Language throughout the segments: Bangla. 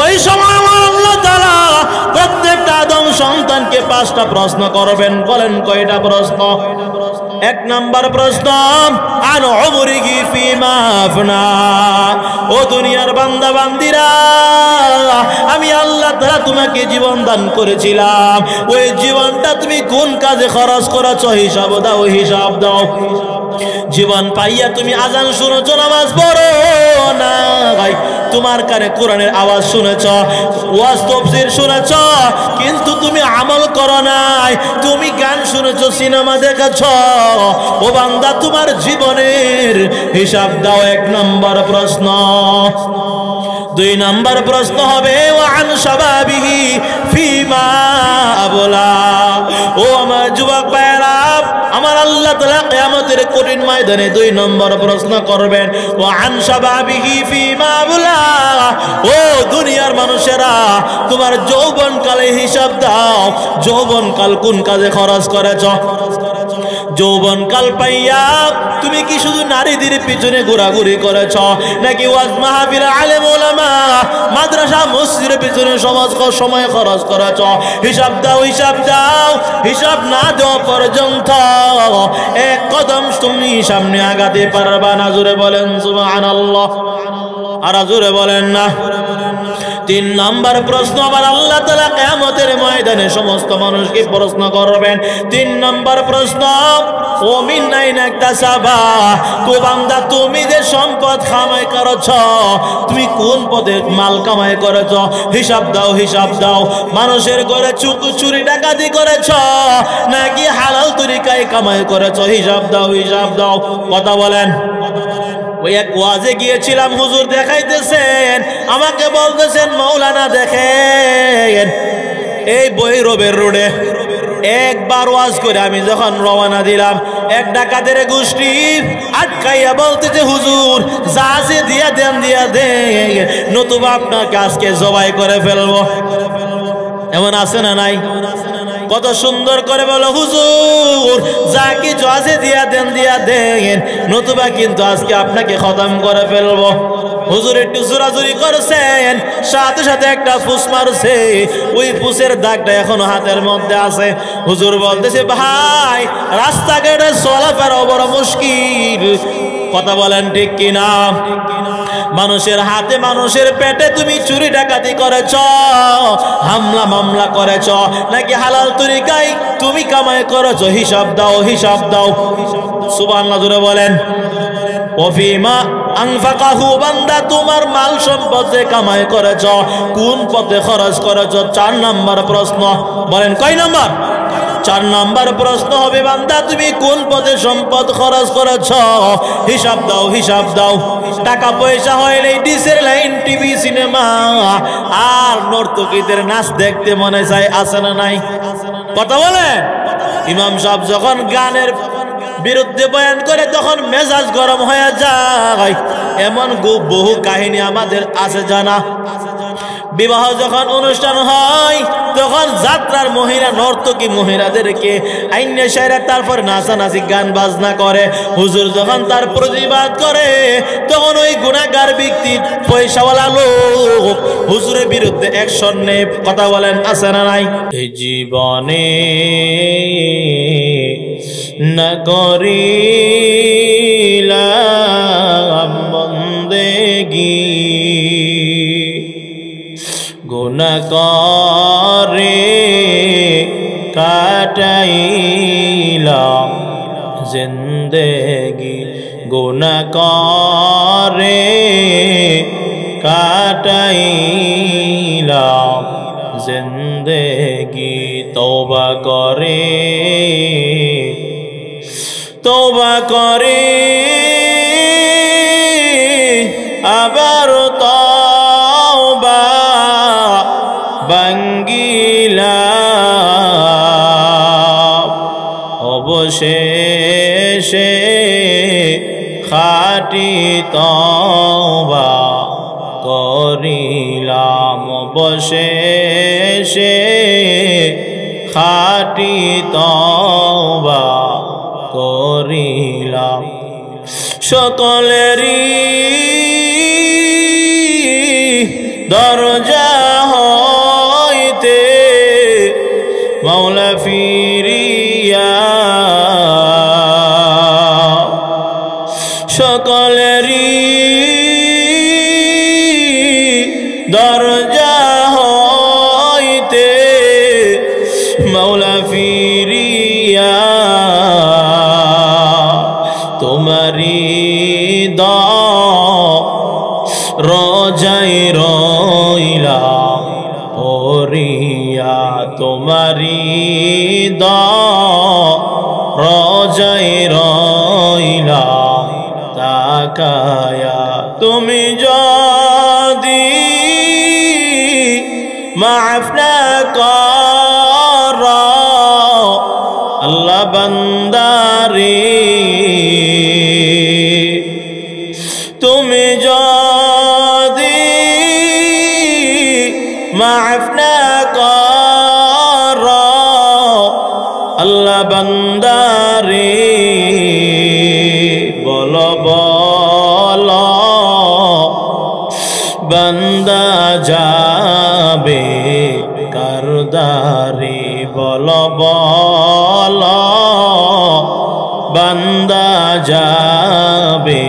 ওই সময় আমার আল্লাহ তাআলা প্রত্যেকটা আদম সন্তানকে 5টা প্রশ্ন করবেন। বলেন কয়টা প্রশ্ন? 1 নাম্বার প্রশ্ন, আন উমরিহি ফিমা আফনা। ও দুনিয়ার বান্দা বান্দিরা, আমি আল্লাহ তাআলা তোমাকে জীবন দান করেছিলাম, ওই জীবনটা তুমি কোন কাজে খরচ করেছো? হিসাব দাও, হিসাব দাও। জীবন পাইয়া তুমি আজান শুনেছো, নামাজ পড়ো না, তোমার কানে কোরআনের আওয়াজ শুনেছ, ওয়াজ তাফসীর শুনেছ, কিন্তু তুমি আমল করো নাই। তুমি গান শুনেছ, সিনেমা দেখেছ। ও বান্দা, তোমার জীবনের হিসাব দাও। 1 নম্বর প্রশ্ন। 2 নম্বর প্রশ্ন হবে, ওয়ান শাবাবিহি ফিমা আবলা। ও আমার যুবক ভাইরা, আমার আল্লাহ তাআলা কিয়ামতের কঠিন ময়দানে 2 নম্বর প্রশ্ন করবেন, ওয়ান শাবাবিহি ফিমা আবলা। ও দুনিয়ার মানুষেরা, তোমার যৌবনকালে হিসাব দাও। যৌবনকাল কোন কাজে খরচ করেছ? যৌবনকাল পাইয়া তুমি কি শুধু নারীদের পিছনে ঘোরাঘুরি করেছ, নাকি ওয়াজ মাহফিল, আলেম ওলামা, মাদ্রাসা মসজিদের পিছনে সময় খরচ করেছ? হিসাব দাও, হিসাব দাও। হিসাব না দেওয়া পর্যন্ত 1 কদম তুমি সামনে আগাতে পারবা না। জোরে বলেন সুবহানাল্লাহ। আর জোরে বলেন না। 3 নম্বর প্রশ্ন, আবার আল্লাহ তাআলা কিয়ামতের ময়দানে সমস্ত মানুষকে প্রশ্ন করবেন। 3 নম্বর প্রশ্ন, ও মিন আইনা ইকতাসাবা। তো বান্দা, তুমি যে সম্পদ কামাই করেছ, তুমি কোন পথে মাল কামাই করেছ? হিসাব দাও, হিসাব দাও। মানুষের ঘরে চুরি ডাকাতি করেছ, নাকি হালাল তরিকায় কামাই করেছ? হিসাব দাও, হিসাব দাও। কথা বলেন। ওই এক ওয়াজে গিয়েছিলাম, হুজুর দেখাইতেছেন, আমাকে বলতেছেন, মাওলানা দেখেন এই ভৈরবের রোডে একবার ওয়াজ করে আমি যখন রওনা দিলাম, এক ডাকাতের গোষ্ঠী আটকাইয়া বলতেছে, হুজুর যা আছে দিয়া দেন, দিয়া দেন, নতুবা আপনাকে আজকে জবাই করে ফেলবো। এমন আছে না নাই? কত সুন্দর করে বলো, হুজুর যা কিছু আছে দিয়া দেন, দিয়া দেন, নতুবা কিন্তু আজকে আপনাকে খতম করে ফেলবো। হুজুর একটু জোরাজুরি করছেন, সাথে সাথে একটা ফুস মারছে, ওই ফুসের দাগটা এখনো হাতের মধ্যে আছে। হুজুর বলতেছে, ভাই রাস্তাঘাটে চলাফেরা বড় মুশকিল। কথা বলেন ঠিক কিনা? মানুষের হাতে, মানুষের পেটে তুমি চুরি ডাকাতি করেছ, হামলা মামলা করেছ, নাকি হালাল তরিকায় তুমি কামাই করেছ? হিসাব দাও, হিসাব দাও। সুবহানাল্লাহ জোরে বলেন। ওফিমা আনফাকাহু। বান্দা, তোমার মাল সম্পদ যে কামাই করেছ, কোন পথে খরচ করেছ? 4 নম্বর প্রশ্ন। বলেন কয় নম্বর? 4 নম্বর প্রশ্ন হবে, বান্দা তুমি কোন পথে সম্পদ খরচ করেছ? হিসাব দাও, হিসাব দাও। টাকা পয়সা হইলে ডিসের লাইন, টিভি, সিনেমা আর নর্তকীদের নাচ দেখতে মনে চায়, আছে না নাই? কথা বলে। ইমাম সাহেব যখন গানের বিরুদ্ধে বয়ান করে, তখন মেজাজ গরম হয়ে যায়। এমন বহু কাহিনী আমাদের আছে জানা। বিবাহ যখন অনুষ্ঠান হয়, তখন যাত্রার মহিলা, নর্তকী মহিলাদেরকে আইনে সাইরা তারপর নাচানাচি, গান বাজনা করে। হুজুর যখন তার প্রতিবাদ করে, তখন ওই গুনাহগার ব্যক্তি, পয়সাওয়ালা লোক হুজুরের বিরুদ্ধে অ্যাকশন নেয়। কথা বলেন, আছে না নাই? এই জীবনে না করিলাম বন্দেগী, গুনাহ করে কাটাইলাম জিন্দেগি, গুনাহ করে কাটাইলাম জিন্দেগি। তওবা করে, তওবা করে আবার তওবা ভাঙ্গিলাম, অবশেষে খাঁটি তওবা করিলাম, অবশেষে খাঁটি তওবা করিলাম। সকলেরই দরজা হইতে মাওলা ফিরিয়া সকলেরই দরজা হইতে মাওলা ফিরিয়া তোমারি রজাই রইলা ওরিয়া তোমারি রজাই রইলা তাকায়া তুমি যদি মাফ না করো আল্লাহ বান্দারে তুমি যদি মাফ না করো আল্লাহ বান্দারে বলো বলো বান্দা যাবে কারদারে বলো বলো বান্দা যাবে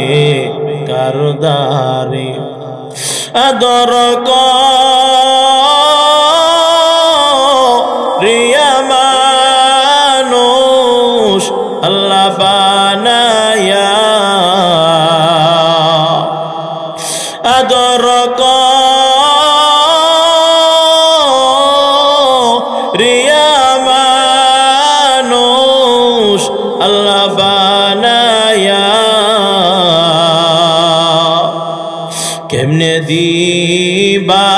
কারদারে আদর রিয়া মানুষ আল্লাহ বানায়া আদর রিয়া মানুষ আল্লাহ বানায়া কেমনে দিবা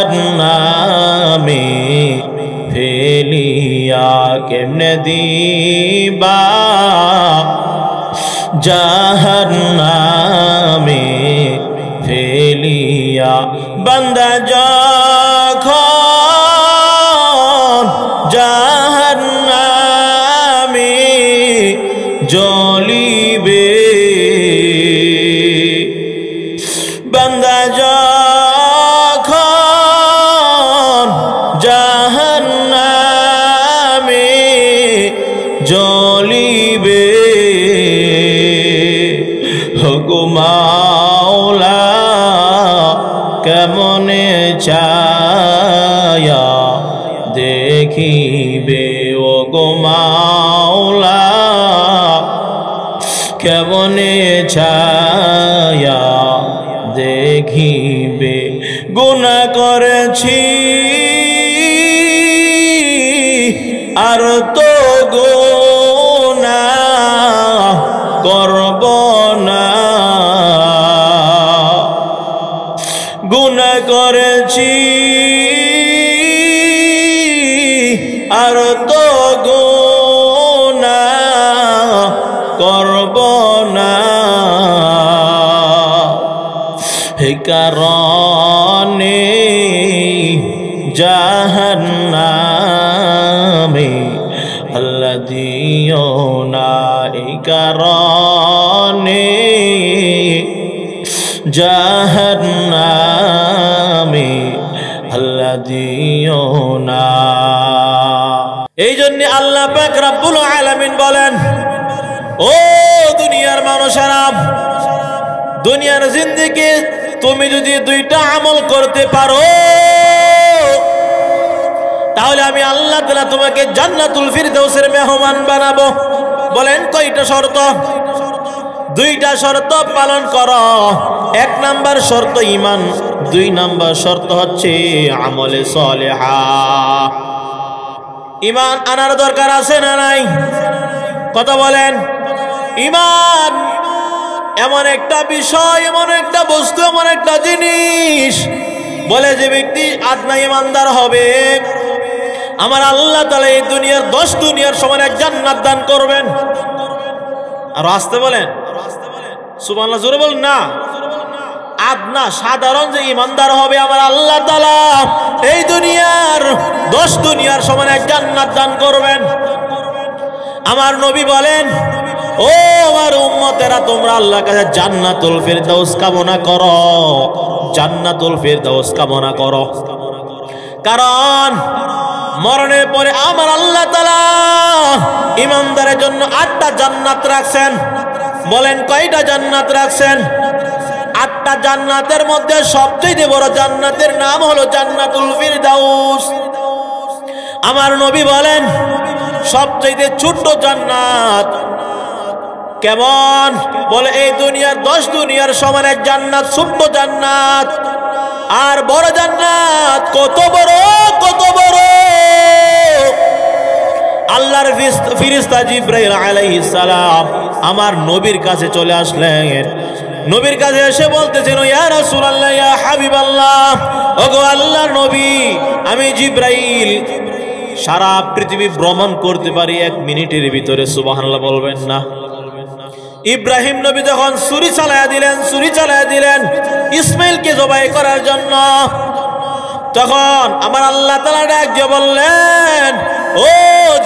জাহান্নামে ফেলিয়া কেমনে দিবা জাহান্নামে ফেলিয়া বান্দা যখন জাহান্নামে জ্বলিবে বান্দা যখন জাহান্নামে জ্বলিবে গো মাওলা কেমনে চায়া দেখিবে ও গো মাওলা কেমনে ছায়া দেখিবে গুনাহ করেছি আর তো গুনাহ করব না গুনাহ করেছি আর তো গুনাহ করব না হে কারণে জাহান্নামে আল্লাহ দিও না এই কারণে জাহান্নামে আল্লাহ দিও না এই জন্য আল্লাহ পাক রব্বুল আলামিন বলেন ও দুনিয়ার মানুষেরা দুনিয়ার জিন্দেগি তুমি যদি দুইটা আমল করতে পারো তাহলে আমি আল্লাহ তাআলা তোমাকে জান্নাতুল ফিরদাউসের মেহমান বানাবো বলেন কয়টা শর্ত দুইটা শর্ত পালন করো এক নাম্বার শর্ত ঈমান দুই নাম্বার শর্ত হচ্ছে আমলে সালেহা ঈমান আনার দরকার আছে না নাই কথা বলেন ঈমান এমন একটা বিষয় এমন একটা বস্তু এমন একটা জিনিস বলে যে ব্যক্তি আদনা ঈমানদার হবে আমার আল্লাহ তাআলা এই দুনিয়ার 10 দুনিয়ার সমান এক জান্নাত দান করবেন আর আসতে বলেন সুবহানাল্লাহ জোরে বলেন না আদনা সাধারণ যে ঈমানদার হবে আমার আল্লাহ তাআলা এই দুনিয়ার 10 দুনিয়ার সমান এক জান্নাত দান করবেন আমার নবী বলেন ও আমার উম্মতেরা, তোমরা আল্লাহর কাছে জান্নাতুল ফিরদাউস কামনা করো, জান্নাতুল ফিরদাউস কামনা করো। কারণ মরণের পরে আমার আল্লাহ তাআলা ঈমানদারের জন্য 8টা জান্নাত রাখছেন। বলেন কয়টা জান্নাত রাখছেন? 8টা জান্নাতের মধ্যে সবচেয়ে বড় জান্নাতের নাম হলো জান্নাতুল ফিরদাউস। আমার নবী বলেন সবচেয়ে ছোট্ট জান্নাত কেমন? বলে এই দুনিয়ার 10 দুনিয়ার সমানের জান্নাত ছোট্ট জান্নাত। আর বড় জান্নাত কত বড়, কত বড়! আল্লাহর ফেরেশতা জিবরাইল আলাইহিস সালাম আমার নবীর কাছে চলে আসলেন। নবীর কাছে এসে বলতেছেন, ইয়া রাসূলুল্লাহ, ইয়া হাবিবাল্লাহ, ওগো আল্লাহর নবী, আমি জিবরাইল সারা পৃথিবী ভ্রমণ করতে পারি 1 মিনিটের ভিতরে। সুবহানাল্লাহ বলবেন না? ইব্রাহিম নবী যখন ছুরি চালায়া দিলেন ইসমাইলকে জবাই করার জন্য, তখন আমার আল্লাহ তাআলা ডাক দিয়ে বললেন, ও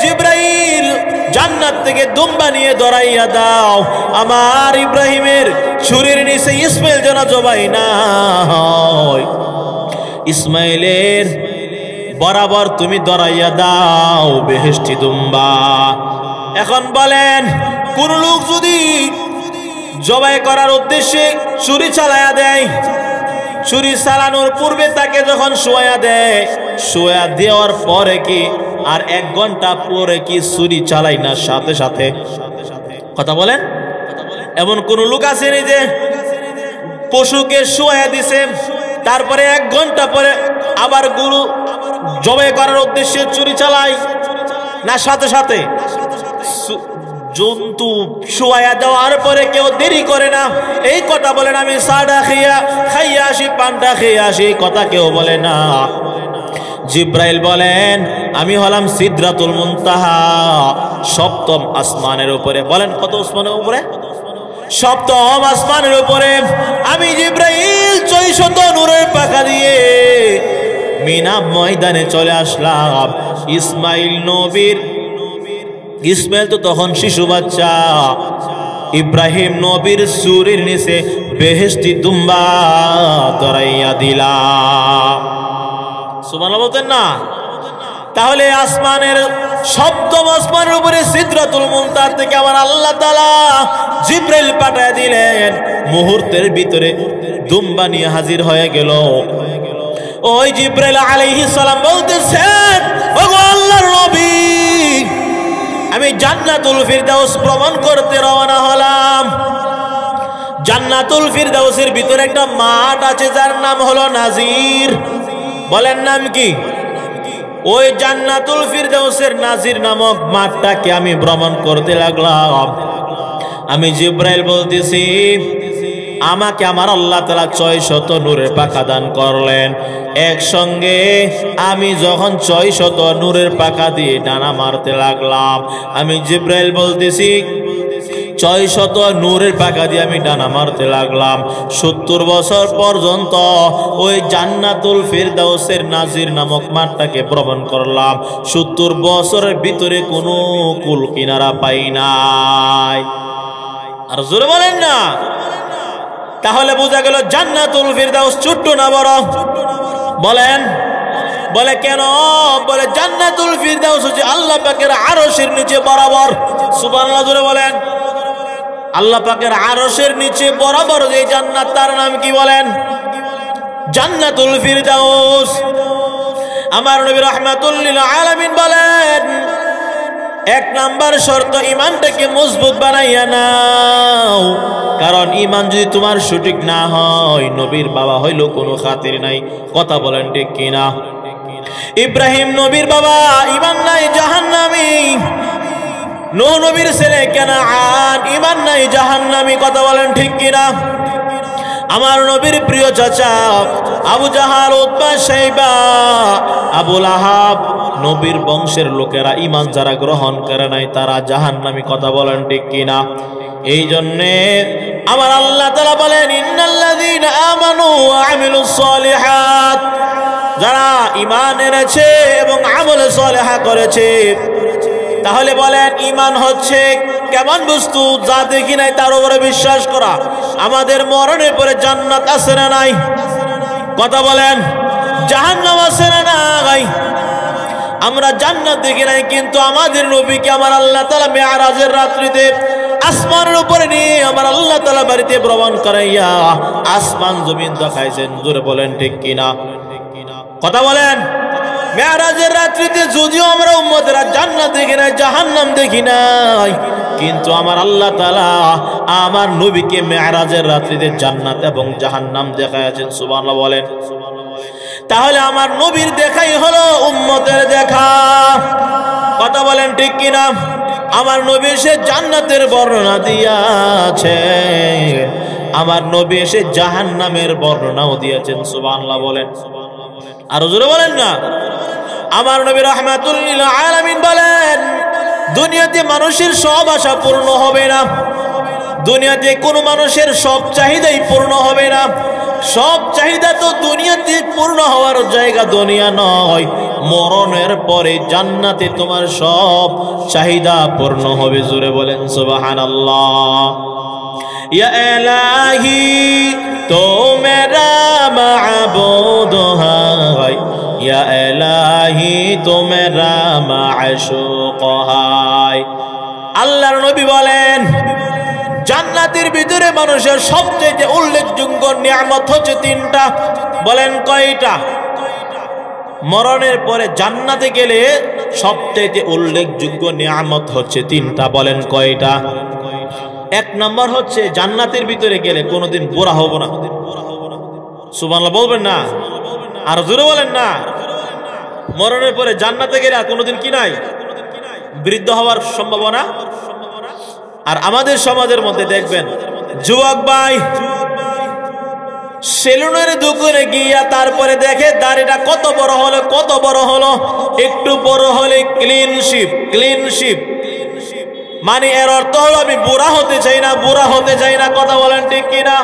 জিবরাইল, জান্নাত থেকে দুম্বা নিয়ে দরাইয়া দাও, আমার ইব্রাহিমের ছুরির নিচে ইসমাইল যেন জবাই না হয়। ইসমাইলের বরাবর তুমি দরাইয়া দাও বেহেশতি দুম্বা। এখন বলেন, কোন লোক যদি জবাই করার উদ্দেশ্যে ছুরি চালায়া দেয়, ছুরি চালানোর পূর্বে তাকে যখন শোয়া দেয়, শোয়া দেওয়ার পরে কি আর 1 ঘন্টা পরে কি ছুরি চালাই না সাথে সাথে? কথা বলেন। এমন কোন লোক আছে না যে পশুকে শোয়া দিছে, তারপরে 1 ঘন্টা পরে আবার গরু জবাই করার উদ্দেশ্যে ছুরি চালায় না সাথে সাথে? জন্তু শোয়া দেওয়ার পরে কেউ দেরি করে না। এই কথা বলেন, আমি সাডা খাইয়া আসি, পান্ডা খেয়ে আসি, কথা কেউ বলে না। জিব্রাইল বলেন, আমি হলাম সিদরাতুল মুনতাহা, 7ম আসমানের উপরে। বলেন কত আসমানের উপরে? 7ম আসমানের উপরে আমি জিব্রাইল 600 নূরের পাখা দিয়ে মিনাব ময়দানে চলে আসলাম। ইসমাইল তো তখন শিশু বাচ্চা। ইব্রাহিম নবীর ছুরির নিচে বেহেশতি দুম্বা দরাইয়া দিলাম। সুবহানাল্লাহ বলতেন না? তাহলে আসমানের 7ম আসমানের উপরে সিদরাতুল মুনতাহা থেকে আমার আল্লাহ তাআলা জিবরাইল পাঠিয়ে দিলেন, মুহূর্তের ভিতরে দুম্বা নিয়ে হাজির হয়ে গেল। ওই জিবরাইল আলাইহিস সালাম বলতেছেন, ওগো আল্লাহর নবী, আমি জান্নাতুল ফিরদাউস ভ্রমণ করতে রওনা হলাম। জান্নাতুল ফিরদাউসের ভিতরে একটা মাঠ আছে যার নাম হলো নাজির। বলেন নাম কি? ওই জান্নাতুল ফিরদাউসের নাজির নামক মাঠটাকে আমি ভ্রমণ করতে লাগলাম। আমি জিবরাইল বলতেছি, আমাকে আমার আল্লাহ তাআলা 600 নূরের পাখা দান করলেন। একসঙ্গে আমি যখন 600 নূরের পাখা দিয়ে ডানা মারতে লাগলাম, আমি জিবরাইল বলতেছি 600 নূরের পাখা দিয়ে আমি ডানা মারতে লাগলাম। 70 বছর পর্যন্ত ওই জান্নাতুল ফিরদাউসের নাজির নামক মাঠটাকে ভ্রমণ করলাম। 70 বছরের ভিতরে কোনো কুল কিনারা পাই নাই। আর জোরে বলেন না? তাহলে বোঝা গেল জান্নাতুল ফিরদাউস ছোট্ট না বড়? বলেন। বলে কেন? বলে জান্নাতুল ফিরদাউস হচ্ছে আল্লাহ পাকের আরশের নিচে বরাবর। সুবহানাল্লাহ জোরে বলেন। আল্লাহ পাকের আরশের নিচে বরাবর যে জান্নাত, তার নাম কি বলেন? জান্নাতুল ফিরদাউস। আমার নবী রাহমাতুল লিল আলামিন বলেন, 1 নাম্বার শর্ত, ঈমানটাকে মজবুত বানাইয়া নাও। কারণ ঈমান যদি তোমার সঠিক না হয়, নবীর বাবা হইলো কোনো খাতির নাই। কথা বলেন ঠিক কিনা? ইব্রাহিম নবীর বাবা ঈমান নাই, জাহান্নামী। নূহ নবীর ছেলে কানান ঈমান নাই, জাহান্নামী। কথা বলেন ঠিক কিনা? আমার নবীর প্রিয় চাচা আবু জাহাল, উতবা, শাইবা, আবু লাহাব, নবীর বংশের লোকেরা ঈমান যারা গ্রহণ করে নাই তারা জাহান্নামী। কথা বলেন ঠিক কিনা? এই জন্যে আমার আল্লাহ তাআলা বলেন, ইন্নাল্লাযীনা আমানু ওয়া আমিলুস সালিহাত, যারা ঈমান এনেছে এবং আমল সালেহা করেছে। তাহলে বলেন ঈমান হচ্ছে কেমন বস্তু যা দেখি নাই তার উপরে বিশ্বাস করা। আমাদের মরণের পরে জান্নাত আছে না নাই? কথা বলেন। জাহান্নাম আছে না নাই? আমরা জান্নাত দেখি নাই, কিন্তু আমাদের নবীকে আমার আল্লাহ তাআলা মেরাজের রাত্রিতে আসমানের উপরে নিয়ে আমার আল্লাহ তাআলা বাড়িতে ভ্রমণ করাইয়া আসমান জমিন দেখাইছেন। জোরে বলেন ঠিক কিনা? কথা বলেন। মেরাজের রাত্রিতে যদিও আমরা উম্মতেরা জান্নাত দেখি নাই, জাহান্নাম দেখি নাই, কিন্তু আমার আল্লাহ তাআলা আমার নবীকে মেরাজের রাত্রিতে জান্নাত এবং জাহান্নাম দেখাইছেন। সুবহানাল্লাহ বলেন। তাহলে আমার নবীর দেখাই হলো উম্মতের দেখা। কথা বলেন ঠিক কিনা? আমার নবী এসে জান্নাতের বর্ণনা দিয়েছে, আমার নবী এসে জাহান্নামের বর্ণনাও দিয়েছেন। সুবহানাল্লাহ বলেন। আর জোরে বলেন না। আমার নবী রাহমাতুল লিল আলামিন বলেন, দুনিয়াতে মানুষের সব আশা পূর্ণ হবে না, দুনিয়াতে কোনো মানুষের সব চাহিদাই পূর্ণ হবে না। সব চাহিদা তো দুনিয়াতে পূর্ণ হওয়ার জায়গা দুনিয়া নয়, মরণের পরে জান্নাতে তোমার সব চাহিদা পূর্ণ হবে। জোরে বলেন সুবহানাল্লাহ। ইয়া ইলাহি তো মেরা মাবুদ হায়, ইয়া ইলাহি তো মেরা মাশুক হায়। আল্লাহর নবী বলেন, জান্নাতের ভিতরে মানুষের সবচেয়ে উল্লেখযোগ্য নিয়ামত হচ্ছে তিনটা। বলেন কয়টা? মরণের পরে জান্নাতে গেলে সবচেয়ে উল্লেখযোগ্য নিয়ামত হচ্ছে তিনটা। বলেন কয়টা? এক নম্বর হচ্ছে জান্নাতের ভিতরে গেলে কোনোদিন বুড়া হব না। সুবহানাল্লাহ বলবেন না? আর জোরে বলেন না। মরণের পরে জান্নাতে গেলে আর কোনোদিন কি নাই? বৃদ্ধ হওয়ার সম্ভাবনা। আর আমাদের সমাজের মধ্যে দেখবেন যুবক ভাই সেলুনের দোকানে গিয়া তারপরে দেখে দাড়িটা কত বড় হলো, কত বড় হলো, একটু বড় হলে ক্লিন শিপ, ক্লিন শিপ। মানে এর অর্থ হলো আমি বুড়া হতে চাই না, বুড়া হতে চাই না। কথা বলেন ঠিক কিনা?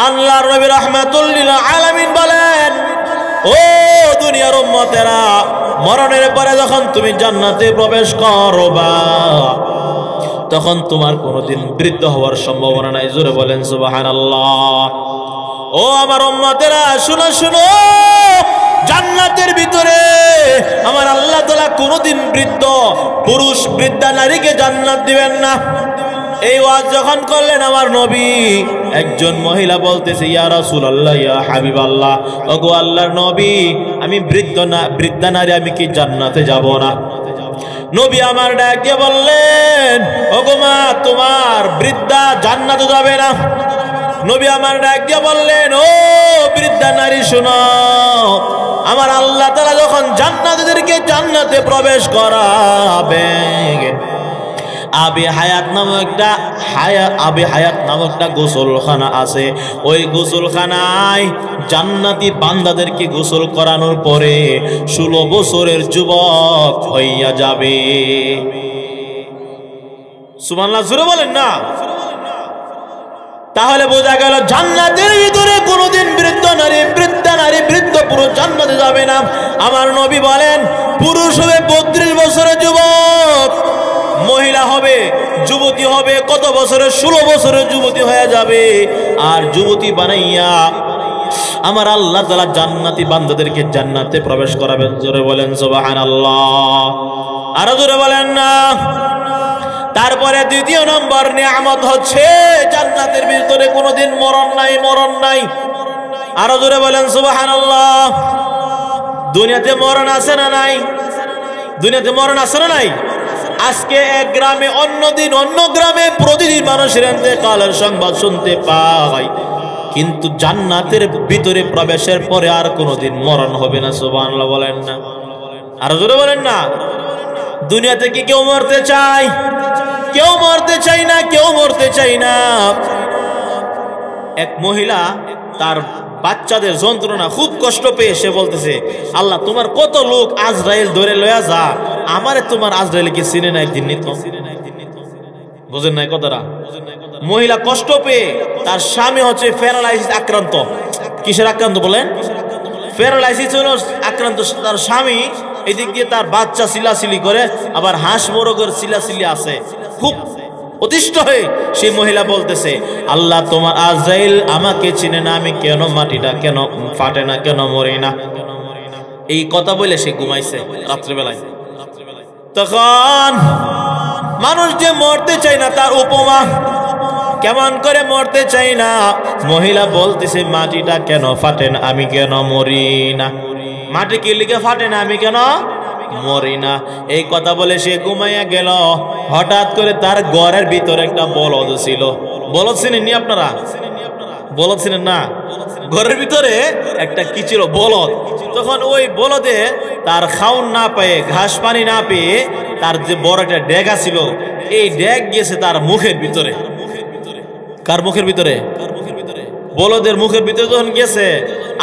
আল্লাহর নবী রাহমাতুল লিল আলামিন বলেন, ও দুনিয়ার উম্মতেরা, মরণের পরে যখন তুমি জান্নাতে প্রবেশ করবা তখন তোমার কোনোদিন বৃদ্ধ হওয়ার সম্ভাবনা নাই। জোরে বলেন সুবহানাল্লাহ। ও আমার উম্মতেরা, শুনো শুনো, জান্নাতের ভিতরে আমার আল্লাহ তাআলা কোনোদিন বৃদ্ধ পুরুষ বৃদ্ধা নারীকে জান্নাত দিবেন না। এই ওয়াজ যখন করলেন আমার নবী, একজন মহিলা বলতেছে, ইয়া রাসূলুল্লাহ, ইয়া হাবিবাল্লাহ, ওগো আল্লাহর নবী, আমি বৃদ্ধা নারী, আমি কি জান্নাতে যাব না? নবী আমার ডাক দিয়ে বললেন, ওগো মা, তোমার বৃদ্ধা জান্নাতে যাবে না। নবী আমার ডাক দিয়ে বললেন, ও বৃদ্ধা নারী শোনো, আমার আল্লাহ তাআলা যখন জান্নাতীদেরকে জান্নাতে প্রবেশ করাবে, আবি হায়াত নামক একটা গোসলখানা আছে। ওই গোসলখানায় জান্নাতি বান্দাদেরকে গোসল করানোর পরে 16 বছরের যুবক হইয়া যাবে। সুবহানাল্লাহ, জোরে বলেন না। তাহলে বোঝা গেল জান্নাতের ভিতরে কোনোদিন বৃদ্ধা নারী বৃদ্ধ পুরুষ জান্নাতে যাবে না। আমার নবী বলেন, পুরুষ হবে 32 বছরের যুবক, মহিলা হবে যুবতী হবে কত বছরের? 16 বছরের যুবতী হয়ে যাবে। আর যুবতী বানাইয়া আমার আল্লাহ তাআলা জান্নাতি বান্দাদেরকে জান্নাতে প্রবেশ করাবেন। জোরে বলেন সুবহানাল্লাহ। আরো জোরে বলেন না। তারপরে দ্বিতীয় নম্বর নিয়ামত হচ্ছে জান্নাতের ভিতরে কোনোদিন মরণ নাই, মরণ নাই। আরো জোরে বলেন সুবহানাল্লাহ। দুনিয়াতে মরণ আছে না নাই? দুনিয়াতে মরণ আছে না নাই? আজকে এক গ্রামে অন্যদিন অন্য গ্রামে প্রতিদিন মানুষের ইন্তেকালের সংবাদ শুনতে পাই, কিন্তু জান্নাতের ভিতরে প্রবেশের পরে আর কোনোদিন মরণ হবে না। সুবহানাল্লাহ বলেন না। আর জোরে বলেন না। দুনিয়াতে কি কেউ মরতে চায়? কেউ মরতে চাই না, কেউ মরতে চাই না। এক মহিলা তার বাচ্চাদের যন্ত্রণা খুব কষ্ট পেয়ে সে বলতেছে, আল্লাহ তোমার কত লোক আজরাইল ধরে লয়া যা, আমারে তোমার আজরাইল কি চিনে না একদিন নিত? বুঝেন নাই কথাটা? মহিলা কষ্ট পেয়ে, তার স্বামী হচ্ছে প্যারালাইসিস আক্রান্ত। কিসের আক্রান্ত বলেন? প্যারালাইসিস হলো আক্রান্ত তার স্বামী। এদিক দিয়ে তার বাচ্চা সিলাসিলি করে, আবার হাঁস মোরগের সিলাসিলি আছে। খুব অতিষ্ঠ হয়ে সেই মহিলা বলতেছে, আল্লাহ তোমার আজরাইল আমাকে চিনে না, আমি কেন মাটিটা কেন ফাটে না, কেন মরি না? এই কথা বলে সে ঘুমাইছে রাত্রিবেলায়। তখন মানুষ যে মরতে চায় না তার উপমা, কেমন করে মরতে চাই না, মহিলা বলতেছে মাটিটা কেন ফাটে না, আমি কেন মরি না? মাটি কি লিখে ফাটে না, আমি কেন মরি না? এই কথা বলে সে ঘুমাইয়া গেল। হঠাৎ করে তার ঘরের ভিতরে একটা বলদ ছিল। বলদ চিনেননি আপনারা? বলদ চিনেন না? ঘরের ভিতরে একটা কি ছিল? বলদ। তখন ওই বলদে তার খাউন না পেয়ে, ঘাস পানি না পেয়ে, তার যে বড় একটা ডেগা ছিল, এই ডেগ গিয়েছে তার মুখের ভিতরে। কার মুখের ভিতরে? বলদের মুখের ভিতরে যখন গেছে,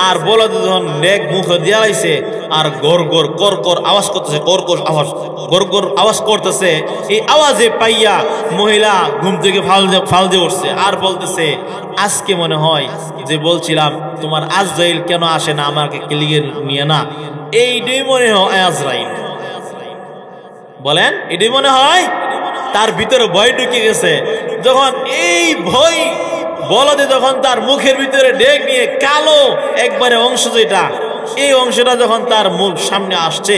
আর বলদ যখন ডেগ মুখে দিয়া লাইছে, আর গর গর কর কর আওয়াজ করতেছে, কর কর আওয়াজ, গর গর আওয়াজ করতেছে। এই আওয়াজে পাইয়া মহিলা ঘুম থেকে ফাল দিয়ে উঠছে, আর বলতেছে আজকে মনে হয় যে বলছিলাম তোমার আজরাইল কেন আসে না, আমাকে ক্লিয়ার নিয়ে না, এইটাই মনে হয় আজরাইল। বলেন, এটাই মনে হয়। তার ভিতরে ভয় ঢুকে গেছে। যখন এই ভয় বলদে যখন তার মুখের ভিতরে ডেক নিয়ে কালো একবারে অংশ, যেটা এই অংশটা যখন তার মুখ সামনে আসছে,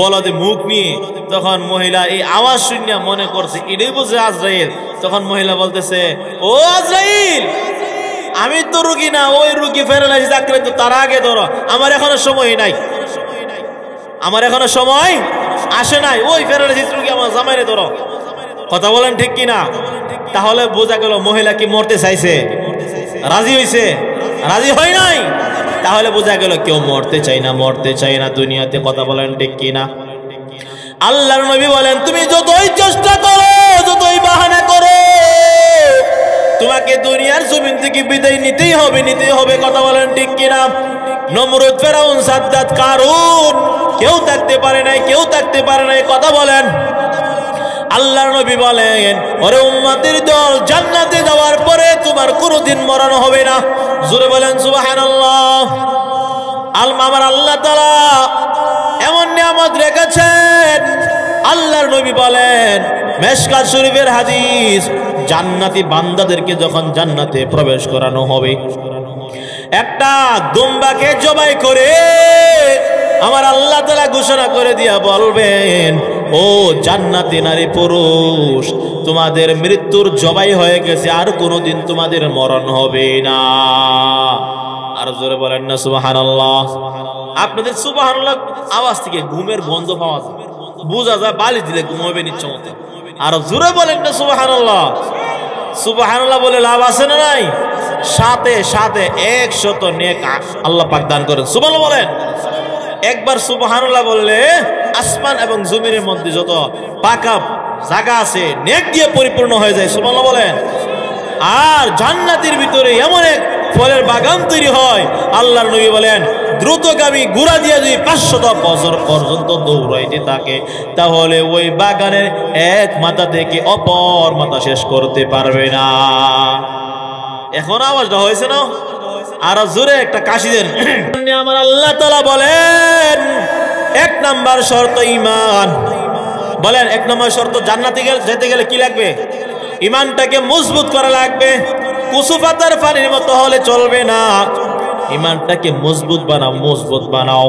বলদে মুখ নিয়ে, তখন মহিলা এই আওয়াজ শুনে মনে করছে এটাই বুঝে আজরাইল। তখন মহিলা বলতেছে, ও আজরাইল, আমি তো রুগী না, ওই রুগী প্যারালাইসিস আক্রান্ত, তার আগে ধরো, আমার এখনো সময় নাই, আমার এখনো সময় আসে নাই, ওই প্যারালাইসিস রুগী আমার জামাইরে ধরো। কথা বলেন ঠিক কিনা? তাহলে বোঝা গেল মহিলা কি মরতে চাইছে? রাজি হইছে? রাজি হয় নাই। তাহলে বোঝা গেল কেউ মরতে চাই না, মরতে চাই না দুনিয়াতে। কথা বলেন ঠিক কিনা? আল্লাহর নবী বলেন, তুমি যতই চেষ্টা করো, যতই বাহানা করো, তোমাকে দুনিয়ার জমিন থেকে বিদায় নিতেই হবে, নিতেই হবে। কথা বলেন ঠিক কিনা? নমরুদ, ফেরাউন, সাদ্দাত, কারুন কেউ থাকতে পারে নাই, কেউ থাকতে পারে নাই। কথা বলেন। আল্লাহর নবী বলেন, ওরে উম্মতের দল, জান্নাতে যাওয়ার পরে তোমার কোনোদিন মরণ হবে না। জোরে বলেন সুবহানাল্লাহ। আমার আল্লাহ তাআলা এমন নিয়ামত রেখেছেন। আল্লাহর নবী বলেন, মিশকাত শরীফের হাদিস, জান্নাতি বান্দাদেরকে যখন জান্নাতে প্রবেশ করানো হবে, একটা দুম্বাকে জবাই করে আমার আল্লাহ তাআলা ঘোষণা করে দিয়া বলবেন, ও জান্নাতি নারী পুরুষ, তোমাদের মৃত্যুর জবাই হয়ে গেছে, আর কোনোদিন তোমাদের মরণ হবে না। আর জোরে বলেন না সুবহানাল্লাহ। আপনাদের সুবহানাল্লাহ আওয়াজ থেকে ঘুমের গন্ধ পাওয়া যায়, বোঝা যায় বালিশ দিলে ঘুমাবে নিচ্ছে মতো। আর জোরে বলেন না সুবহানাল্লাহ। সুবহানাল্লাহ বলে লাভ আছে না নাই? সাথে সাথে 100 নেক আল্লাহ পাক দান করেন। সুবহানাল্লাহ বলেন। একবার সুবহানাল্লাহ বললে আসমান এবং জমিনের মধ্যে যত পাকা জায়গা আছে নেক দিয়ে পরিপূর্ণ হয়ে যায়। সুবহানাল্লাহ বলেন। আর জান্নাতের ভিতরে এমন এক ফলের বাগান তৈরি হয়, আল্লাহর নবী বলেন, দ্রুতগামী ঘোড়া দিয়ে যদি 500 বছর পর্যন্ত দৌড়াইতে থাকে, তাহলে ওই বাগানের এক মাথা থেকে অপর মাথা শেষ করতে পারবে না। এখন আওয়াজটা হয়েছে না? আর জোরে একটা কাশি দেন। আমার আল্লাহ তাআলা বলেন, 1 নাম্বার শর্ত ঈমান। বলেন, 1 নাম্বার শর্ত জান্নাতে যেতে গেলে কি লাগবে? ঈমানটাকে মজবুত করা লাগবে। কুসু পাতার পানির মতো হলে চলবে না, ঈমানটাকে মজবুত বানাও, মজবুত বানাও।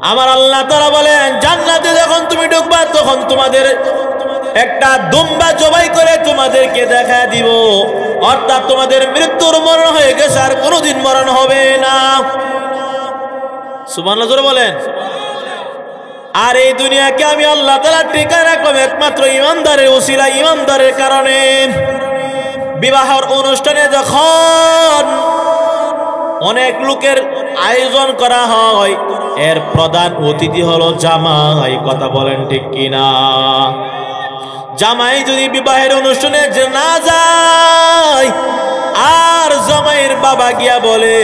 আমার আল্লাহ তাআলা বলেন, জান্নাতে যখন তুমি ঢুকবা, তখন তোমাদের একটা দুম্বা জবাই করে তোমাদেরকে দেখা দিব, অর্থাৎ তোমাদের মৃত্যুর মরণ হয়ে গেছে, আর কোনোদিন মরণ হবে না। সুবহানাল্লাহ জোরে বলেন। আর এই দুনিয়াকে আমি আল্লাহ তাআলা টিকায় রাখলাম একমাত্র ঈমানদারের ওসিলা, ঈমানদারের কারণে। বিবাহের অনুষ্ঠানে যখন অনেক লোকের আয়োজন করা হয়, এর প্রধান অতিথি হলো জামাই। কথা বলেন ঠিক কিনা? জামাই যদি বিবাহের অনুষ্ঠানে না যায়, আর জামাইয়ের বাবা গিয়া বলে,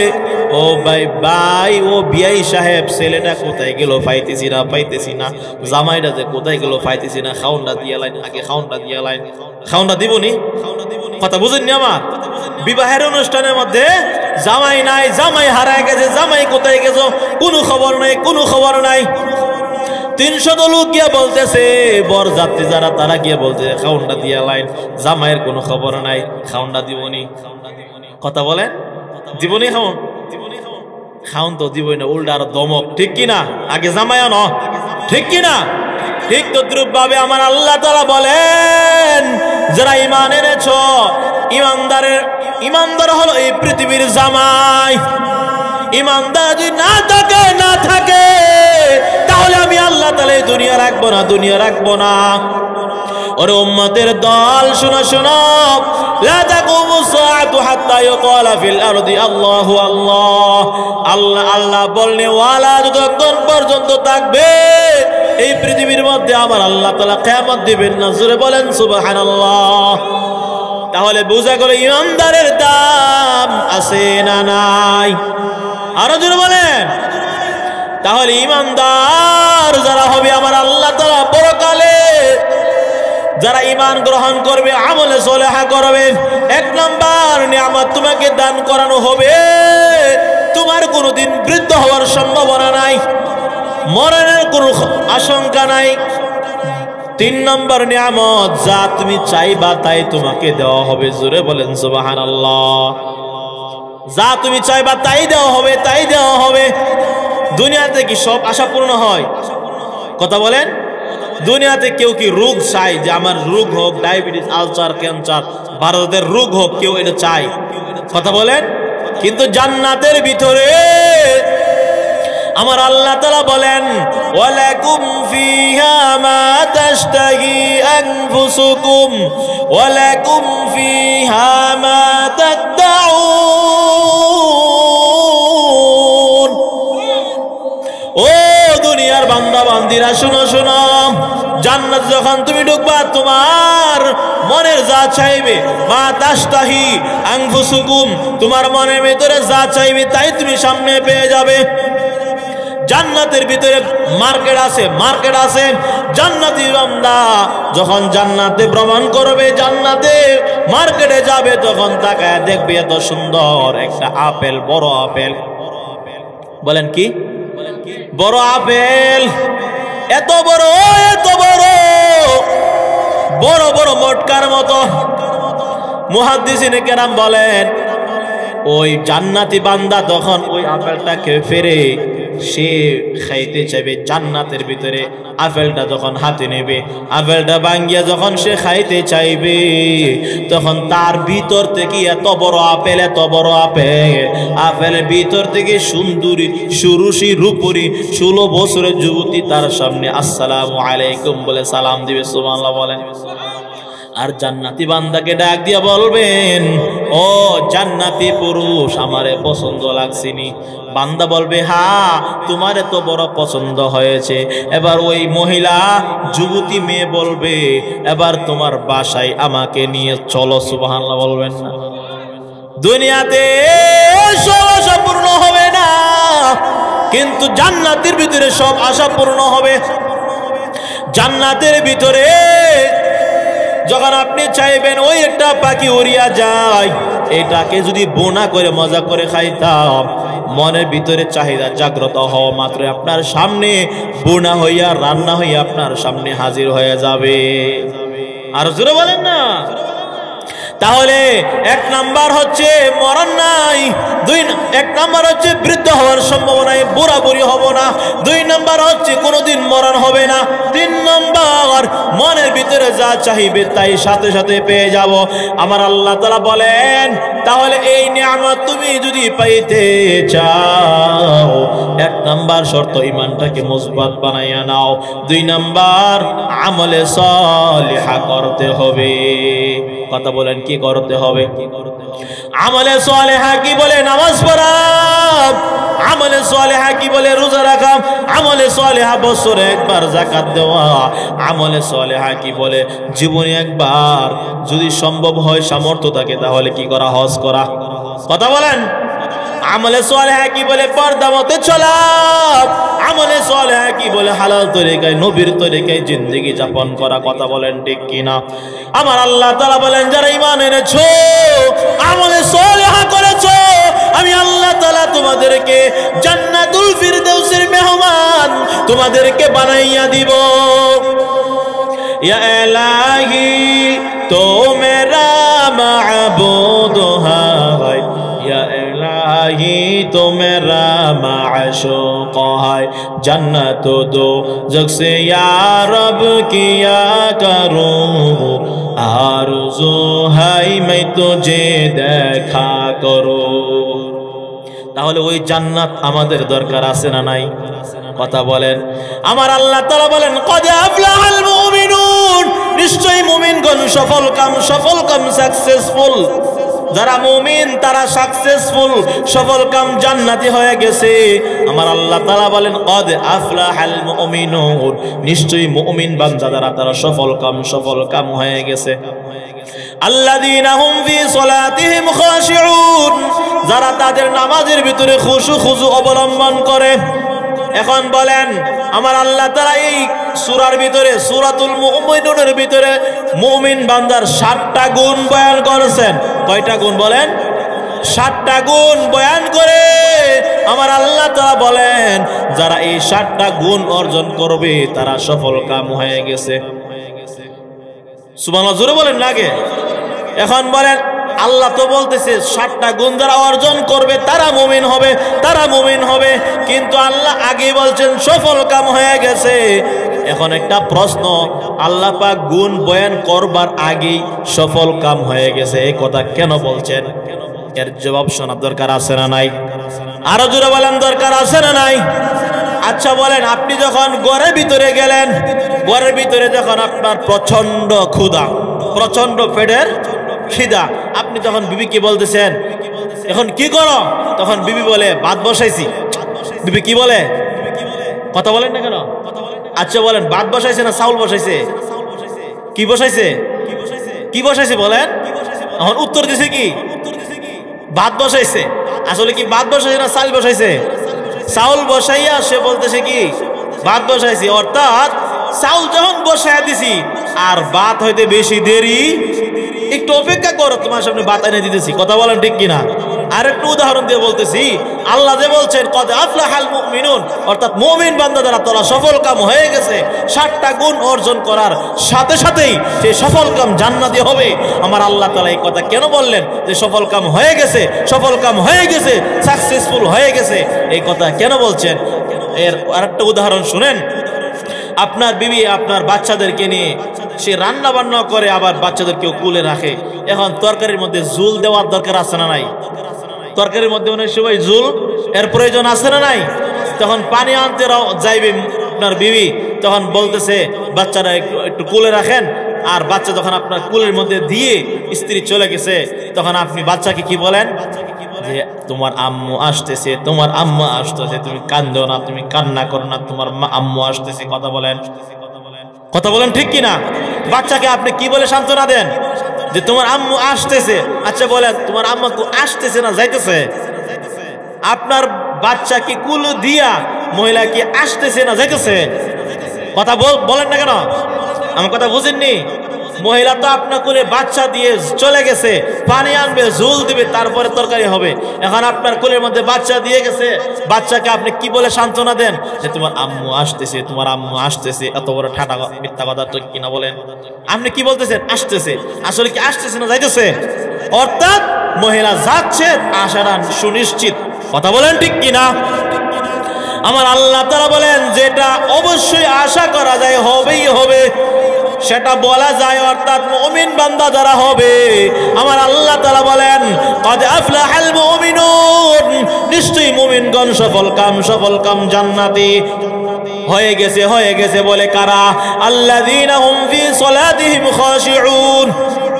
ও ভাই, ও বিয়াই সাহেব, ছেলেটা কোথায় গেল, পাইতেছি না, পাইতেছি না। জামাইটা যে কোথায় গেল, পাইতেছি না, খাউনটা দিয়া লাইন, আগে খাউনটা দিয়া লাইন। খাউনটা দিবনি? কথা বুঝেননি আমার? বিবাহের অনুষ্ঠানের মধ্যে জামাই নাই, জামাই হারায় গেছে, জামাই কোথায় গেছো, কোনো খবর নাই, কোনো খবর নাই। 300 লোক গিয়ে বলতেছে, বর যাত্রী যারা তারা গিয়ে বলতেছে খাউনটা দিয়া লাইন, জামাইয়ের কোনো খবর নাই, খাউনটা দিবনি। কথা বলেন, দিবনি খাউন? খাউন তো দিবই না, উল্টা আর দমক, ঠিক কিনা? আগে জামাই আনো, ঠিক কিনা? ঠিক তদ্রুপ ভাবে আমার আল্লাহ তাআলা বলেন, যারা ঈমান এনেছো, ঈমানদার হলো এই পৃথিবীর জামাই। ঈমানদার যদি না থাকে তাহলে আমি আল্লাহ তাআলা এই দুনিয়া রাখবো না। ওরে উম্মতের দল, শোনো শোনো, লা তাকুমু সাআতু হাত্তা ইউকালা ফিল আরদি আল্লাহু আল্লাহ। আল্লাহ আল্লাহ বলনে ওয়ালা যতক্ষণ পর্যন্ত থাকবে এই পৃথিবীর মধ্যে আমার আল্লাহ তাআলা কিয়ামত দিবেন না। জোরে বলেন সুবহানাল্লাহ। তাহলে বোঝা গেল ঈমানদারের দাম আছে না নাই? আরো জোরে বলেন। তাহলে ঈমানদার যারা হবে আমার আল্লাহ তাআলা পরকালে যারা ঈমান গ্রহণ করবে, আমলে সলেহা করবে, 1 নাম্বার নিয়ামত তোমাকে দান করানো হবে, তোমার কোনোদিন বৃদ্ধ হওয়ার সম্ভাবনা নাই, মরণের কোনো আশঙ্কা নাই। 3 নম্বর নিয়ামত, যা তুমি চাইবা তাই তোমাকে দেওয়া হবে। জোরে বলেন সুবহানাল্লাহ। যা তুমি চাইবা তাই দেওয়া হবে। দুনিয়াতে কি সব আশা পূর্ণ হয়? কথা বলেন। দুনিয়াতে কেউ কি রোগ চায় যে আমার রোগ হোক, ডায়াবেটিস, আলসার, ক্যান্সার, ভারতের রোগ হোক, কেউ এটা চায়? কথা বলেন। কিন্তু জান্নাতের ভিতরে আমার আল্লাহ তাআলা বলেন, ওয়ালাকুম ফিহা মা তাশতাহি আনফুসুকুম ওয়ালাকুম ফিহা মা তাদউন। ও দুনিয়ার বান্দা বান্দিরা, শুনো শুনো, জান্নাত যখন তুমি ঢুকবা, তোমার মনের যা চাইবে, মা তাশতাহি আনফুসুকুম, তোমার মনের ভিতরে যা চাইবে তাই তুমি সামনে পেয়ে যাবে। জান্নাতের ভিতরে মার্কেট আছে। জান্নাতি বান্দা যখন জান্নাতে ভ্রমণ করবে, জান্নাতে মার্কেটে যাবে, তখন তাকায় দেখবে এত সুন্দর একটা আপেল, বড় আপেল। বলেন কি? বড় আপেল, এত বড় বড় মটকার মতো। মুহাদ্দিসিনে কেরাম বলেন, ওই জান্নাতি বান্দা তখন ওই আপেলটাকে ফেরে সে খাইতে চাইবে। জান্নাতের ভিতরে আপেলটা যখন হাতে নেবে, আপেলটা ভাঙ্গিয়া যখন সে খাইতে চাইবে, তখন তার ভিতর থেকে এত বড় আপেল, আপেলের ভিতর থেকে সুন্দরী সুরুষি রূপরী 16 বছরের যুবতী তার সামনে আসসালামু আলাইকুম বলে সালাম দিবে। সুবহানাল্লাহ বলেন। আর জান্নাতি বান্দাকে ডাক দিয়া বলবেন, ও জান্নাতি পুরুষ, আমারে পছন্দ লাগছিনি। বান্দা বলবে, হ্যাঁ তোমারে তো বড় পছন্দ হয়েছে। এবার ওই মহিলা যুবতী মেয়ে বলবে, এবার তোমার বাসায় আমাকে নিয়ে চলো। সুবহানাল্লাহ বলবেন না? দুনিয়াতে সব আশা পূর্ণ হবে না, কিন্তু জান্নাতের ভিতরে সব আশা পূর্ণ হবে। জান্নাতের ভিতরে যখন আপনি চাইবেন ওই একটা পাখি উড়িয়া যায়, এটাকে যদি বোনা করে মজা করে খাইতাম, মনের ভিতরে চাহিদা জাগ্রত হওয়া মাত্র আপনার সামনে বোনা হইয়া রান্না হইয়া আপনার সামনে হাজির হয়ে যাবে। আর জোরে বলেন না? তাহলে 1 নাম্বার হচ্ছে মরণ নাই, 1 নাম্বার হচ্ছে বৃদ্ধ হওয়ার সম্ভাবনায়, বুড়াবুড়ি হব না। 2 নাম্বার হচ্ছে কোনোদিন মরণ হবে না। 3 নাম্বার মনের ভিতরে যা চাইবে তাই সাথে সাথে পেয়ে যাব। আমার আল্লাহ তাআলা বলেন, তাহলে এই নিয়ামত তুমি যদি পাইতে চাও, 1 নাম্বার শর্ত ঈমানটাকে মজবুত বানাইয়া নাও। 2 নাম্বার আমলে সালিহা করতে হবে। কথা বলেন, কি করতে হবে? আমলে সালেহা কি বলে? নামাজ পড়া। আমলে সালেহা কি বলে? রোজা রাখা। আমলে সালেহা বছরে একবার যাকাত দেওয়া। আমলে সালেহা কি বলে? জীবনে একবার যদি সম্ভব হয়, সামর্থ্য থাকে, তাহলে কি করা? হজ করা। কথা বলেন। আমলে সালেহা কি বলে? পর্দা মতে চলা। আমলে সালেহা কি বলে? হালাল তরিকায়, নবীর তরিকায় জিন্দেগি যাপন করা। কথা বলেন ঠিক কিনা? আমার আল্লাহ তাআলা বলেন, যারা ঈমান এনেছো, আমলে সালেহা করেছো, আমি আল্লাহ তাআলা তোমাদেরকে জান্নাতুল ফিরদাউসের মেহমান, তোমাদেরকে বানাইয়া দিব। ইয়া ইলাহি তো মেরা মাবুদ হায়, ইয়া ইলাহি তো মেরা মাশুক হায়, जन्नत दो जग से या रब किया करूं, आरज़ू है मैं तुझे देखा करूं। তাহলে ওই জান্নাত আমাদের দরকার আছে না নাই? কথা বলেন। আমার আল্লাহ তাআলা বলেন কদ আফলাহাল মুমিনুন, নিশ্চয়ই মুমিনগণ সফলকাম সাকসেসফুল। যারা মুমিন তারা সাকসেসফুল, সফলকাম জান্নাতি হয়ে গেছে। আমার আল্লাহ তাআলা বলেন কদ আফলাহাল মুমিনুন, নিশ্চয়ই মুমিন বান্দা যারা তারা সফলকাম হয়ে গেছে। আল্লাযীনা হুম ফি সলাতিহিম খাশিউন, যারা তাদের নামাজের ভিতরে খুশু অবলম্বন করে। এখন বলেন আমার আল্লাহ তাআলা এই সূরার ভিতরে, সূরাতুল মুমিনুনের ভিতরে মুমিন বান্দার 7টা গুণ বয়ান করেছেন। কয়টা গুণ বলেন? 7টা গুণ বয়ান করে আমার আল্লাহ তাআলা বলেন যারা এই 7টা গুণ অর্জন করবে তারা সফলকাম হয়ে গেছে। সুবহানাল্লাহ, জোরে বলেন না আগে। এখন বলেন আল্লাহ তো বলতেছে 7টা গুণ যারা অর্জন করবে তারা মুমিন হবে, কিন্তু আল্লাহ আগে বলছেন সফলকাম হয়ে গেছে। এখন একটা প্রশ্ন, আল্লাহ পাক গুণ বয়ান করবার আগেই সফলকাম হয়ে গেছে এই কথা কেন বলছেন? এর জবাব শোনার দরকার আছে না নাই? আরো জোরে বলেন দরকার আছে না নাই? আচ্ছা বলেন, আপনি যখন ঘরের ভিতরে গেলেন, ঘরের ভিতরে যখন আপনার প্রচন্ড ক্ষুধা, প্রচন্ড পেটের খিদা, আপনি তখন বিবিকে বলতেছেন এখন কি করো? তখন বিবি বলে ভাত বসাইছি। বিবি কি বলে? কথা বলেন না কেন? আচ্ছা বলেন, ভাত বসাইছে না চাউল বসাইছে? কি বসাইছে বলেন? এখন উত্তর দিছে কি? ভাত বসাইছে। আসলে কি ভাত বসাইছে না চাল বসাইছে? চাউল বসাইয়া সে বলতেছে কি ভাত বসাইছি, অর্থাৎ চাউল যখন বসাইয়া দিছি আর ভাত হইতে বেশি দেরি, একটু অপেক্ষা করো, তোমার সামনে ভাত এনে দিতেছি। কথা বলেন ঠিক কিনা? আর একটু উদাহরণ দিয়ে বলতেছি, আল্লাহ যে বলছেন কদ আফলাহাল মুমিনুন, অর্থাৎ মুমিন বান্দা যারা তারা সফলকাম হয়ে গেছে। 7টা গুণ অর্জন করার সাথে সাথেই সেই সফলকাম জান্নাতি হবে। আমার আল্লাহ তাআলা এই কথা কেন বললেন যে সফলকাম হয়ে গেছে, সাকসেসফুল হয়ে গেছে, এই কথা কেন বলছেন? এর আরেকটা উদাহরণ শুনেন। আপনার বিবি আপনার বাচ্চাদেরকে নিয়ে সে রান্না বান্না করে, আবার বাচ্চাদেরকেও কুলে রাখে। এখন তরকারির মধ্যে ঝুল দেওয়ার দরকার আছে না নাই? তরকারির মধ্যে অনেক সময় ঝুল এর প্রয়োজন আছে না নাই? তখন পানি আনতে যাইবে আপনার বিবি, তখন বলতেছে বাচ্চারা একটু কুলে রাখেন। আর বাচ্চা যখন আপনার কুলের মধ্যে দিয়ে স্ত্রী চলে গেছে, তখন আপনি বাচ্চাকে কি বলেন? যে তোমার আম্মু আসতেছে, তুমি কান্দো না, তুমি কান্না করো না, তোমার আম্মু আসতেছে। কথা বলেন ঠিক কিনা? বাচ্চাকে আপনি কি বলে সান্ত্বনা দেন? যে তোমার আম্মু আসতেছে। আচ্ছা বলেন, তোমার আম্মু আসতেছে না যাইতেছে? আপনার বাচ্চা কি কুল দিয়া মহিলা কি আসতেছে না যাইতেছে? কথা বলেন না কেন? আমার কথা বুঝেননি? মহিলা তো আপনার কোলে বাচ্চা দিয়ে চলে গেছে, পানি আনবে, ঝুল দিবে, তারপরে তরকারি হবে। এখন আপনার কোলের মধ্যে বাচ্চা দিয়ে গেছে, বাচ্চাকে আপনি কি বলে সান্ত্বনা দেন? যে তোমার আম্মু আসতেছে। এত বড় ঠাটা মিথ্যা কথা তো কিনা বলেন? আপনি কি বলতেছেন? আসতেছে। আসলে কি আসতেছে না যাইতেছে? অর্থাৎ মহিলা যাচ্ছে, আসাটা সুনিশ্চিত। কথা বলেন ঠিক কিনা? আমার আল্লাহ তাআলা বলেন যেটা অবশ্যই আশা করা যায় হবেই হবে, সেটা বলা যায়, অর্থাৎ মুমিন বান্দা যারা হবে। আমার আল্লাহ তাআলা বলেন কদ আফলাহাল মুমিনুন, নিশ্চয়ই মুমিনগণ সফলকাম জান্নাতি হয়ে গেছে বলে কারা? আল্লাযীনা হুম ফি সলাতিহিম খাশিউন,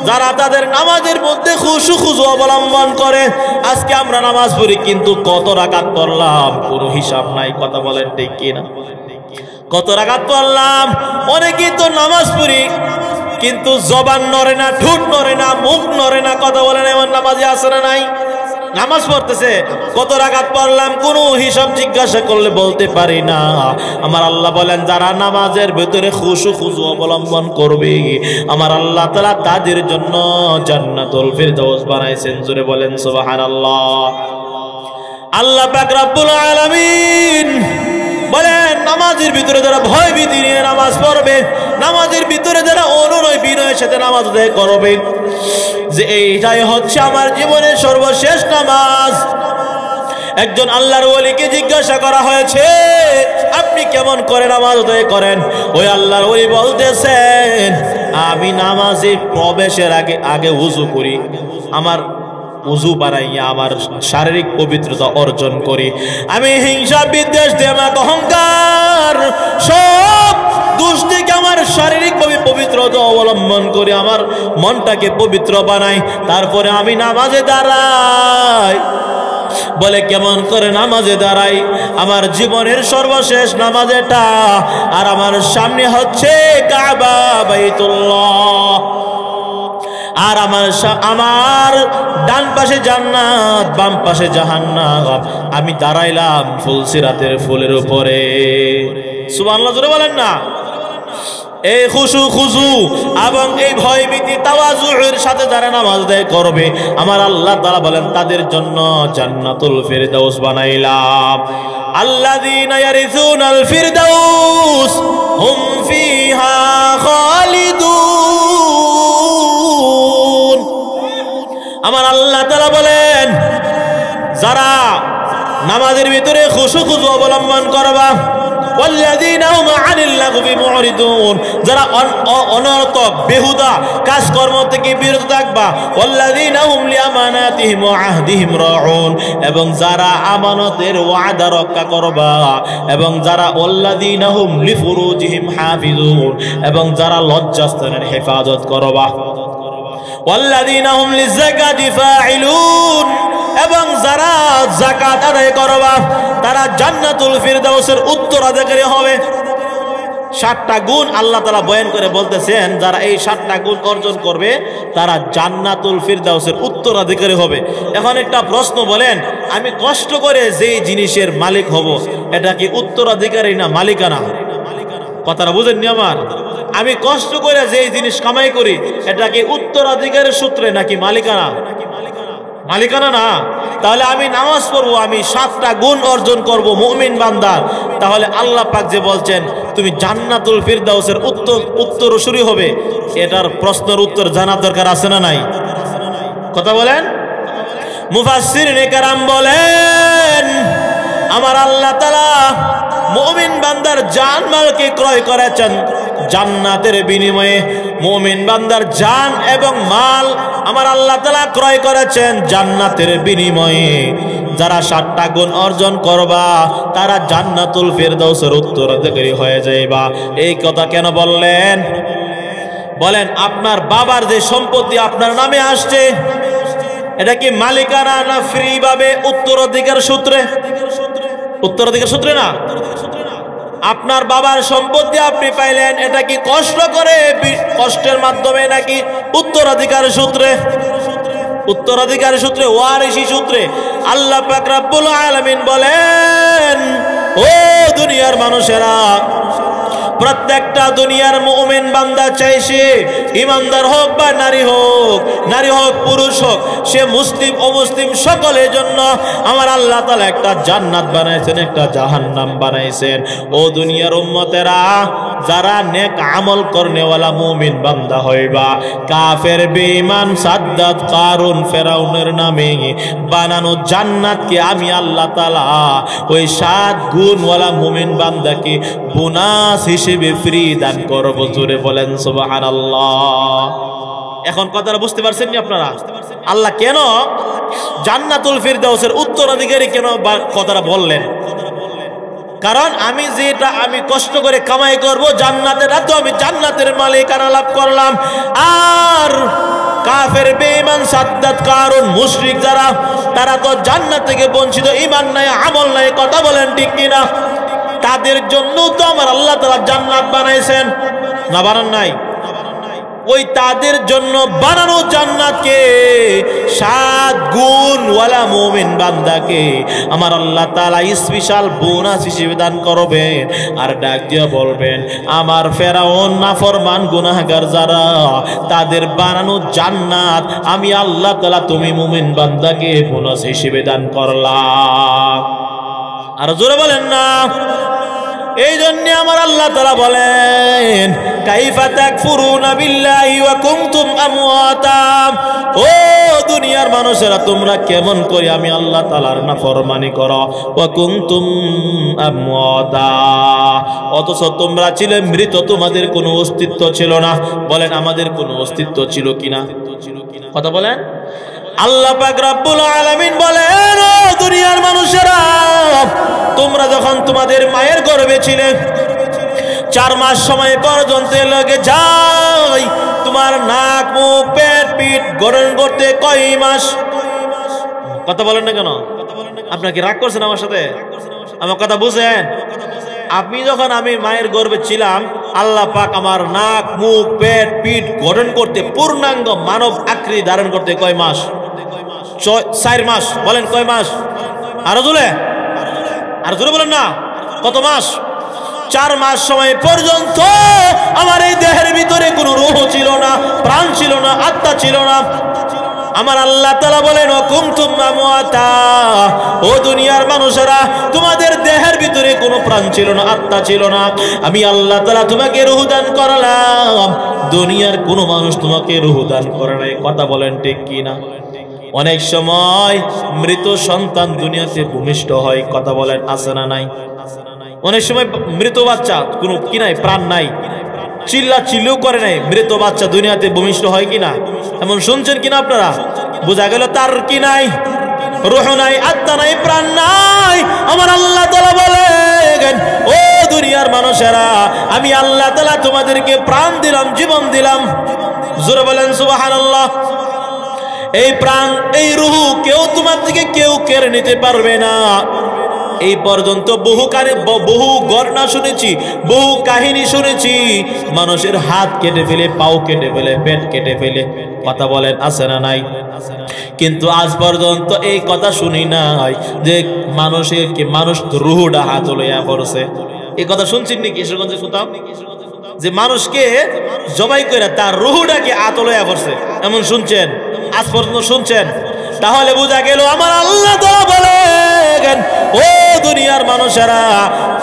যারা তাদের নামাজের মধ্যে খুশু অবলম্বন করে। আজকে আমরা নামাজ পড়ি, কিন্তু কত রাকাত পড়লাম পুরো হিসাব নাই। কথা বলেন ঠিক কিনা? কত রাকাত পড়লাম? অনেকেই তো নামাজ পড়ি কিন্তু জবান নড়ে না, ঠোঁট নড়ে না, মুখ নড়ে না। কথা বলেন এমন নামাজি আছে না নাই? নামাজ পড়তেছে, কত রাকাত পড়লাম কোনো হিসাব জিজ্ঞাসা করলে বলতে পারি না। আমার আল্লাহ বলেন যারা নামাজের ভিতরে খুশু অবলম্বন করবে, আমার আল্লাহ তাআলা তাদের জন্য জান্নাতুল ফিরদাউস বানাইছেন। জোরে বলেন সুবহানাল্লাহ। আল্লাহ পাক রব্বুল আলামিন বলেন নামাজের ভিতরে যারা ভয় ভীতি নিয়ে নামাজ পড়বে, নামাজের ভিতরে যারা অনুনয় বিনয়ের সাথে নামাজ আদায় করবে, যে এইটাই হচ্ছে আমার জীবনের সর্বশেষ নামাজ। একজন আল্লাহর ওলিকে জিজ্ঞাসা করা হয়েছে, আপনি কেমন করে নামাজ আদায় করেন? ওই আল্লাহর ওলি বলতেছেন, আমি নামাজে প্রবেশের আগে ওযু করি, আমার ওযু বানাইয়া আমার শারীরিক পবিত্রতা অর্জন করি। আমি হিংসা, বিদ্বেষ, দেমাগ, অহংকার সব দোষ থেকে আমার শারীরিকভাবে পবিত্রতা অবলম্বন করে আমার মনটাকে পবিত্র বানাই, তারপরে আমি নামাজে দাঁড়াই। বলে কেমন করে নামাজে দাঁড়াই? আমার জীবনের সর্বশেষ নামাজ এটা, আর আমার সামনে হচ্ছে কাবা বাইতুল্লাহ, আর আমার ডান পাশে জান্নাত, বাম পাশে জাহান্নাম। আমি দাঁড়াইলাম ফুলসিরাতের ফুলের উপরে। সুবহানাল্লাহ, জোরে বলেন না। এই খুশু এবং এই ভয়ভীতি তাওয়াজুর সাথে যারা নামাজ আদায় করবে, আমার আল্লাহ তাআলা বলেন তাদের জন্য জান্নাতুল ফিরদাউস বানাইলাম। আল্লাযীনা ইয়ারিসুনাল ফিরদাউস হুম ফিহা খালিদুন। আমার আল্লাহ তাআলা বলেন, যারা নামাজের ভিতরে খুশু অবলম্বন করবা, والذين هم عن اللغو معرضون, যারা অনর্থক বেহুদা কাজকর্ম থেকে বিরত থাকবা, والذين هم لأماناتهم وعهدهم راعون, এবং যারা আমানতের ওয়াদা রক্ষা করবা, এবং যারা والذين هم لفروجهم حافظون, এবং যারা লজ্জাস্থানের হেফাজত করবা, والذين هم للزكاة فاعلون, এবং যারা যাকাত আদায় করবা তারা জান্নাতুল ফিরদাউসের উত্তরাধিকারী হবে। 7টা গুণ আল্লাহ তাআলা বয়ান করে বলতেছেন, যারা এই 7টা গুণ অর্জন করবে তারা জান্নাতুল ফিরদাউসের উত্তরাধিকারী হবে। এখন একটা প্রশ্ন, বলেন, আমি কষ্ট করে যেই জিনিসের মালিক হব, এটা কি উত্তরাধিকারী না মালিকানা? কথাটা বুঝেননি আমার? আমি কষ্ট করে যেই জিনিস কামাই করি, এটা কি উত্তরাধিকারের সূত্রে নাকি মালিকানা? মালিকানা না। তাহলে আমি নামাজ পড়বো, আমি 7টা গুণ অর্জন করব মুমিন বান্দার, তাহলে আল্লাহ পাক যে বলছেন তুমি জান্নাতুল ফিরদাউসের উত্তরসূরি হবে, এটার প্রশ্নের উত্তর জানার দরকার আছে না নাই? কথা বলেন। মুফাসসিরিনে কেরাম বলেন, আমার আল্লাহ তাআলা মুমিন বান্দার জানমালকে ক্রয় করেছেন জান্নাতের বিনিময়ে। মুমিন বান্দার জান এবং মাল আমার আল্লাহ তাআলা ক্রয় করেছেন জান্নাতের বিনিময়ে। যারা 7টা গুণ অর্জন করবা তারা জান্নাতুল ফিরদাউসের উত্তরাধিকারী হয়ে যাইবা। এই কথা কেন বললেন? বলেন, আপনার বাবার যে সম্পত্তি আপনার নামে আসছে, এটা কি মালিকানা না ফ্রি ভাবে উত্তরাধিকার সূত্রে? উত্তরাধিকার সূত্রে না। আপনার বাবার সম্পত্তি আপনি পাইলেন, এটা কি কষ্ট করে, কষ্টের মাধ্যমে নাকি উত্তরাধিকার সূত্রে? উত্তরাধিকার সূত্রে, ওয়ারিসি সূত্রে। আল্লাহ পাক রব্বুল আলামিন বলেন, ও দুনিয়ার মানুষেরা, প্রত্যেকটা দুনিয়ার মুমিন বান্দা চাইছে ইমানদার হোক বা নারী হোক পুরুষ হোক, সে মুসলিম অমুসলিম সকলের জন্য আমার আল্লাহ তাআলা একটা জান্নাত বানাইছেন, একটা জাহান্নাম বানাইছেন। ও দুনিয়ার উম্মতেরা, যারা নেক আমল করনেওয়ালা মুমিন বান্দা হইবা, কাফের বেঈমান সাদ্দাত কারুন ফেরাউনের নামে বানানো জান্নাতকে আমি আল্লাহ তাআলা ওই 7 গুণওয়ালা মুমিন বান্দাকে বোনাস হিসেবে ফ্রি দান করব। জোরে বলেন সুবহানাল্লাহ। এখন কথাটা বুঝতে পারছেন নি আপনারা? আল্লাহ কেন জান্নাতুল ফিরদাউসের উত্তরাধিকারী কেন কথাটা বললেন? কারণ আমি কষ্ট করে কামাই করব জান্নাতের, তো আমি জান্নাতের মালিকানা লাভ করলাম। আর কাফের বেঈমান সাদ্দাত কারুন মুশরিক যারা, তারা তো জান্নাত থেকে বঞ্চিত, ঈমান নাই, আমল নাই। কথা বলেন ঠিক কিনা? তাদের জন্য তো আমার আল্লাহ তাআলা জান্নাত বানাইছেন, না বানান নাই? ওই তাদের জন্য বানানো জান্নাতকে 7 গুণওয়ালা মুমিন বান্দাকে আমার আল্লাহ তাআলা স্পেশাল বোনাস হিসেবে দান করবেন। আর ডাক দিয়ে বলবেন, আমার ফেরাউন নাফরমান গুনাহগার যারা, তাদের বানানো জান্নাত আমি আল্লাহ তাআলা তুমি মুমিন বান্দাকে বোনাস হিসেবে দান করলাম। আর জোরে বলেন না। এই জন্য আমার আল্লাহ তাআলা বলেন কাইফা তাকফুরুনা বিল্লাহি ওয়া কুনতুম আমওয়াতা। ও দুনিয়ার মানুষেরা তোমরা কেমন করে আমি আল্লাহ তাআলার নাফরমানি করো, ওয়া কুনতুম আমওয়াতা, অথচ তোমরা ছিলে মৃত, তোমাদের কোনো অস্তিত্ব ছিল না। বলেন আমাদের কোনো অস্তিত্ব ছিল কিনা? কথা বলেন। আল্লাহ পাক রব্বুল আলামিন বলেন ও দুনিয়ার মানুষেরা তোমরা যখন তোমাদের মায়ের গর্ভে ছিলে 4 মাস সময় পর্যন্ত লাগে যাই তোমার নাক মুখ পেট পিঠ গঠন করতে কয় মাস? কথা বলেন না কেন? আপনারা কি রাগ করছেন আমার সাথে? আমার কথা বুঝেন? আমি মায়ের গর্ভে ছিলাম, আল্লাহ পাক আমার নাক মুখ পেট পিঠ গঠন করতে পূর্ণাঙ্গ মানব আকৃতি ধারণ করতে কয় মাস? 4 মাস। বলেন কয় মাস? আরো জোরে বলেন না, কত মাস? 4 মাস সময় পর্যন্ত আমার এই দেহের ভিতরে কোনো রূহ ছিল না, প্রাণ ছিল না, আত্মা ছিল না। আমার আল্লাহ তাআলা বলেন ও কুনতুম আমওয়াতা, ও দুনিয়ার মানুষেরা তোমাদের দেহের ভিতরে কোনো প্রাণ ছিল না, আত্মা ছিল না। আমি আল্লাহ তাআলা তোমাকে রূহ দান করলাম, দুনিয়ার কোনো মানুষ তোমাকে রূহ দান করে নাই। কথা বলেন ঠিক কি না? অনেক সময় মৃত সন্তান দুনিয়াতে ভূমিষ্ঠ হয়। কথা বলেন আছে না নাই? অনেক সময় মৃত বাচ্চা কোনো কি নাই, প্রাণ নাই, চিল্লাও করে নাই, মৃত বাচ্চা দুনিয়াতে ভূমিষ্ঠ হয় কিনা? এমন শুনছেন কিনা আপনারা? বোঝা গেল তার কি নাই, রূহ নাই, আত্মা নাই, প্রাণ নাই। আমার আল্লাহ তাআলা বলেন ও দুনিয়ার মানুষেরা আমি আল্লাহ তাআলা তোমাদেরকে প্রাণ দিলাম, জীবন দিলাম। জোরে বলেন সুবহানাল্লাহ। এই প্রাণ এই রূহ কেউ তোমার থেকে কেউ কেড়ে নিতে পারবে না। এই পর্যন্ত বহু ঘটনা শুনেছি, বহু কাহিনী শুনেছি, মানুষের হাত কেটে ফেলে, পাও কেটে ফেলে, পেট কেটে ফেলে। কথা বলেন আছে না নাই? কিন্তু আজ পর্যন্ত এই কথা শুনি নাই যে মানুষ রূহটা হাত লইয়া পড়ছে। এই কথা শুনছেন নাকি কিশোরগঞ্জে কোথাও? যে মানুষকে জবাই করে তার রূহটাকে হাত লইয়া পড়ছে, এমন শুনছেন? আজ পর্যন্ত শুনছেন? তাহলে বোঝা গেল আমার আল্লাহ তাআলা বলেন ও দুনিয়ার মানুষেরা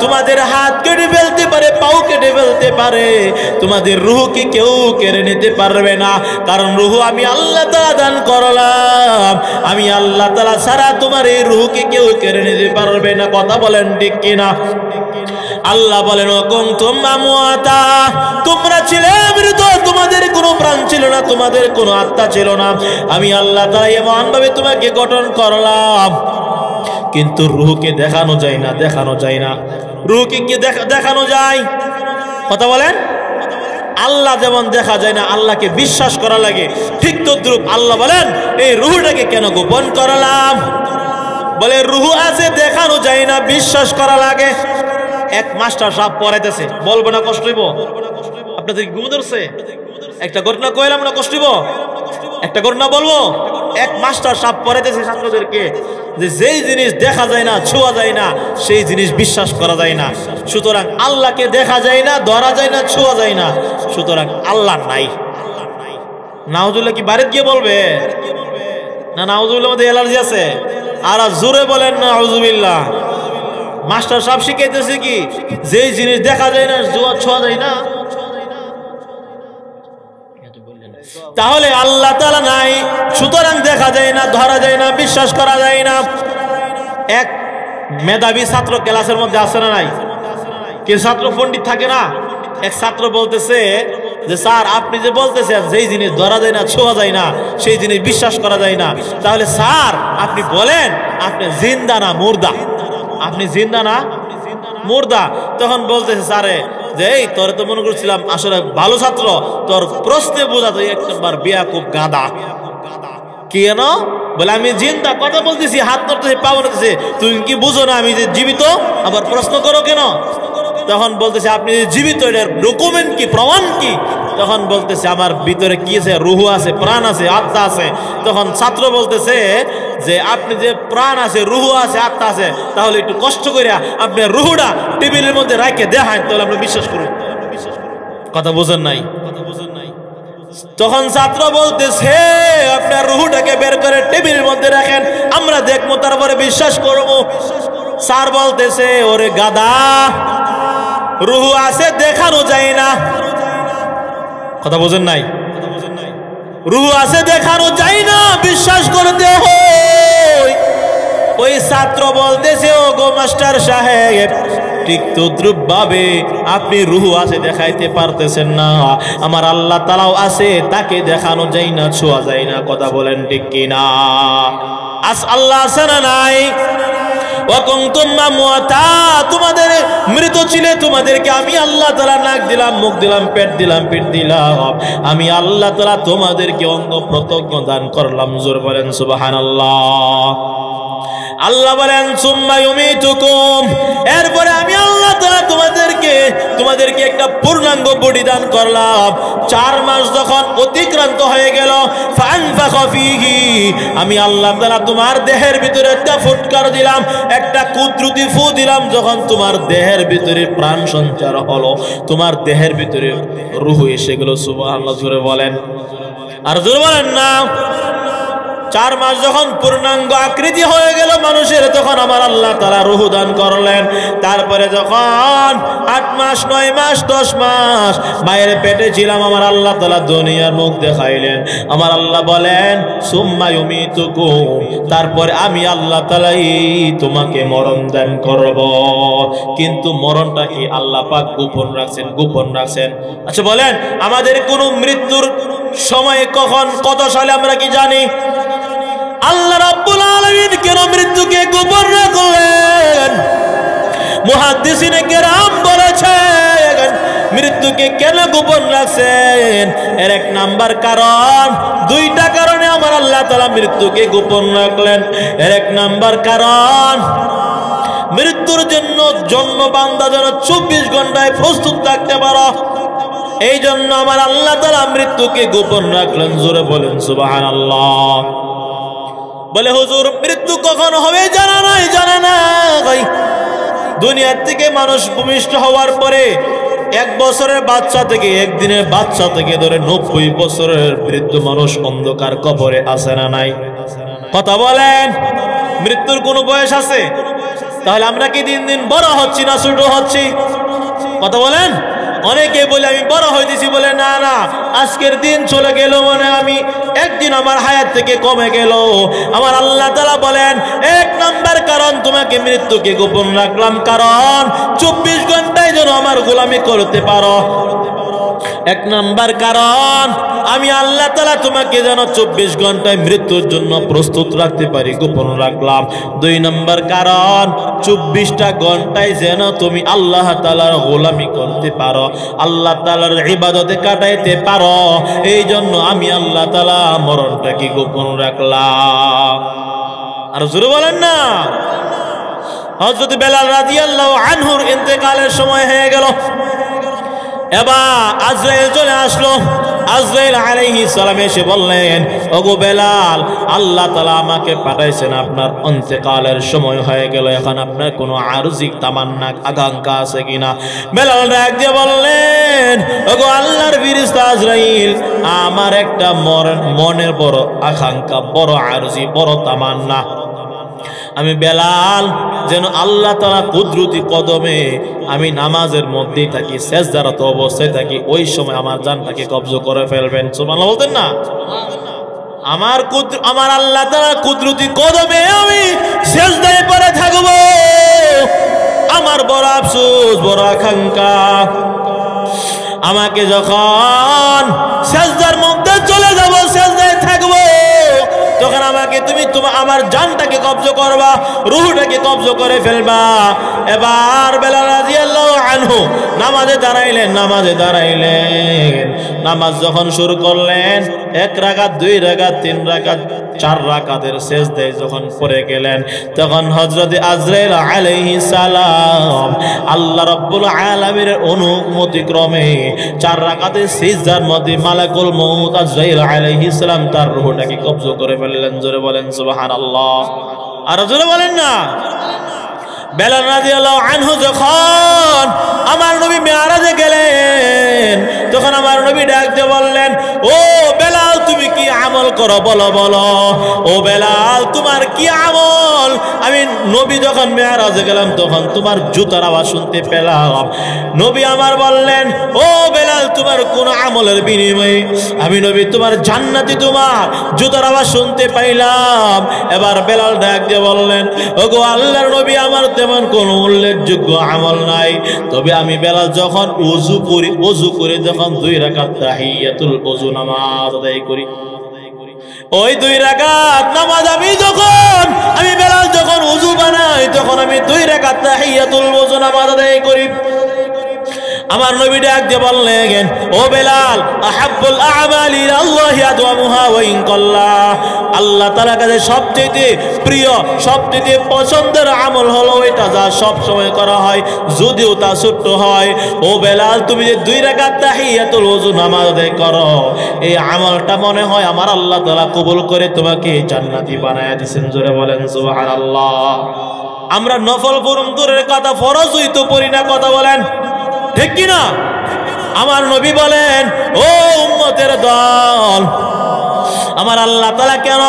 তোমাদের হাত কেটে ফেলতে পারে, পাও কেটে ফেলতে পারে, তোমাদের রূহকে কেউ কেড়ে নিতে পারবে না। কারণ রূহ আমি আল্লাহ তাআলা দান করলাম, আমি আল্লাহ তাআলা ছাড়া তোমার এই রূহকে কেউ কেড়ে নিতে পারবে না। কথা বলেন ঠিক কিনা? আল্লাহ বলেন ও কুনতুম আমওয়াতা, তোমরা ছিলে মৃত, তোমাদের কোনো প্রাণ ছিল না, তোমাদের কোনো আত্মা ছিল না। আমি আল্লাহ তাআলা এমন ভাবে তোমাকে গঠন করলাম, কিন্তু রূহকে দেখানো যায় না। রূহকে কি দেখানো যায়? কথা বলেন। আল্লাহ যেমন দেখা যায় না, আল্লাহকে বিশ্বাস করা লাগে, ঠিক তদ্রূপ আল্লাহ বলেন এই রূহটাকে কেন গোপন করলাম? বলে রূহ আছে, দেখানো যায় না, বিশ্বাস করা লাগে। এক মাস্টার সাহেব পড়াইতেছে, বলবো না কষ্ট হইব? আপনাদের ঘুম ধরছে? একটা ঘটনা কইলাম না, কষ্ট হইব? একটা ঘটনা বলবো। এক মাস্টার সাহেব পড়াইতেছে ছাত্রদেরকে যে যেই জিনিস দেখা যায় না, ছোঁয়া যায় না, সেই জিনিস বিশ্বাস করা যায় না। সুতরাং আল্লাহকে দেখা যায় না, ধরা যায় না, ছোঁয়া যায় না, সুতরাং আল্লাহ নাই। নাউজুবিল্লাহ কি বাড়িতে গিয়ে বলবে না? নাউজুবিল্লাহ মধ্যে অ্যালার্জি আছে? আর জোরে বলেন না নাউজুবিল্লাহ। মাস্টার সাহেব শিখাইতেছে কি যেই জিনিস দেখা যায় না, ছোঁয়া যায় না, তাহলে আল্লাহ তাআলা নাই, সুতরাং দেখা যায় না, ধরা যায় না, বিশ্বাস করা যায় না। এক মেধাবী ছাত্র ক্লাসের মধ্যে আছে না নাই? কেউ ছাত্র পণ্ডিত থাকে না? এক ছাত্র বলতেছে যে স্যার আপনি যে বলতেছেন যেই জিনিস ধরা যায় না, ছোঁয়া যায় না, সেই জিনিস বিশ্বাস করা যায় না, তাহলে স্যার আপনি বলেন আপনি জিন্দা না মুর্দা? আপনি জিন্দা না মুর্দা? তখন বলতেছে স্যারে যে এই তোরে তো মনে করছিলাম আসলে ভালো ছাত্র, তোর প্রশ্নে বোঝা তো একবার বেয়াকুব গাদা। কেন? বলে আমি জিন্দা কথা বলতেছি, হাত ধরতেছি, পা ধরতেছি, তুমি কি বুঝো না আমি যে জীবিত? আবার প্রশ্ন করো কেন? তখন বলতেছে আপনি যে জীবিত এটার ডকুমেন্ট কি, প্রমাণ কি? তখন বলতেছে আমার ভিতরে কি আছে, রূহ আছে, প্রাণ আছে, আত্মা আছে। তখন ছাত্র বলতেছে যে আপনি যে প্রাণ আছে, রূহ আছে, আত্মা আছে, তাহলে একটু কষ্ট করে আপনি রূহটা টেবিলের মধ্যে রাখে দেখান, তাহলে আমরা বিশ্বাস করব। কথা বোঝেন নাই? তখন ছাত্র বলতেছে আপনার রূহটাকে বের করে টেবিলের মধ্যে রাখেন, আমরা দেখবো, তারপরে বিশ্বাস করব। স্যার বলতেছে ওরে গাদা, রুহু আছে দেখানো যায় না। কথা বোঝেন নাই? রুহু আছে দেখানো যায় না, বিশ্বাস করতে হয়। ওই ছাত্র বলতেছে, ও গো মাস্টার সাহেব, ঠিক তদ্রুপ ভাবে আপনি রুহু আছে দেখাইতে পারতেছেন না, আমার আল্লাহ তাআলাও আছে, তাকে দেখানো যায় না, ছোঁয়া যায় না। কথা বলেন ঠিক কিনা? আল্লাহ আছে না নাই? তোমাদের মৃত ছিলে, তোমাদেরকে আমি আল্লাহ তাআলা নাক দিলাম, মুখ দিলাম, পেট দিলাম, পিঠ দিলাম। আমি আল্লাহ তাআলা তোমাদেরকে অঙ্গ প্রত্যঙ্গ দান করলাম। জোর বলেন সুবহানাল্লাহ। আল্লাহ বলেন সুম্মা ইউমিতুকুম, এরপরে আমি আল্লাহ তাআলা তোমাদেরকে একটা পূর্ণাঙ্গ বডি দান করলাম। 4 মাস যখন অতিক্রান্ত হয়ে গেল, ফানফাখা ফীহি, আমি আল্লাহ তাআলা তোমার দেহের ভিতরে একটা ফুৎকার দিলাম, একটা কুদরতি ফু দিলাম। যখন তোমার দেহের ভিতরে প্রাণ সঞ্চার হলো, তোমার দেহের ভিতরে রূহ এসে গেল। সুবহানাল্লাহ, জোরে বলেন। আর জোরে বলেন না। 4 মাস যখন পূর্ণাঙ্গ আকৃতি হয়ে গেল মানুষের, তখন আমার আল্লাহ তাআলা রূহ দান করলেন। তারপরে যখন 8 মাস, 9 মাস, 10 মাস মায়ের পেটে ছিলাম, আমার আল্লাহ তাআলা দুনিয়ার মুখ দেখাইলেন। আমার আল্লাহ বলেন সুম্মা ইউমিতুকুম, তারপরে আমি আল্লাহ তাআলাই তোমাকে মরণ দান করব। কিন্তু মরণটা কি আল্লাহ পাক গোপন রাখছেন, গোপন রাখছেন। আচ্ছা বলেন, আমাদের কোন মৃত্যুর সময় কখন, কত সালে আমরা কি জানি? আল্লাহ রাব্বুল আলামিন কেন মৃত্যুকে গোপন রাখলেন? মুহাদ্দিসিনে কেরাম বলেছেন মৃত্যুকে কেন গোপন রাখছেন। এর 1 নাম্বার কারণ, 2টা কারণে আমার আল্লাহ তাআলা মৃত্যুকে গোপন রাখলেন। এর 1 নাম্বার কারণ, মৃত্যুর জন্য বান্দা যেন 24 ঘন্টায় প্রস্তুত থাকতে পারো, এই জন্য আমার আল্লাহ তাআলা মৃত্যুকে গোপন রাখলেন। জোরে বলেন সুবহানাল্লাহ। বলে হুজুর মৃত্যু কখন হবে জানা নাই, জানা নাই। দুনিয়ার থেকে মানুষ ভূমিষ্ঠ হওয়ার পরে 1 বছরের বাচ্চা থেকে, 1 দিনের বাচ্চা থেকে ধরে 90 বছরের বৃদ্ধ মানুষ অন্ধকার কবরে আছে না নাই? কথা বলেন, মৃত্যুর কোনো বয়স আছে? তাহলে আমরা কি দিন দিন বড় হচ্ছি না ছোট হচ্ছি? কথা বলেন। অনেকে বলে আমি বড় হইতেছি, বলে না না, আজকের দিন চলে গেল মানে আমি একদিন আমার হায়াত থেকে কমে গেল। আমার আল্লাহ তাআলা বলেন 1 নাম্বার কারণ তোমাকে মৃত্যুকে গোপন রাখলাম, কারণ 24 ঘন্টায় যেন আমার গোলামি করতে পারো। 1 নাম্বার কারণ, আমি আল্লাহ তাআলা তোমাকে যেন 24 ঘন্টায় মৃত্যুর জন্য প্রস্তুত রাখতে পারি, গোপন রাখলাম। 2 নাম্বার কারণ, 24টা ঘন্টায় যেন তুমি আল্লাহ তাআলার গোলামি করতে পারো, আল্লাহ তাআলার ইবাদতে কাটাইতে পারো, এই জন্য আমি আল্লাহ তাআলা মরণটাকে গোপন রাখলাম। আর জোরে বলেন না। হযরত বেলাল রাদিয়াল্লাহু আনহুর ইন্তেকালের সময় হয়ে গেল। এবার আজরাইল চলে আসলো। আজরাইল আলাইহিস সালাম এসে বললেন, ওগো বেলাল, আল্লাহ তাআলা আমাকে পাঠাইছেন, আপনার ইন্তেকালের সময় হয়ে গেল, এখন আপনার কোনো আরজিক তামান্না আকাঙ্ক্ষা আছে কিনা? বেলাল ডাক দিয়ে বললেন, ওগো আল্লাহর ফেরেশতা আজরাইল, আমার একটা মনের বড় আকাঙ্ক্ষা, বড় আরজি, বড় তামান্না। আমি বেলাল যেন আল্লাহ তাআলা কুদরতি কদমে আমি নামাজের মধ্যেই থাকি, সেজদারত অবস্থায় থাকি, ওই সময় আমার জানটাকে কবজা করে ফেলবেন। সুবহানাল্লাহ বলতেন না? আমার আল্লাহ তাআলা কুদরতি কদমে আমি সেজদায় পড়ে থাকব। আমার বড় আফসোস, বড় আকাঙ্ক্ষা, আমাকে যখন সেজদার মধ্যে চলে যাব, সেজদায় থাকব, তখন আমাকে তুমি আমার জানটাকে কবজা করবা, রূহটাকে কবজা করে ফেলবা। এবার বেলাল রাদিয়াল্লাহু আনহু নামাজে দাঁড়াইলেন। নামাজ যখন শুরু করলেন, 1 রাকাত, 2 রাকাত, 3 রাকাত, 4 রাকাতের সেজদায় যখন পড়ে গেলেন, তখন হযরত আজরাইল আলাইহিস সালাম আল্লাহ রাব্বুল আলামিনের অনুমতি ক্রমে 4 রাকাতের সিজদার মধ্যে মালাকুল মউত আজরাইল আলাইহিস সালাম তার রূহটাকে কবজা করে ফেললেন। জোরে বলেন সুবহানাল্লাহ। আর জোরে বলেন না। বেলাল রাদিয়াল্লাহু আনহু যখন আমার নবী মিরাজে গেলেন, তখন আমার নবী ডাক দিয়ে বললেন, ও বেলাল, তুমি কি আমল করো, বলো বলো। ও বেলাল, তোমার কি আমল? আমি নবী যখন মেরাজে গেলাম তখন তোমার জুতার আওয়াজ শুনতে পেলাম। নবী আমার বললেন, ও বেলাল, তোমার কোন আমলের বিনিময়ে আমি নবী তোমার জান্নাতি তোমার জুতার আওয়াজ শুনতে পাইলাম। এবার বেলাল ডাক দিয়ে বললেন, ওগো আল্লাহর নবী, আমার তেমন কোনো উল্লেখযোগ্য আমল নাই, তবে আমি বেলাল যখন ওযু করে যখন 2 রাকাত তাহিয়াতুল ওযু নামাজ আদায় করি, ওই 2 রাকাত নামাজ আমি বেলাল যখন ওযু বানাই তখন আমি 2 রাকাত তাহিয়াতুল ওযু নামাজ আদায় করি। আমার নবী ডাক দিয়ে বললেন, ও বেলাল, আহাব্বুল আ'মালি ইলাল্লাহি আদওয়ামুহা ওয়া ইন কাল্লা, আল্লাহ তাআলার কাছে সবচেয়ে প্রিয়, সবচেয়ে পছন্দের আমল হলো এটা যা সব সময় করা হয়, যদিও তা ছোট্ট হয়। ও বেলাল, তুমি যে 2 রাকাত তাহিয়াতুল ওযু নামাজ আদায় করো, এই আমলটা মনে হয় আমার আল্লাহ তাআলা কবুল করে তোমাকে জান্নাতি বানায়া দিবেন। জোরে বলেন সুবহানাল্লাহ। আমরা নফল পড়ুন দূরের কথা, ফরজই তো পড়ি না, কথা বলেন ঠিক কিনা? আমার নবী বলেন, ও উম্মতের দল, আমার আল্লাহ তাআলা কেন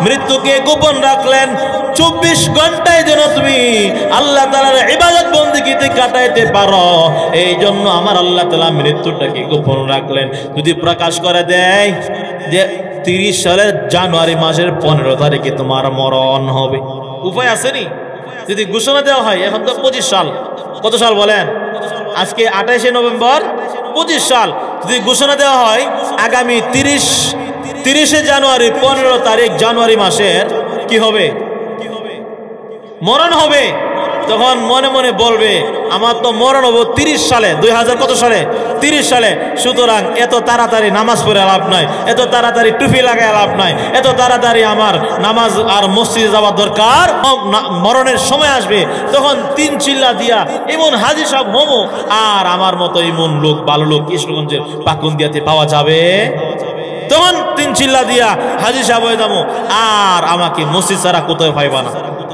মৃত্যুকে গোপন রাখলেন? 24 ঘন্টায় যেন তুমি আল্লাহ তাআলার ইবাদত বন্দেগীতে কাটাইতে পারো, এই জন্য আমার আল্লাহ তাআলা মৃত্যুটাকে গোপন রাখলেন। যদি প্রকাশ করে দেয় যে 30 সালের জানুয়ারি মাসের 15 তারিখে তোমার মরণ হবে, উপায় আসেনি? যদি ঘোষণা দেওয়া হয়, এখন তো 25 সাল, কত সাল বলেন? আজকে 28শে নভেম্বর, 25 সাল। যদি ঘোষণা দেওয়া হয় আগামী 30শে জানুয়ারি 15 তারিখ জানুয়ারি মাসের কি হবে? মরণ হবে, তখন মনে মনে বলবে আমার তো মরণ হবো 30 সালে, 2000 কত সালে? 30 সালে। সুতরাং এত তাড়াতাড়ি নামাজ পড়ে লাভ নাই, এত তাড়াতাড়ি টুপি লাগায় লাভ নাই, এত তাড়াতাড়ি আমার নামাজ আর মসজিদে যাওয়ার দরকার। মরণের সময় আসবে তখন 3 চিল্লা দিয়া এমন হাজী সাহেব হমো, আর আমার মতো এমন লোক, ভালো লোক কৃষ্ণগঞ্জের পাকুন্দিয়াতে পাওয়া যাবে। তখন 3 চিল্লা দিয়া হাজী সাহেব হয়ে যাবো, আর আমাকে মসজিদ ছাড়া কোথাও পাইবা না।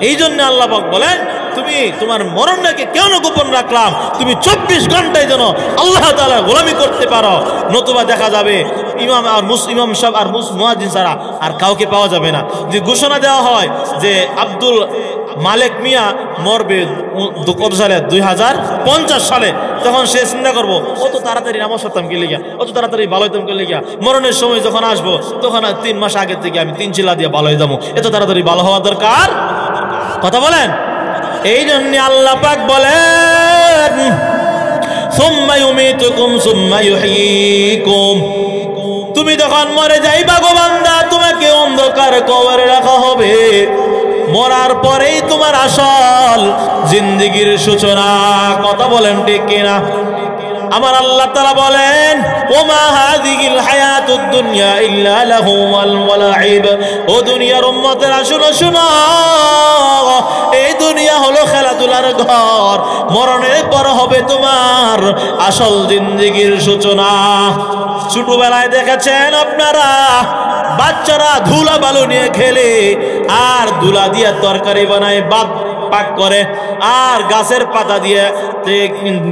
এই জন্য আল্লাহ পাক বলেন, তুমি তোমার মরণটাকে কেন গোপন রাখলাম? তুমি 24 ঘন্টায় যেন আল্লাহ তাআলার গোলামি করতে পারো, নতুবা দেখা যাবে ইমাম সাহেব আর মুয়াজ্জিন ছাড়া আর কাউকে পাওয়া যাবে না। যে ঘোষণা দেওয়া হয় যে আব্দুল মালিক মিয়া মরবে কত সালে? 2050 সালে। তখন সে চিন্তা করবো, অত তাড়াতাড়ি নামাজ পড়তাম কে লিগা, অত তাড়াতাড়ি ভালো হইতাম কে লিগা, মরণের সময় যখন আসবো তখন 3 মাস আগে থেকে আমি 3 চিল্লা দিয়ে ভালো হয়ে যাবো, এত তাড়াতাড়ি ভালো হওয়া দরকার, কথা বলেন। এই জন্য আল্লাহ পাক বলেন, সুম্মা ইউমীতুকুম সুম্মা ইউহয়ীকুম, তুমি যখন মরে যাইবা গো বান্দা, তোমাকে অন্ধকার কবরে রাখা হবে, মরার পরেই তোমার আসল জিন্দেগির সূচনা, কথা বলেন ঠিক কিনা? আমার আল্লাহ তাআলা বলেন, ওমা হাযিহিল হায়াতুদ দুনিয়া ইল্লা লাহু ওয়া লাইব, ও দুনিয়ার উম্মতেরা শুনো শুনো, এই দুনিয়া হলো খেলাধুলার ঘর, মরণের পর হবে তোমার আসল জিন্দেগির সূচনা। ছোটবেলায় দেখেছেন আপনারা বাচ্চারা ধুলা বালু নিয়ে খেলে, আর ধুলা দিয়ে তরকারি বানায়, ভাত পাক করে, আর গাছের পাতা দিয়ে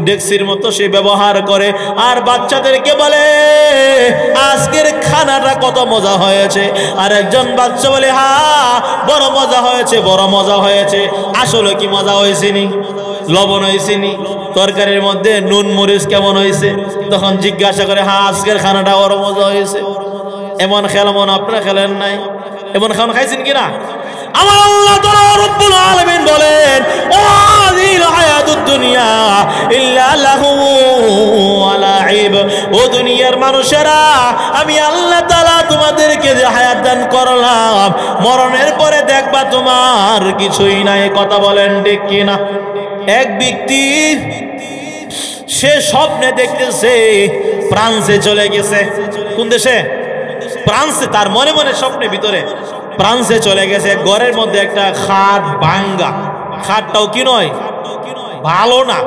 ডেক্সির মতো সে ব্যবহার করে, আর বাচ্চাদেরকে বলে আজকের খানাটা কত মজা হয়েছে, আর একজন বাচ্চা বলে হ্যাঁ বড় মজা হয়েছে, বড় মজা হয়েছে। আসলে কি মজা হয়েছে নি? লবণ হয়েছে নি? তরকারির মধ্যে নুন মরিচ কেমন হয়েছে? তখন জিজ্ঞাসা করে হ্যাঁ আজকের খানাটা বড় মজা হয়েছে। এমন খেলামন আপনারা খেলেন নাই? এমন খান খাইছেন কিনা? আমার আল্লাহ তাআলা রব্বুল আলামিন বলেন, ও হাযিহিল হায়াতুদ দুনিয়া ইল্লা লাহু ওয়া লাইব, ও দুনিয়ার মানুষেরা, আমি আল্লাহ তাআলা তোমাদেরকে যে হায়াত দান করলাম, মরণের পরে দেখবা তোমার কিছুই নাই, কথা বলেন ঠিক কিনা? এক ব্যক্তি সে স্বপ্নে দেখতেছে ফ্রান্সে চলে গেছে। কোন দেশে? ফ্রান্সে। তার মনে মনে স্বপ্নের ভিতরে ফ্রান্সে চলে গেছে। ঘরের মধ্যে একটা খাট ভাঙ্গা, খাটটাও কি নয়, ভালো না,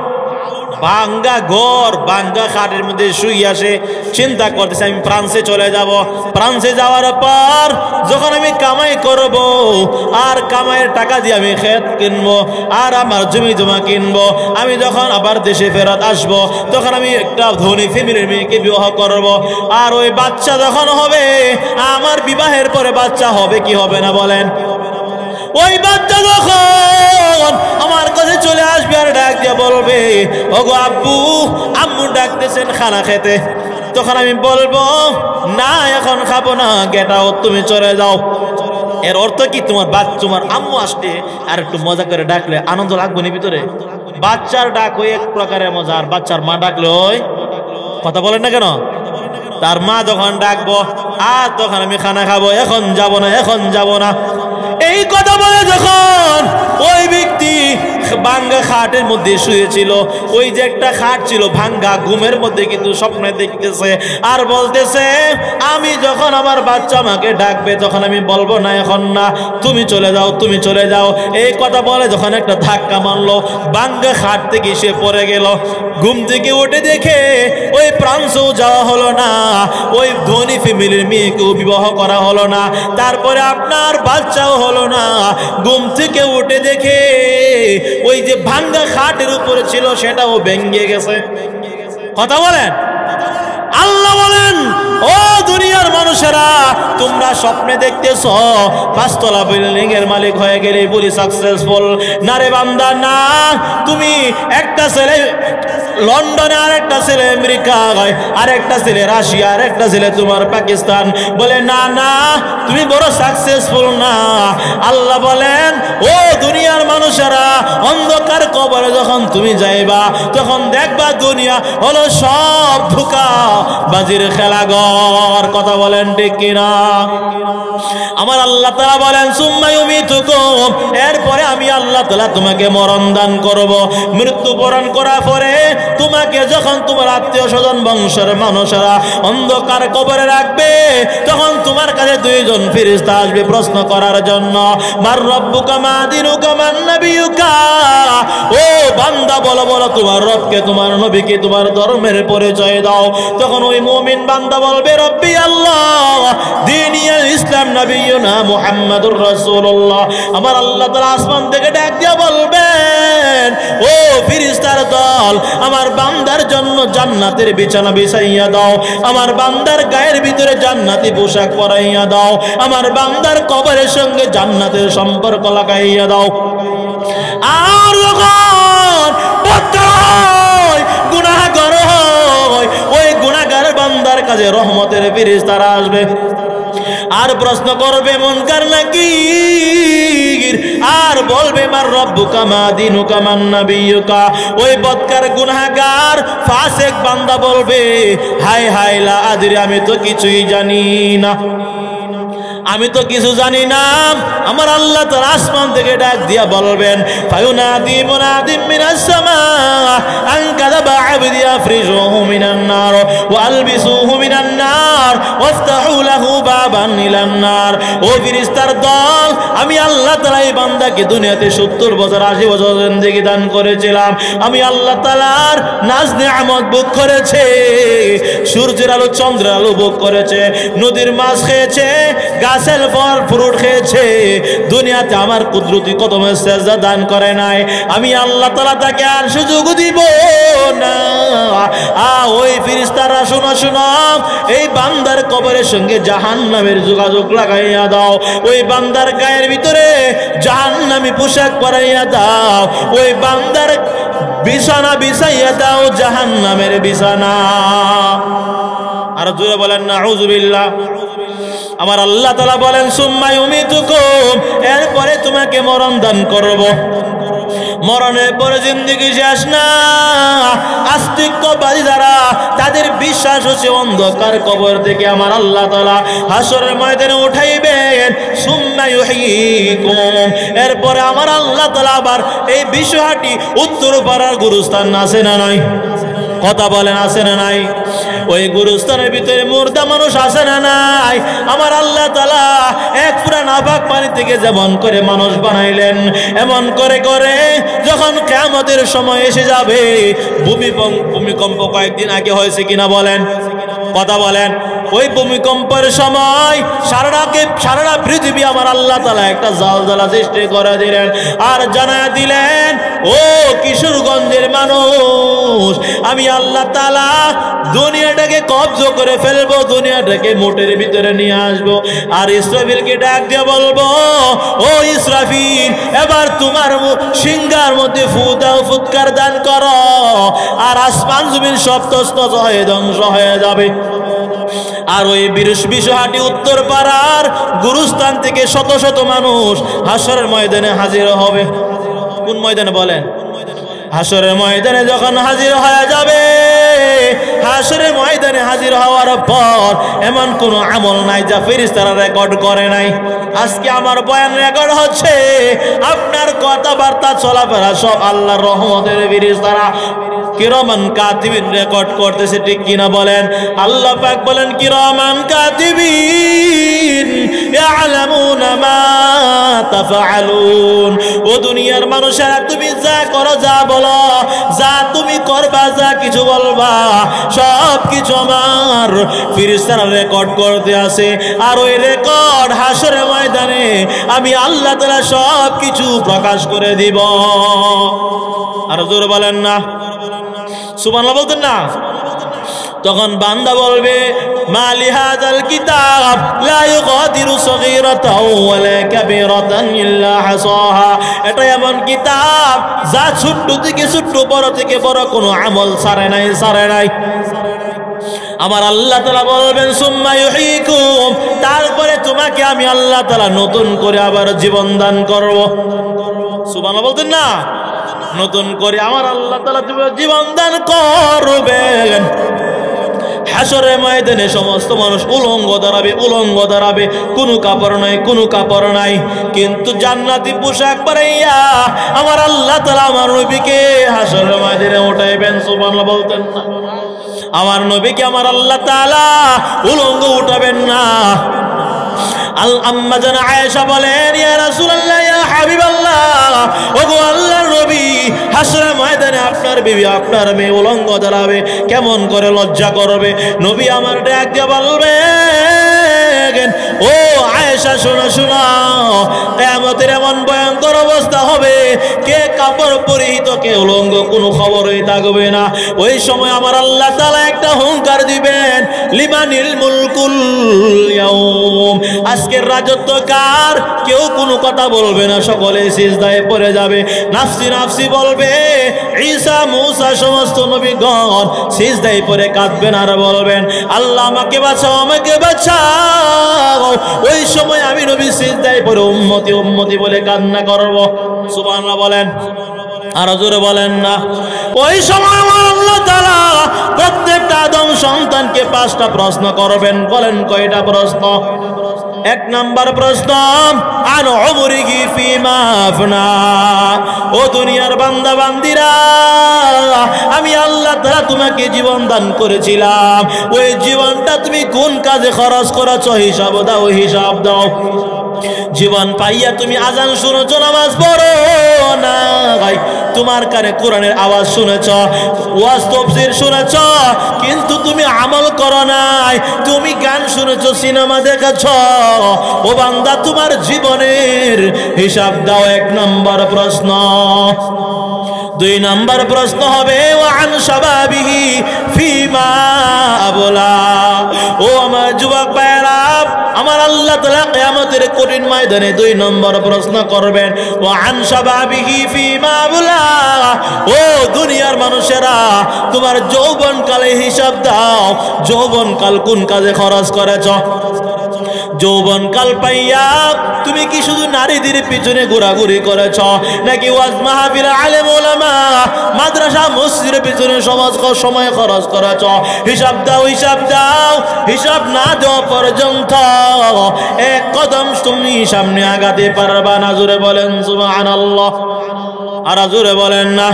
ভাঙ্গা ঘর ভাঙ্গা খাটের মধ্যে শুই আসে চিন্তা করতেছে আমি ফ্রান্সে চলে যাব। ফ্রান্সে যাওয়ার পর যখন আমি কামাই করব আর কামাইয়ের টাকা দিয়ে আমি ক্ষেত কিনবো আর আমার জমি জমা কিনবো, আমি যখন আবার দেশে ফেরত আসব তখন আমি একটা ধনী ফ্যামিলির মেয়েকে বিবাহ করব। আর ওই বাচ্চা যখন হবে আমার বিবাহের পরে বাচ্চা হবে কি হবে না বলেন? ওই বাচ্চা যখন আমার কাছে চলে আসবে আর ডাক দিয়ে বলবে ওগো আব্বু আম্মু ডাকতেছেন খানা খেতে, তখন আমি বলবো না এখন খাবো না, গেট আউট, তুমি চলে যাও। এর অর্থ কি? তোমার আম্মু আসলে আর একটু মজা করে ডাকলে আনন্দ লাগবে না ভিতরে? বাচ্চার ডাক ওই এক প্রকারের মজা, আর বাচ্চার মা ডাকলে ওই কথা বলেন না কেন? তার মা যখন ডাকবো আর তখন আমি খানা খাবো, এখন যাব না, এখন যাব না, এই কথা বলে যখন ওই ব্যক্তি ভাঙ্গা খাটের মধ্যে শুয়েছিল, ওই যে একটা খাট ছিল ভাঙ্গা, ঘুমের মধ্যে কিন্তু স্বপ্নে দেখতেছে আর বলতেছে আমি যখন আমার বাচ্চা আমাকে ডাকবে তখন আমি বলবো না এখন না, তুমি চলে যাও, তুমি চলে যাও। এই কথা বলে যখন একটা ধাক্কা মারলো, ভাঙ্গা খাট থেকে সে পড়ে গেল। ঘুম থেকে উঠে দেখে ওই ফ্রান্সেও যাওয়া হলো না, ওই ধনী ফ্যামিলির মেয়েকেও বিবাহ করা হলো না, তারপরে আপনার বাচ্চাও হলো না। ঘুম থেকে উঠে দেখে ওই যে ভাঙ্গা খাটের উপরে ছিল সেটাও ভেঙে গেছে। কথা বলেন। আল্লাহ বলেন ও দুনিয়ার মানুষেরা তোমরা স্বপ্নে দেখতেছ 5 তলা বিল্ডিং এর মালিক হয়ে গেলে বলি সাকসেসফুল, না রে বান্দা না। তুমি একটা ছেলে লন্ডনে, আর একটা ছেলে আমেরিকায়, আর একটা ছেলে রাশিয়া, আর একটা ছেলে তোমার পাকিস্তান, বলে না না তুমি বড় সাকসেসফুল না। আল্লাহ বলেন ও দুনিয়ার মানুষেরা অন্ধকার কবরে যখন তুমি যাইবা তখন দেখবা দুনিয়া হলো সব ধোঁকা বাজির খেলাঘর। কথা বলেন ঠিক কিনা? আমার আল্লাহ তাআলা বলেন সুম্মা ইউমিতুকুম, এরপরে আমি আল্লাহ তাআলা তোমাকে মরণ দান করব। মৃত্যু বরণ করার পরে তোমাকে যখন তোমার আত্মীয় স্বজন বংশের মানুষেরা অন্ধকার কবরে রাখবে তখন তোমার কাছে 2 জন ফেরেশতা আসবে প্রশ্ন করার জন্য, মার রব্বুকা মা দীনুকা মান নাবিয়ুকা। ও বান্দা বলো বলো তোমার রবকে, তোমার নবীকে, তোমার ধর্মের পরিচয় দাও। তখন ওই মুমিন বান্দা বলবে রব্বি আল্লাহ দীনিয়াল ইসলাম নবিয়ুনা মুহাম্মাদুর রাসূলুল্লাহ। আমার আল্লাহ তাআলা আসমান থেকে ডাক দিয়ে বলবেন ও ফেরেশতার দল আমার বান্দার জন্য জান্নাতের বিছানা বিছাইয়া দাও, আমার বান্দার গায়ের ভিতরে জান্নাতি পোশাক পরাইয়া দাও, আমার বান্দার কবরের সঙ্গে জান্নাতের সম্পর্ক লাগাইয়া দাও। আর যখন গুনাহগার হয় ওই গুনাহগার বান্দার কাছে রহমতের ফেরেশতারা আসবে আর প্রশ্ন করবে মুনকার নাকির, আর বলবে মার রব্বুকা মা দীনুকা মান নাবিয়ুকা। ওই বদকার গুনাহগার ফাসিক বান্দা বলবে হায় হায় লা আদরি, আমি তো কিছুই জানি না, আমি তো কিছু জানি না। আমার আল্লাহ তার আসমান থেকে ডাক দিয়া বলবেন ফায়ুনাদি মুনাদিম মিনাস সামা আন কাযাবা আবদি আফরিজুহু মিনান নার ওয়া আলবিসুহু মিনান নার ওয়াফতাহু লাহু বাবান ইলান নার। ও ফেরেশতার দল আমি আল্লাহ তাআলা এই বান্দাকে দুনিয়াতে 70 বছর 80 বছর জিন্দেগি দান করেছিলাম, আমি আল্লাহ তাআলার নাজ নিয়ামত ভোগ করেছে, সূর্যের আলো চন্দ্রের আলো ভোগ করেছে, নদীর মাছ খেয়েছে, গাছের ফল ফ্রুট খেয়েছে, দুনিয়াতে আমার কুদরতি কদমে সেজদা দান করে নাই, আমি আল্লাহ তাআলা তাকে আর সুযোগ দিব না। ওই ফেরেশতারা শোনো শোনো, এই বান্দার কবরের সঙ্গে জাহান্নামের যোগাযোগ লাগাইয়া দাও, ওই বান্দার গায়ের ভিতরে জাহান্নামী পোশাক পরাইয়া দাও, ওই বান্দার বিছানা বিছাইয়া দাও জাহান্নামের বিছানা। আর জোরে বলেন নাউযুবিল্লাহ। আমার আল্লাহ তাআলা বলেন সুম্মা ইউমিতুকুম, এরপরে তোমাকে মরণ দান করব। মরণের পরে জিন্দেগি শেষ না। আস্তিক্যবাদী যারা তাদের বিশ্বাস হচ্ছে অন্ধকার কবর থেকে আমার আল্লাহ তাআলা হাসরের ময়দানে উঠাইবেন। সুম্মা ইউহয়িকুম, এরপরে আমার আল্লাহ তাআলা আবার এই বিষয়টি উত্তর পাড়ার গুরুস্থান আছে না নাই? কথা বলেন আছে না নাই? ওই গুরুস্থানের ভিতরে মুর্দা মানুষ আছে না নাই? আমার আল্লাহ তাআলা এক পুরা নাপাক পানি থেকে যেমন করে মানুষ বানাইলেন, এমন করে করে যখন কিয়ামতের সময় এসে যাবে, ভূমিকম্প কয়েকদিন আগে হয়েছে কিনা বলেন, কথা বলেন। ওই ভূমিকম্পের সময় সারা পৃথিবী আমার আল্লাহ তাআলা একটা জালজালা সৃষ্টি করে দিলেন আর জানায় দিলেন, ও কিশোরগঞ্জের মানুষ, আমি আল্লাহ তাআলা দুনিয়াটাকে কব্জা করে ফেলবো, দুনিয়াটাকে মোটের ভিতরে নিয়ে আসবো। আর ইসরাফিলকে ডাক দিয়ে বলবো, ও ইসরাফিল, এবার তোমার সিংহার মধ্যে ফু দাও, ফুৎকার দান করো, আর আসমান জমিন সব তছনছ হয়ে ধ্বংস হয়ে যাবে। আর ওই বিশ্বহাটি উত্তর পাড়ার গুরুস্থান থেকে শত শত মানুষ হাসরের ময়দানে হাজির হবে। কোন ময়দানে বলেন? হাসরের ময়দানে যখন হাজির হয়ে যাবে, হাসরের ময়দানে হাজির হওয়ার পর এমন কোন আমল নাই যা ফেরেশতারা রেকর্ড করে নাই। আজকে আমার বয়ান রেকর্ড হচ্ছে, আপনার কথাবার্তা চলাফেরা সব আল্লাহর রহমতের ফেরেশতারা কিরামান কাতিবিন রেকর্ড করতেছে, ঠিক কিনা বলেন? আল্লাহ পাক বলেন, কিরামান কাতিবিন ইয়ালামুনা মা তাফআলুন। ও দুনিয়ার মানুষেরা, তুমি যা করো, যা বলো, যা তুমি করবা, যা কিছু বলবা, সব কিছু আমার ফেরেশতারা রেকর্ড করতে আছে। আর ওই রেকর্ড হাসরের ময়দানে আমি আল্লাহ তাআলা সব কিছু প্রকাশ করে দিব। আর জোরে বলেন না সুবহানাল্লাহ, বলতেন না? তখন বান্দা বলবে, মালি হাযাল কিতাব লা ইউগাদিরু সগীরাতাও ওয়ালা কাবীরাতান ইল্লা হাসাহা। এটা এমন কিতাব যা ছোট থেকে ছোট, বড় থেকে বড় কোনো আমল ছাড়ে নাই। আমার আল্লাহ তাআলা বলবেন, সুম্মা ইউহয়িকুম, তারপরে তোমাকে আমি আল্লাহ তাআলা নতুন করে আবার জীবন দান করব। সুবহানাল্লাহ, বলতেন না? নতুন করে আমার আল্লাহ তাআলা জীবন দান করবেন। হাসরের ময়দানে সমস্ত মানুষ উলঙ্গ দাঁড়াবে, কোনো কাপড় নাই, কিন্তু জান্নাতি পোশাক পরাইয়া আমার আল্লাহ তাআলা আমার নবীকে হাসরের ময়দানে উঠাইবেন। সুবহানাল্লাহ, বলতেন না? আমার নবীকে আমার আল্লাহ তাআলা উলঙ্গ উঠাবেন না। আম্মা জান আয়েশা বলেন, ইয়া রাসূলুল্লাহ, ইয়া হাবিবাল্লাহ, ওগো আল্লাহর নবী, হাসরের ময়দানে আপনার বিবি, আপনার মেয়ে উলঙ্গ দাঁড়াবে, কেমন করে লজ্জা করবে। নবী আমার ডাক দিয়ে বলবেন, ও আয়েশা, শোনো, কিয়ামতের এমন ভয়ঙ্কর অবস্থা হবে, কে কাপড় পরিহিত, কে উলঙ্গ, কোনো খবরই থাকবে না। ওই সময় আমার আল্লাহ তাআলা একটা হুঙ্কার দিবেন, লিমানিল মুলকুল ইয়াউম, আজকের রাজত্ব কার? কেউ কোনো কথা বলবে না, সকলে সিজদায় পড়ে যাবে, নাফসি নাফসি বলবে। ঈসা, মূসা, সমস্ত নবীগণ সিজদায় পড়ে কাঁদবেন আর বলবেন, আল্লাহ আমাকে বাঁচাও, আমাকে বাঁচাও। ওই সময় আমি নবী সিজদায় পড়ে উম্মতি উম্মতি বলে কান্না করব। সুবহানাল্লাহ বলেন, আর জোরে বলেন না? ওই সময় আমার আল্লাহ তাআলা প্রত্যেকটা আদম সন্তানকে 5টা প্রশ্ন করবেন। বলেন কয়টা প্রশ্ন? 1 নাম্বার প্রশ্ন, আন উমরিহি ফিমা আফনা। ও দুনিয়ার বান্দা বান্দিরা, আমি আল্লাহ তাআলা তোমাকে জীবন দান করেছিলাম, ওই জীবনটা তুমি কোন কাজে খরচ করেছো? হিসাব দাও। জীবন পাইয়া তুমি আজান শুনেছ, নামাজ পড়ো না, তোমার কানে কোরআনের আওয়াজ শুনেছ, ওয়াজ তাফসীর শুনেছ, কিন্তু তুমি আমল করো নাই। তুমি গান শুনেছ, সিনেমা দেখেছ। ও বান্দা, তোমার জীবনের হিসাব দাও। 1 নম্বর প্রশ্ন। 2 নম্বর প্রশ্ন হবে, ওয়ান শাবাবিহি ফিমা আবলা। ও আমার যুবক ভাইরা, আমার আল্লাহ তাআলা কিয়ামতের কঠিন ময়দানে 2 নম্বর প্রশ্ন করবেন, ওয়ান শাবাবিহি ফিমা আবলা। ও দুনিয়ার মানুষেরা, তোমার যৌবনকালে হিসাব দাও, যৌবনকাল কোন কাজে খরচ করেছ? যৌবনকাল পাইয়া তুমি কি শুধু নারীদের পিছনে ঘোরাঘুরি করেছ, নাকি ওয়াজ মাহফিল, আলেম ওলামা, মাদ্রাসা, মসজিদের পিছনে সময় খরচ করেছ? হিসাব দাও। হিসাব না দেওয়া পর্যন্ত 1 কদম তুমি সামনে আগাতে পারবা না। জোরে বলেন সুবহানাল্লাহ, আর জোরে বলেন না?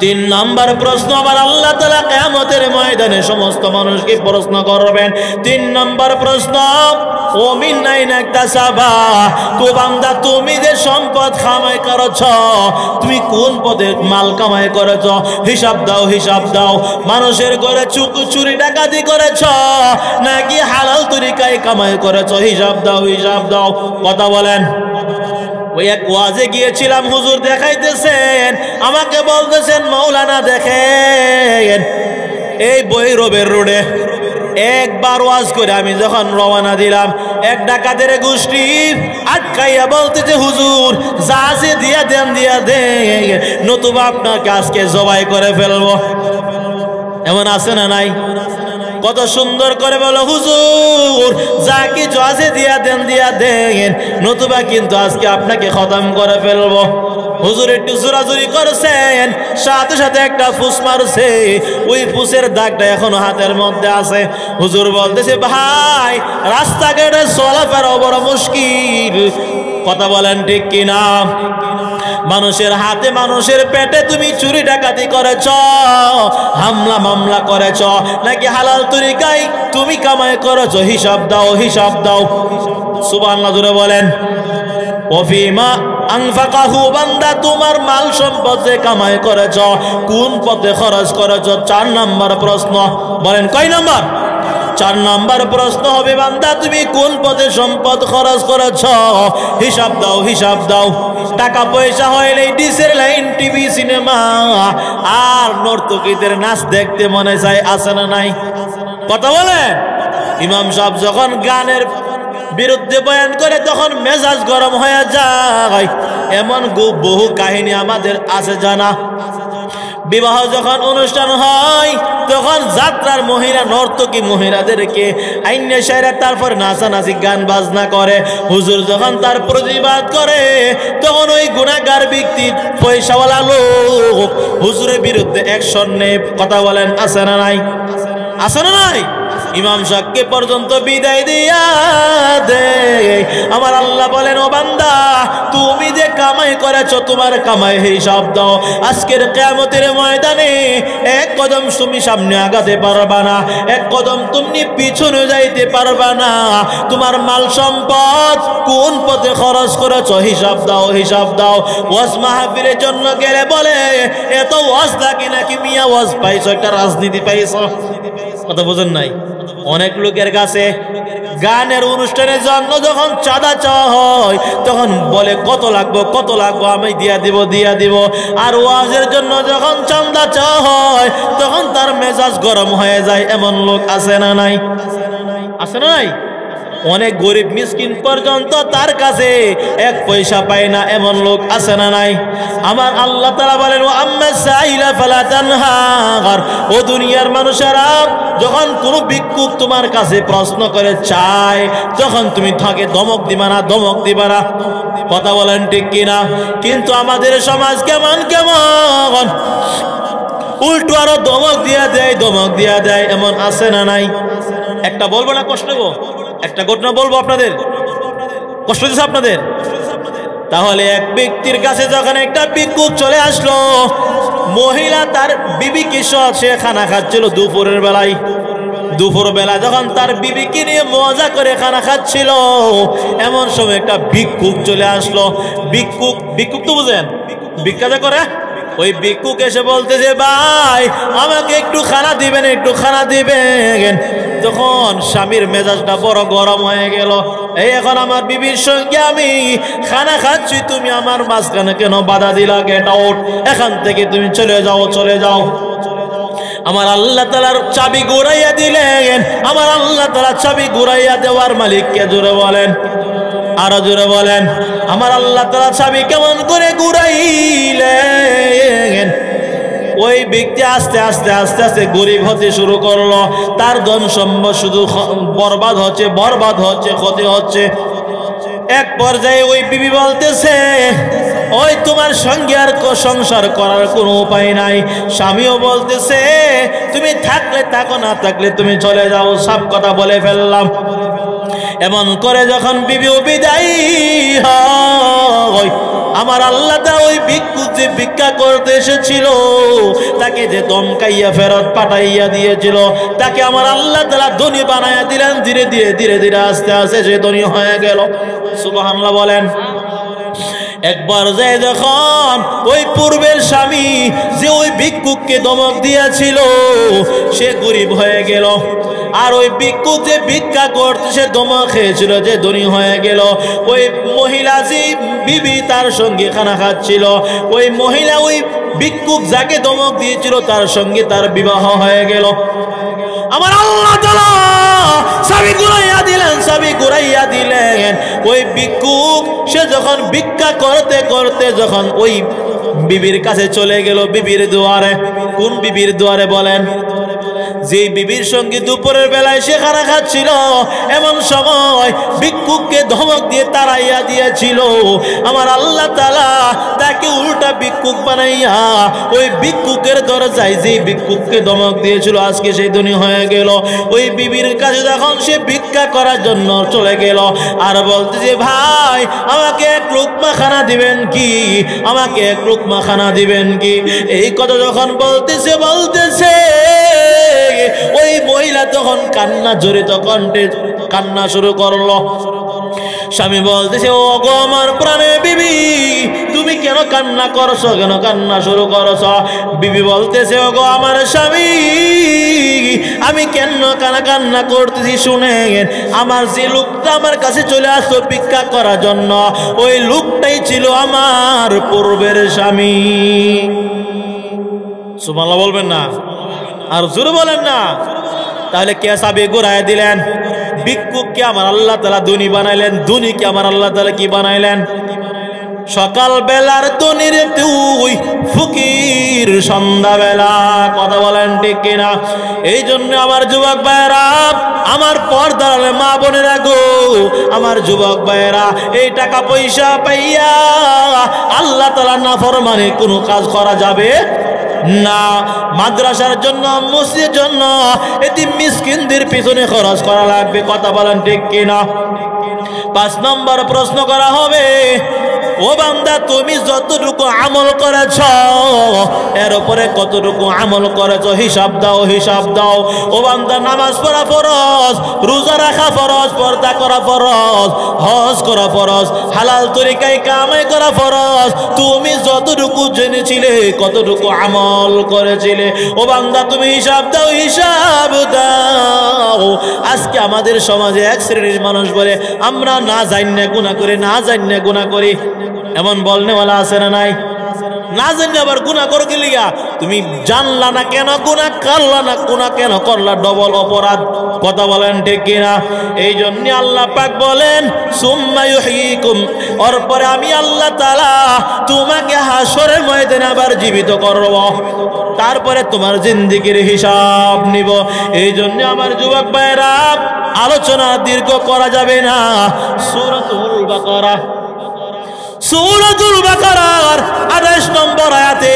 তিন নাম্বার প্রশ্ন আবার আল্লাহ তাআলা কিয়ামতের ময়দানে সমস্ত মানুষকে প্রশ্ন করবেন। তিন নাম্বার প্রশ্ন, ও মিন আইনা ইকতাসাবা, তো বান্দা তুমি যে সম্পদ কামাই করেছ, তুমি কোন পথে মাল কামাই করেছ? হিসাব দাও, হিসাব দাও। মানুষের ঘরে চুরি ডাকাতি করেছ নাকি হালাল তরিকায় কামাই করেছ? হিসাব দাও, হিসাব দাও। কথা বলেন। ওই এক ওয়াজে গিয়েছিলাম, হুজুর দেখাইতেছেন, আমাকে বলতেছেন মাওলানা দেখেন এই ভৈরবের রোডে একবার ওয়াজ করে আমি যখন রওনা দিলাম, এক ডাকাতের গোষ্ঠী আটকাইয়া বলতেছে, হুজুর যা আছে দিয়া দেন, দিয়া দেন, নতুবা আপনাকে আজকে জবাই করে ফেলবো। এমন আছে না নাই? কত সুন্দর করে বলো, হুজুর যা কিছু আছে দিয়া দেন, দিয়া দেন, নতুবা কিন্তু আজকে আপনাকে খতম করে ফেলবো। হুজুর একটু জোরাজুরি করছেন, সাথে সাথে একটা ফুস মারছে, ওই ফুসের দাগটা এখনো হাতের মধ্যে আছে। হুজুর বলতেছে, ভাই রাস্তাঘাটে চলাফেরা বড় মুশকিল। কথা বলেন ঠিক কিনা? মানুষের হাতে মানুষের পেটে তুমি চুরি ডাকাতি করেছ, হামলা মামলা করেছ, নাকি হালাল তরিকায় তুমি কামাই করেছ? হিসাব দাও, হিসাব দাও। সুবহানাল্লাহ জোরে বলেন। ওফিমা আনফাকাহু, বান্দা তোমার মাল সম্পদ যে কামাই করেছ কোন পথে খরচ করেছ? 4 নাম্বার প্রশ্ন। বলেন কয় নাম্বার? 4 নাম্বার প্রশ্ন হবে, বান্দা তুমি কোন পথে সম্পদ খরচ করেছ? হিসাব দাও, হিসাব দাও। টাকা পয়সা হইলে ডিসের লাইন, টিভি, সিনেমা আর নর্তকীদের নাচ দেখতে মনে চায়, আছে না নাই? কথা বলে। ইমাম সাহেব যখন গানের বিরুদ্ধে বয়ান করে তখন মেজাজ গরম হয়ে যায়। এমন বহু কাহিনী আমাদের আছে জানা। বিবাহ যখন অনুষ্ঠান হয় তখন যাত্রার মহিলা, নর্তকী মহিলাদেরকে আইনে সাইরা তারপর নাচানাচি গান বাজনা করে। হুজুর যখন তার প্রতিবাদ করে তখন ওই গুনাহগার ব্যক্তি, পয়সাওয়ালা লোক হুজুরের বিরুদ্ধে অ্যাকশন নেয়। কথা বলেন আছে না নাই? আছে না নাই? ইমাম সাহেবকে পর্যন্ত বিদায় দিয়া দে। আমার আল্লাহ বলেন, ও বান্দা তুমি যে কামাই করেছ তোমার কামাই হিসাব দাও। আজকের কিয়ামতের ময়দানে এক কদম তুমি সামনে আগাতে পারবা না, এক কদম তুমি পিছনে যাইতে পারবা না। তোমার মাল সম্পদ কোন পথে খরচ করেছ? হিসাব দাও, হিসাব দাও। ওয়াজ মাহফিলের জন্য গেলে বলে এত ওয়াজ লাগে নাকি মিয়া, ওয়াজ পাইছো, একটা রাজনীতি পাইছো। কথা বোঝেন নাই? অনেক লোকের কাছে গানের অনুষ্ঠানের জন্য যখন চাঁদা চাওয়া হয় তখন বলে কত লাগবো, কত লাগবো, আমি দিয়া দিব, দিয়া দিব। আর ওয়াজের জন্য যখন চাঁদা চাওয়া হয় তখন তার মেজাজ গরম হয়ে যায়। এমন লোক আছে না নাই? আছে না নাই? অনেক গরিব মিসকিন পর্যন্ত তার কাছে 1 পয়সা পায় না, এমন লোক আছে না নাই? আমার আল্লাহ তাআলা বলেন, ওয়া আম্মা সাইলা ফালা তানহার, ও দুনিয়ার মানুষেরা যখন কোনো ভিক্ষুক তোমার কাছে প্রশ্ন করে চায় তখন তুমি তাকে ধমক দিবা না, ধমক দিবা না। কথা বলেন ঠিক কিনা? কিন্তু আমাদের সমাজ কেমন কেমন, উল্টো আরো ধমক দিয়া দেয়, ধমক দিয়া দেয়। এমন আছে না নাই? একটা বলবো না, কষ্ট গো, একটা ঘটনা বলবো আপনাদের, কষ্ট দিচ্ছে আপনাদের। তাহলে এক ব্যক্তির কাছে যখন একটা ভিক্ষুক চলে আসলো, মহিলা তার বিবিকে সহ সে খানা খাচ্ছিল দুপুরের বেলায়। দুপুর বেলা যখন তার বিবিকে নিয়ে মজা করে খানা খাচ্ছিল, এমন সময় একটা ভিক্ষুক চলে আসলো। ভিক্ষুক, ভিক্ষুক তো বুঝেন, ভিক্ষা যা করে। ওই ভিক্ষুক এসে বলতেছে, ভাই আমাকে একটু খানা দিবেন, একটু খানা দিবেন। তখন স্বামীর মেজাজটা বড় গরম হয়ে গেল। এই এখন আমার বিবির সঙ্গে আমি খানা খাচ্ছি, তুমি আমার মাঝখানে কেন বাধা দিলা? গেট আউট, এখান থেকে তুমি চলে যাও, চলে যাও। আমার আল্লাহ তাআলার চাবি ঘুরাইয়া দিলেন। আমার আল্লাহ তাআলা চাবি ঘুরাইয়া দেওয়ার মালিককে জোরে বলেন, আরো জোরে বলেন। আমার আল্লাহ তাআলা চাবি কেমন করে ঘুরাইলেন? ওই ব্যক্তি আস্তে আস্তে আস্তে আস্তে গরিব হতে শুরু করলো। তার ধন সম্পদ শুধু বরবাদ হচ্ছে, বরবাদ হচ্ছে, ক্ষতি হচ্ছে। এক পর্যায়ে ওই বিবি বলতেছে, ওই তোমার সঙ্গে আর সংসার করার কোনো উপায় নাই। স্বামীও বলতেছে, তুমি থাকলে থাকো, না থাকলে তুমি চলে যাও। সব কথা বলে ফেললাম। এমন করে যখন বিবি বিদায় হয়, আমার আল্লাহ তা ওই ভিক্ষুক যে ভিক্ষা করতে এসেছিল তাকে যে দমকাইয়া ফেরত পাঠাইয়া দিয়েছিল, তাকে আমার আল্লাহ তাআলা ধনী বানাইয়া দিলেন। ধীরে ধীরে ধীরে ধীরে আস্তে আস্তে সে ধনী হয়ে গেল। সুবহানাল্লাহ বলেন। একবার যায় যখন ওই পূর্বের স্বামী যে ওই ভিক্ষুককে ধমক দিয়েছিল সে গরিব হয়ে গেল, আর ওই ভিক্ষুক যে ভিক্ষা করতে সে ধমক খেয়েছিল যে ধনী হয়ে গেল। ওই মহিলা যে বিবি তার সঙ্গে খানা খাচ্ছিল, ওই মহিলা ওই ভিক্ষুক যাকে ধমক দিয়েছিল তার সঙ্গে তার বিবাহ হয়ে গেল। আমার আল্লাহ তাআলা চাবি ঘুরাইয়া দিলেন, চাবি ঘুরাইয়া দিলেন। ওই ভিক্ষুক সে যখন ভিক্ষা করতে করতে যখন ওই বিবির কাছে চলে গেল, বিবির দুয়ারে। কোন বিবির দুয়ারে বলেন? যে বিবির সঙ্গে দুপুরের বেলায় সে খানা খাচ্ছিল, এমন সময় ভিক্ষুককে ধমক দিয়ে তাড়াইয়া দিয়েছিল। আমার আল্লাহ তাআলা তাকে উল্টা ভিক্ষুক বানাইয়া ওই ভিক্ষুকের দরজায় যে ভিক্ষুককে ধমক দিয়েছিল আজকে সেই ধনী হয়ে গেল। ওই বিবির কাছে যখন সে ভিক্ষা করার জন্য চলে গেল আর বলতেছে, ভাই আমাকে এক লুকমা খানা দিবেন কি, আমাকে এক লুকমা খানা দিবেন কি? এই কথা যখন বলতেছে ওই মহিলা তখন কান্না জড়িত কণ্ঠে কান্না শুরু করলো। স্বামী বলতেছে, ও গো আমার প্রাণের বিবি, তুমি কেন কান্না করছো, কেন কান্না শুরু করছো? বিবি বলতেছে, ও গো আমার স্বামী, আমি কেন কান্না করতেছি শুনেন। আমার যে লোকটা আমার কাছে চলে আসতো ভিক্ষা করার জন্য, ওই লোকটাই ছিল আমার পূর্বের স্বামী। সুবহানাল্লাহ বলবেন না? আর জোরে বলেন না? তাহলে কে চাবি ঘুরায় দিলেন? ভিক্ষুককে আমার আল্লাহ তাআলা ধনী বানাইলেন। ধনীকে আমার আল্লাহ তাআলা কি বানাইলেন? সকাল বেলার ধনীর তুই ফকির সন্ধ্যাবেলা। কথা বলেন ঠিক কিনা? এই জন্য আমার যুবক ভাইয়েরা, আমার পর্দার মা বোনেরা গো, আমার যুবক ভাইয়েরা, এই টাকা পয়সা পাইয়া আল্লাহ তাআলা নাফরমানি কোনো কাজ করা যাবে না। মাদ্রাসার জন্য, মসজিদের জন্য, এতিম মিসকিনদের পিছনে খরচ করা লাগবে। কথা বলেন ঠিক কিনা? 5 নম্বর প্রশ্ন করা হবে, ও বান্দা তুমি যতটুকু আমল করেছ এর উপরে কতটুকু আমল করেছ হিসাব দাও, হিসাব দাও। ও বান্দা নামাজ পড়া ফরজ, রোজা রাখা ফরজ, পর্দা করা ফরজ, হজ করা ফরজ, হালাল তরিকায় কামাই করা ফরজ। তুমি যতটুকু জেনেছিলে কতটুকু আমল করেছিলে? ও বান্দা তুমি হিসাব দাও, হিসাব দাও। আজকে আমাদের সমাজে এক শ্রেণীর মানুষ বলে, আমরা না জানি না গুনাহ করি, না জানি না গুনাহ করি। এমন বলনেওয়ালা আছে না নাই? না জানি আবার গুনাহ করো কি লিগা? তুমি জানলা না কেন গুনাহ করলা না, গুনাহ কেন করলা, ডবল অপরাধ। কথা বলেন ঠিক কিনা? এই জন্য আল্লাহ পাক বলেন, সুম্মা ইউহয়িকুম, ওর পরে আমি আল্লাহ তাআলা তোমাকে হাসরের ময়দানে আবার জীবিত করব, তারপরে তোমার জিন্দেগির হিসাব নিব। এই জন্য আমার যুবক ভাইরা, আলোচনা দীর্ঘ করা যাবে না। সূরাতুল বাকারা, সূরাতুল বাকারার 28 নম্বর আয়াতে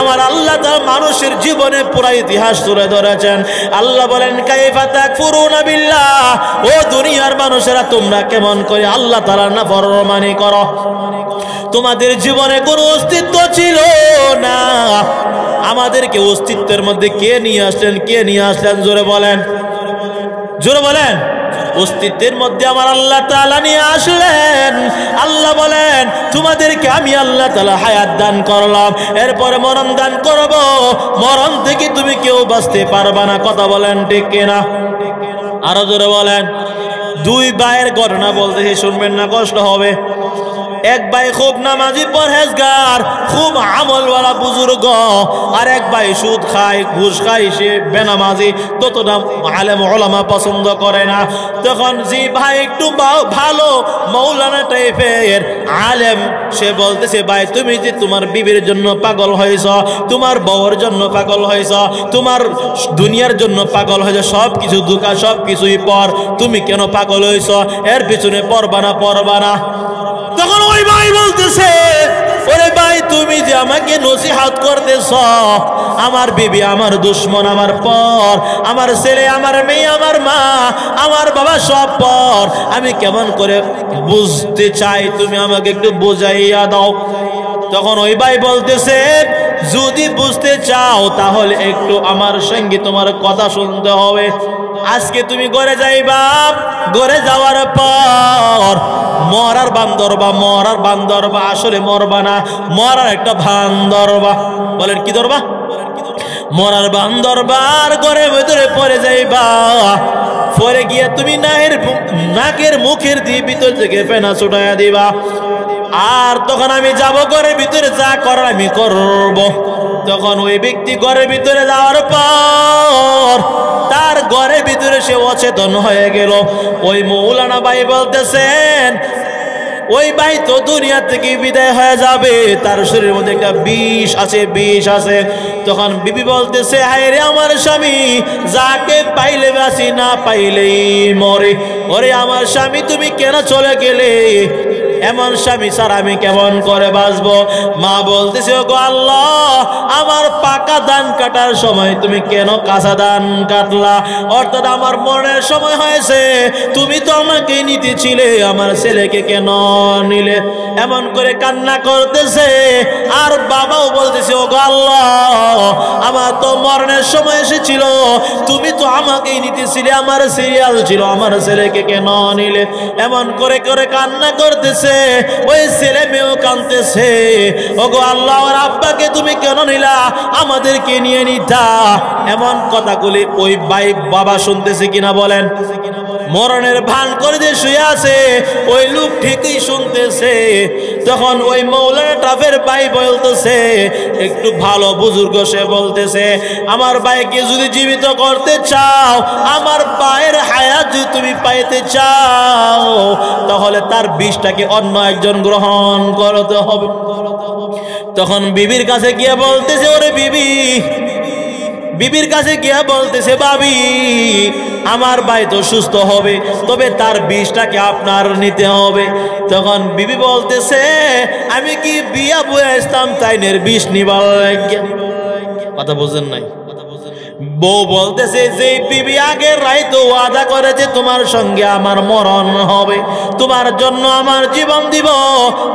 আমার আল্লাহ তাআলা মানুষের জীবনে পুরো ইতিহাস তুলে ধরেছেন। আল্লাহ বলেন, কাইফা তাকফুরুনা বিল্লাহ, ও দুনিয়ার মানুষেরা তোমরা কেমন করে আল্লাহ তাআলার নাফরমানি করো? তোমাদের জীবনে কোনো অস্তিত্ব ছিল না। আমাদেরকে অস্তিত্বের মধ্যে কে নিয়ে আসলেন? কে নিয়ে আসলেন? জোরে বলেন, জোরে বলেন। অস্তিত্বের মধ্যে আমার আল্লাহ তাআলা নিয়ে আসলেন। আল্লাহ বলেন, তোমাদেরকে আমি আল্লাহ তাআলা হায়াত দান করলাম, এরপরে মরণ দান করব। মরণ থেকে তুমি কেউ বাঁচতে পারবে না। কথা বলেন ঠিক কিনা? আরো জোরে বলেন। 2 ভাইয়ের ঘটনা বলতেছি, শুনবেন না? কষ্ট হবে। এক ভাই খুব নামাজি, পরহেজগার, খুব আমলওয়ালা বুজুর্গ, আর এক ভাই সুদ খায়, ঘুষ খায়, সে বেনামাজি, ততটা আলেম ওলামা পছন্দ করে না। তখন যে ভাই একটু ভালো মৌলানা টাইপের আলেম, সে বলতেছে, ভাই তুমি যে তোমার বিবির জন্য পাগল হয়েছ, তোমার বউর জন্য পাগল হয়েছ, তোমার দুনিয়ার জন্য পাগল হয়েছ, সব কিছু দুকা, সব কিছুই পর, তুমি কেন পাগল হয়েছ? এর পিছনে পড়বা না, পড়বা না। তখন ওই ভাই বলতেছে, ওরে ভাই তুমি তুমি যে আমাকে নসিহত করতেছ, আমার বিবি আমার দুশ্মন, আমার পর, আমার ছেলে, আমার মেয়ে, আমার মা, আমার বাবা সব পর, আমি কেমন করে বুঝতে চাই, তুমি আমাকে একটু বুঝাইয়া দাও। তখন ওই ভাই বলতেছে, যদি বুঝতে চাও তাহলে একটু আমার সঙ্গে তোমার কথা শুনতে হবে। আজকে তুমি ঘরে যাইবা, ঘরে যাওয়ার পর মরার বান্দরবা, আসলে মরবা না, মরার একটা ভান ধরবা। বলেন কি ধরবা? মরার বান্দরবার ঘরের ভিতরে পড়ে যাইবা। পরে গিয়ে তুমি নাকের মুখের দিয়ে ভিতর থেকে ফেনা ছুটাইয়া দিবা। আর তখন আমি যাব ঘরের ভিতরে, যা করার আমি করব। তখন ওই ব্যক্তি ঘরের ভিতরে যাওয়ার পর তার ঘরের ভিতরে সে অচেতন হয়ে গেল। ওই মৌলানা ভাই বলতেছেন, ওই ভাই তো দুনিয়া থেকে বিদায় হয়ে যাবে, তার শরীরের মধ্যে একটা বিষ আছে। তখন বিবি বলতেছে, হায় রে আমার স্বামী, যাকে পাইলে বাঁচি, না পাইলেই মরে। ওরে আমার স্বামী, তুমি কেন চলে গেলে? এমন স্বামী স্যার আমি কেমন করে বাঁচবো? মা বলতেছে, ও গো আল্লাহ, আমার পাকা ধান কাটার সময় তুমি কেন কাঁচা ধান কাটলা? অর্থাৎ আমার মরণের সময় হয়েছে, তুমি তো আমাকে নিতেছিলে, আমার ছেলেকে কেন নিলে? এমন করে কান্না করতেছে। আর বাবাও বলতেছে, ও গো আল্লাহ, আমার তো মরণের সময় এসেছিল, তুমি তো আমাকেই নিতেছিলে, আমার সিরিয়াল ছিল, আমার ছেলেকে কেন নিলে? এমন করে করে কান্না করতেছে। ওই ছেলে মেয়েও কাঁদতেছে, ও গো আল্লাহ, ওর আব্বাকে তুমি কেন নিলা? আমাদেরকে নিয়ে নিতা। এমন কথাগুলি ওই বাবা শুনতেছে কিনা বলেন? মরণের ভান করে যে শুয়ে আছে, ওই লোক ঠিকই শুনতেছে। তখন ওই মৌলানা ট্রাফের ভাই বলতেছে, একটু ভালো বুজুর্গ, সে বলতেছে, আমার ভাইকে যদি জীবিত করতে চাও, আমার ভাইয়ের হায়াত যদি তুমি পাইতে চাও, তাহলে তার বিষটাকে অন্য একজন গ্রহণ করতে হবে। তখন বিবির কাছে গিয়ে বলতেছে, ওরে বিবির কাছে গিয়ে বলতেছে, ভাবি, আমার ভাই তো সুস্থ হবে, তবে তার বিষটাকে আপনার নিতে হবে। তখন বিবি বলতেছে, আমি কি বিয়া বয়ে আসতাম তাইনের বিষ নিবার? কথা বুঝেন নাই? বউ বলতেছে, যে বিবি আগের রাইতো ওয়াদা করেছে তোমার সঙ্গে আমার মরণ হবে, তোমার জন্য আমার জীবন দিব,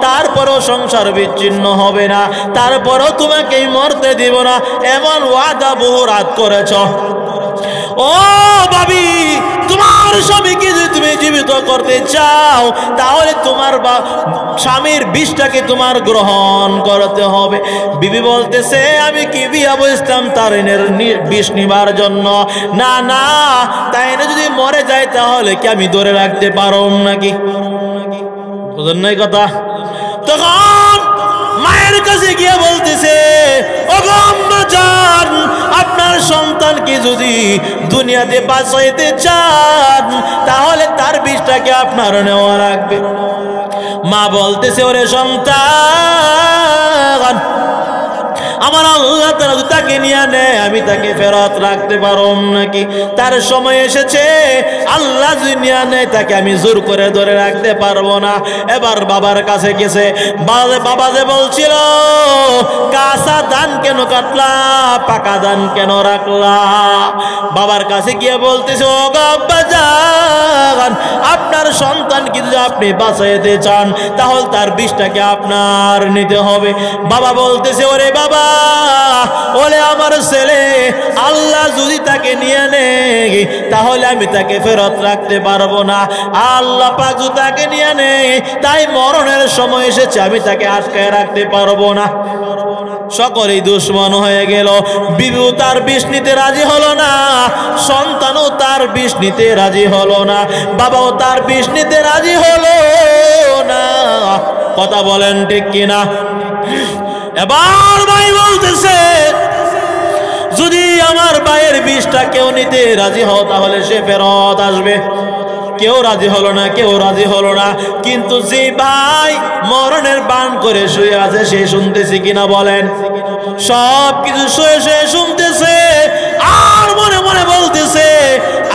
তারপরও সংসার বিচ্ছিন্ন হবে না, তারপরও তোমাকে মরতে দিব না, এমন ওয়াদা বহু রাত করেছ। ও ভাবি, তোমার স্বামীকে যদি তুমি জীবিত করতে চাও, তাহলে তোমার স্বামীর বিষটাকে তোমার গ্রহণ করতে হবে। বিবি বলতেছে, আমি কি বিয়া বসতাম তার বিষ নিবার জন্য? না না, তাই না, যদি মরে যায় তাহলে কি আমি ধরে রাখতে পারো নাকি? বুঝেন নাই কথা? তখন মায়ের কাছে গিয়ে বলতেছে, ও গো আম্মা জান, আপনার সন্তানকে যদি দুনিয়াতে বাঁচাইতে চান, তাহলে তার বিষটাকে আপনার নেওয়া লাগবে। মা বলতেছে, ওরে সন্তান, আমার আল্লাহ তাআলা যদি তাকে নিয়ে নেয়, আমি তাকে ফেরত রাখতে পারব নাকি? তার সময় এসেছে, আল্লাহ যদি নিয়ে নেয় তাকে আমি জোর করে ধরে রাখতে পারবো না। এবার বাবার কাছে গেছে। বাবা যে বলছিল, কাঁচা ধান কেন কাটলা, পাকা ধান কেন রাখলা? বাবার কাছে গিয়ে বলতেছে, ও গো আব্বাজান, আপনার সন্তানকে যদি আপনি বাঁচাইতে চান, তাহলে তার বিষটাকে আপনার নিতে হবে। বাবা বলতেছে, ওরে বাবা, ওরে আমার ছেলে, আল্লাহ যদি তাকে নিয়ে নেয়, তাহলে আমি তাকে ফেরত রাখতে পারবো না। আল্লাহ পাক যদি তাকে নিয়ে নেয়, তাই মরণের সময় এসেছে, আমি তাকে আটকায় রাখতে পারবো না। সকলেই দুশ্মন হয়ে গেল। বিবিও তার বিষ নিতে রাজি হলো না, সন্তানও তার বিষ নিতে রাজি হলো না, বাবাও তার বিষ নিতে রাজি হলো না। কথা বলেন ঠিক কিনা? এবার ভাই বলতেছে, যদি আমার ভাইয়ের বিষটা কেউ নিতে রাজি হও, তাহলে সে ফেরত আসবে। কেউ রাজি হলো না, কেউ রাজি হলো না। কিন্তু যে ভাই মরণের বান করে শুয়ে আছে, সে শুনতেছে কিনা বলেন? সব কিছু শুয়ে শুয়ে শুনতেছে, আর মনে মনে বলতেছে,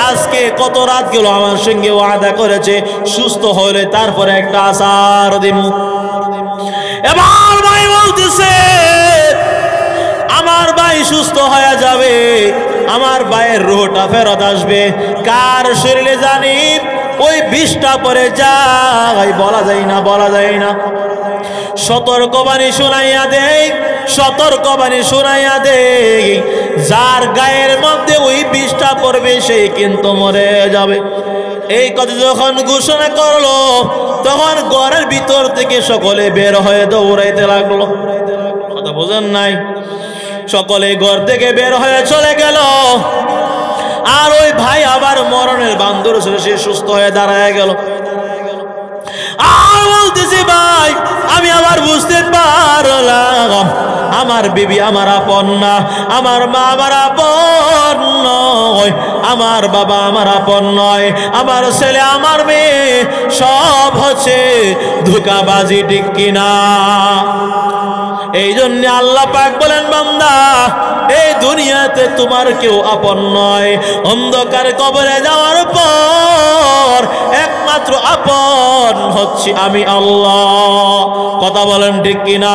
আজকে কত রাত গেল, আমার সঙ্গে ওয়াদা করেছে সুস্থ হলে তারপরে একটা আসার দিন। এবার ভাই বলতে বলতেছে আমার ভাই সুস্থ হয়ে যাবে, আমার ভাইয়ের রূহটা ফেরত আসবে। কার শরীরে জানি ওই বিষটা পরে যায়, বলা যায় না, বলা যায় না। সতর্কবাণী শোনাইয়া দেই, সতর্কবাণী শোনাইয়া দেই, যার গায়ের মধ্যে ওই বিষটা পড়বে সেই কিন্তু মরে যাবে। এই কথা যখন ঘোষণা করলো তখন ঘরের ভিতর থেকে সকলে বের হয়ে দৌড়াইতে লাগলো। কথা বোঝেন নাই? সকলে ঘর থেকে বের হয়ে চলে গেল। আর ওই ভাই আবার মরণের বান্দর ছিল, সে সুস্থ হয়ে দাঁড়ায় গেল। আর বলতেছি ভাই আমি আবার বুঝতে পারলাম আমার বিবি আমার আপন না, আমার মা আমার আপন নয়, আমার বাবা আমার আপন নয়, আমার ছেলে আমার মেয়ে সব হচ্ছে ধোঁকাবাজি, ঠিক কিনা? এই জন্য আল্লাহ পাক বলেন বান্দা এই দুনিয়াতে তোমার কেউ আপন নয়, অন্ধকার কবরে যাওয়ার পর একমাত্র আপন হচ্ছে আমি আল্লাহ। কথা বলেন ঠিক কিনা?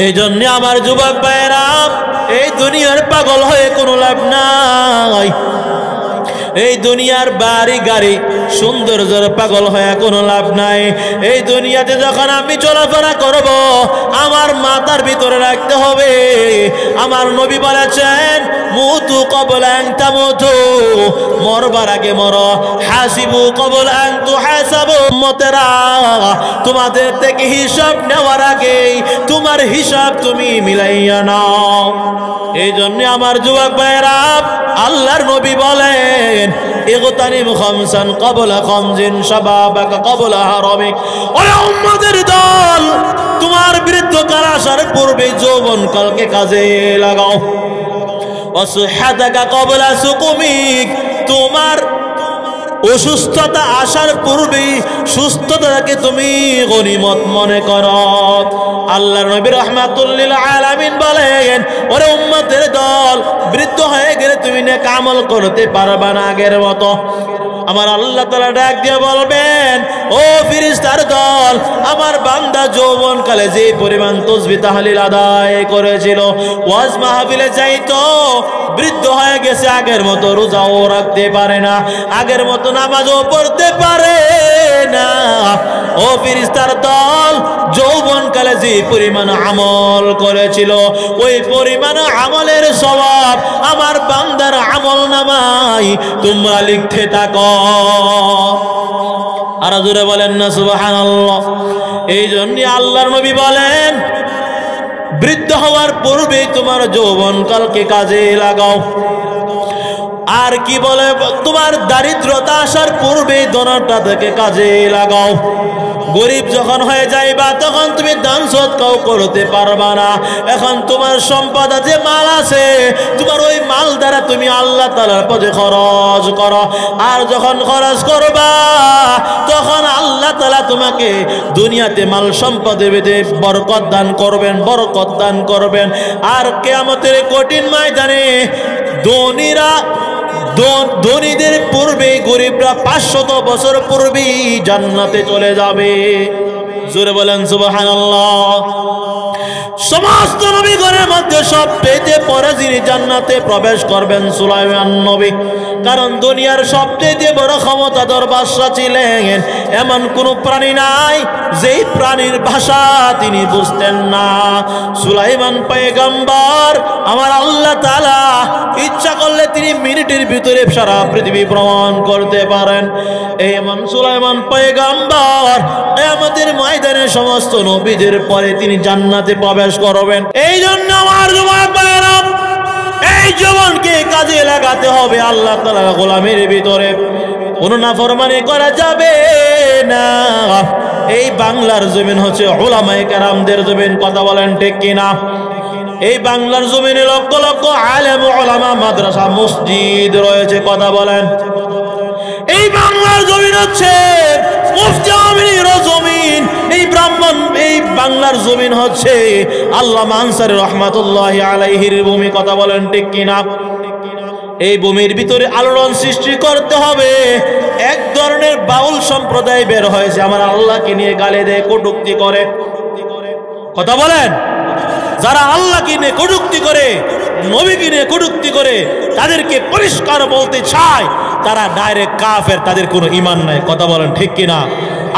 এই জন্য আমার যুবক ভাইয়েরা এই দুনিয়ার পাগল হয়ে কোনো লাভ নাই, এই দুনিয়ার বাড়ি গাড়ি সৌন্দর্যের পাগল হয়ে কোনো লাভ নাই। এই দুনিয়াতে যখন আমি চলাফেরা করব আমার মাথার ভিতরে রাখতে হবে আমার নবী বলেছেন মুতু কবলা আন তামুতু, মরবার আগে মরো, হাসিবু কবলা আন তুহাসাবু। উম্মতেরা তোমাদের থেকে হিসাব নেওয়ার আগে তোমার হিসাব তুমি মিলাইয়া নাও। এই জন্য আমার যুবক ভাইয়েরা আল্লাহর নবী বলেন ইগতানিম খামসান ক্বাবলা খামজিন শাবাবাকা ক্বাবলা হারামিক। ওরে উম্মতের দল তোমার বৃদ্ধকাল আসার পূর্বে যৌবনকালকে কাজে লাগাও। ওয়াসহাতাকা ক্বাবলা সুকুমিক, তোমার অসুস্থতা আসার পূর্বেই সুস্থতাকে তুমি গনিমত মনে করো। আল্লাহর নবী রাহমাতুল লিল আলামিন বলেন ওরে উম্মতের দল বৃদ্ধ হয়ে গেলে তুমি নেক আমল করতে পারবা না আগের মতো। আমার আল্লাহ তাআলা ডাক দিয়ে বলবেন ও ফেরেশতার দল আমার বান্দা যৌবনকালে যে পরিমাণ তাসবিহ তাহলিল আদায় করেছিল, ওয়াজ মাহফিলে যাইতো, বৃদ্ধ হয়ে গেছে, আগের মতো রোজাও রাখতে পারে না, আগের মতো নামাজও পড়তে পারে না। ও ফেরেশতার দল যৌবনকালে যে পরিমাণ আমল করেছিল ওই পরিমাণ আমলের সওয়াব আমার বান্দার আমল নামায় তোমরা লিখতে থাকো। আর জোরে বলেন না সুবহানাল্লাহ। এই জন্য আল্লাহর নবী বলেন বৃদ্ধ হওয়ার পূর্বেই তোমার যৌবনকালকে কাজে লাগাও। আর কি বলে তোমার দারিদ্রতা আসার পূর্বেই দোনোটা থেকে কাজে লাগাও। গরিব যখন হয়ে যাইবা তখন তুমি দান সদকাও করতে পারবা না। এখন তোমার সম্পদ আছে, মাল আছে, তোমার ওই মাল দ্বারা তুমি আল্লাহ তাআলার পথে খরচ করো। আর যখন খরচ করবা তখন আল্লাহ তাআলা তোমাকে দুনিয়াতে মাল সম্পদে বেঁধে বরকত দান করবেন, বরকত দান করবেন। আর কিয়ামতের কঠিন ময়দানে ধনীদের পূর্বে গরিবরা 500 বছর পূর্বেই জান্নাতে চলে যাবে। জোরে বলেন সুবহানাল্লাহ। সমস্ত নবীগণের মধ্যে সব পেতে পরে যিনি জান্নাতে প্রবেশ করবেন সুলাইমান নবী। কারণ দুনিয়ার সবচেয়ে বড় ক্ষমতাধর বাদশা ছিলেন এমন কোন প্রাণী নাই যেই প্রাণীর ভাষা তিনি বুঝতেন না। সুলাইমান পয়গম্বর আমার আল্লাহ তাআলা ইচ্ছা করলে তিনি মিনিটের ভিতরে সারা পৃথিবী ভ্রমণ করতে পারেন। এই এমন সুলাইমান পয়গম্বর কিয়ামতের ময়দানে সমস্ত নবীদের পরে তিনি জান্নাতে প্রবেশ করবেন। এই জন্য আমার যুবক ভাইরা এই জীবনকে কাজে লাগাতে হবে। আল্লাহ তাআলার গোলামের ভিতরে কোনো নাফরমানি করা যাবে না। এই বাংলার জমিন হচ্ছে উলামায়ে কেরামদের জমিন। কথা বলেন ঠিক কিনা? এই বাংলার জমিনে লক্ষ লক্ষ আলেম উলামা মাদ্রাসা মসজিদ রয়েছে। কথা বলেন। এই বাংলার জমিন হচ্ছে মুফতি আমিনের জমিন। এই বাংলার জমিন হচ্ছে আল্লামা আনসারী রাহমাতুল্লাহি আলাইহির ভূমি। কথা বলেন ঠিক কিনা? এই ভূমির ভিতরে আলোড়ন সৃষ্টি করতে হবে। এক ধরনের বাউল সম্প্রদায় বের হয়েছে আমার আল্লাহকে নিয়ে গালি দেয়, কটূক্তি করে। কথা বলেন। যারা আল্লাহকে নিয়ে কটূক্তি করে, নবীকে নিয়ে কটূক্তি করে, তাদেরকে পরিষ্কার বলতে চায় তারা ডাইরেক্ট কাফের, তাদের কোনো ঈমান নাই। কথা বলেন ঠিক কিনা?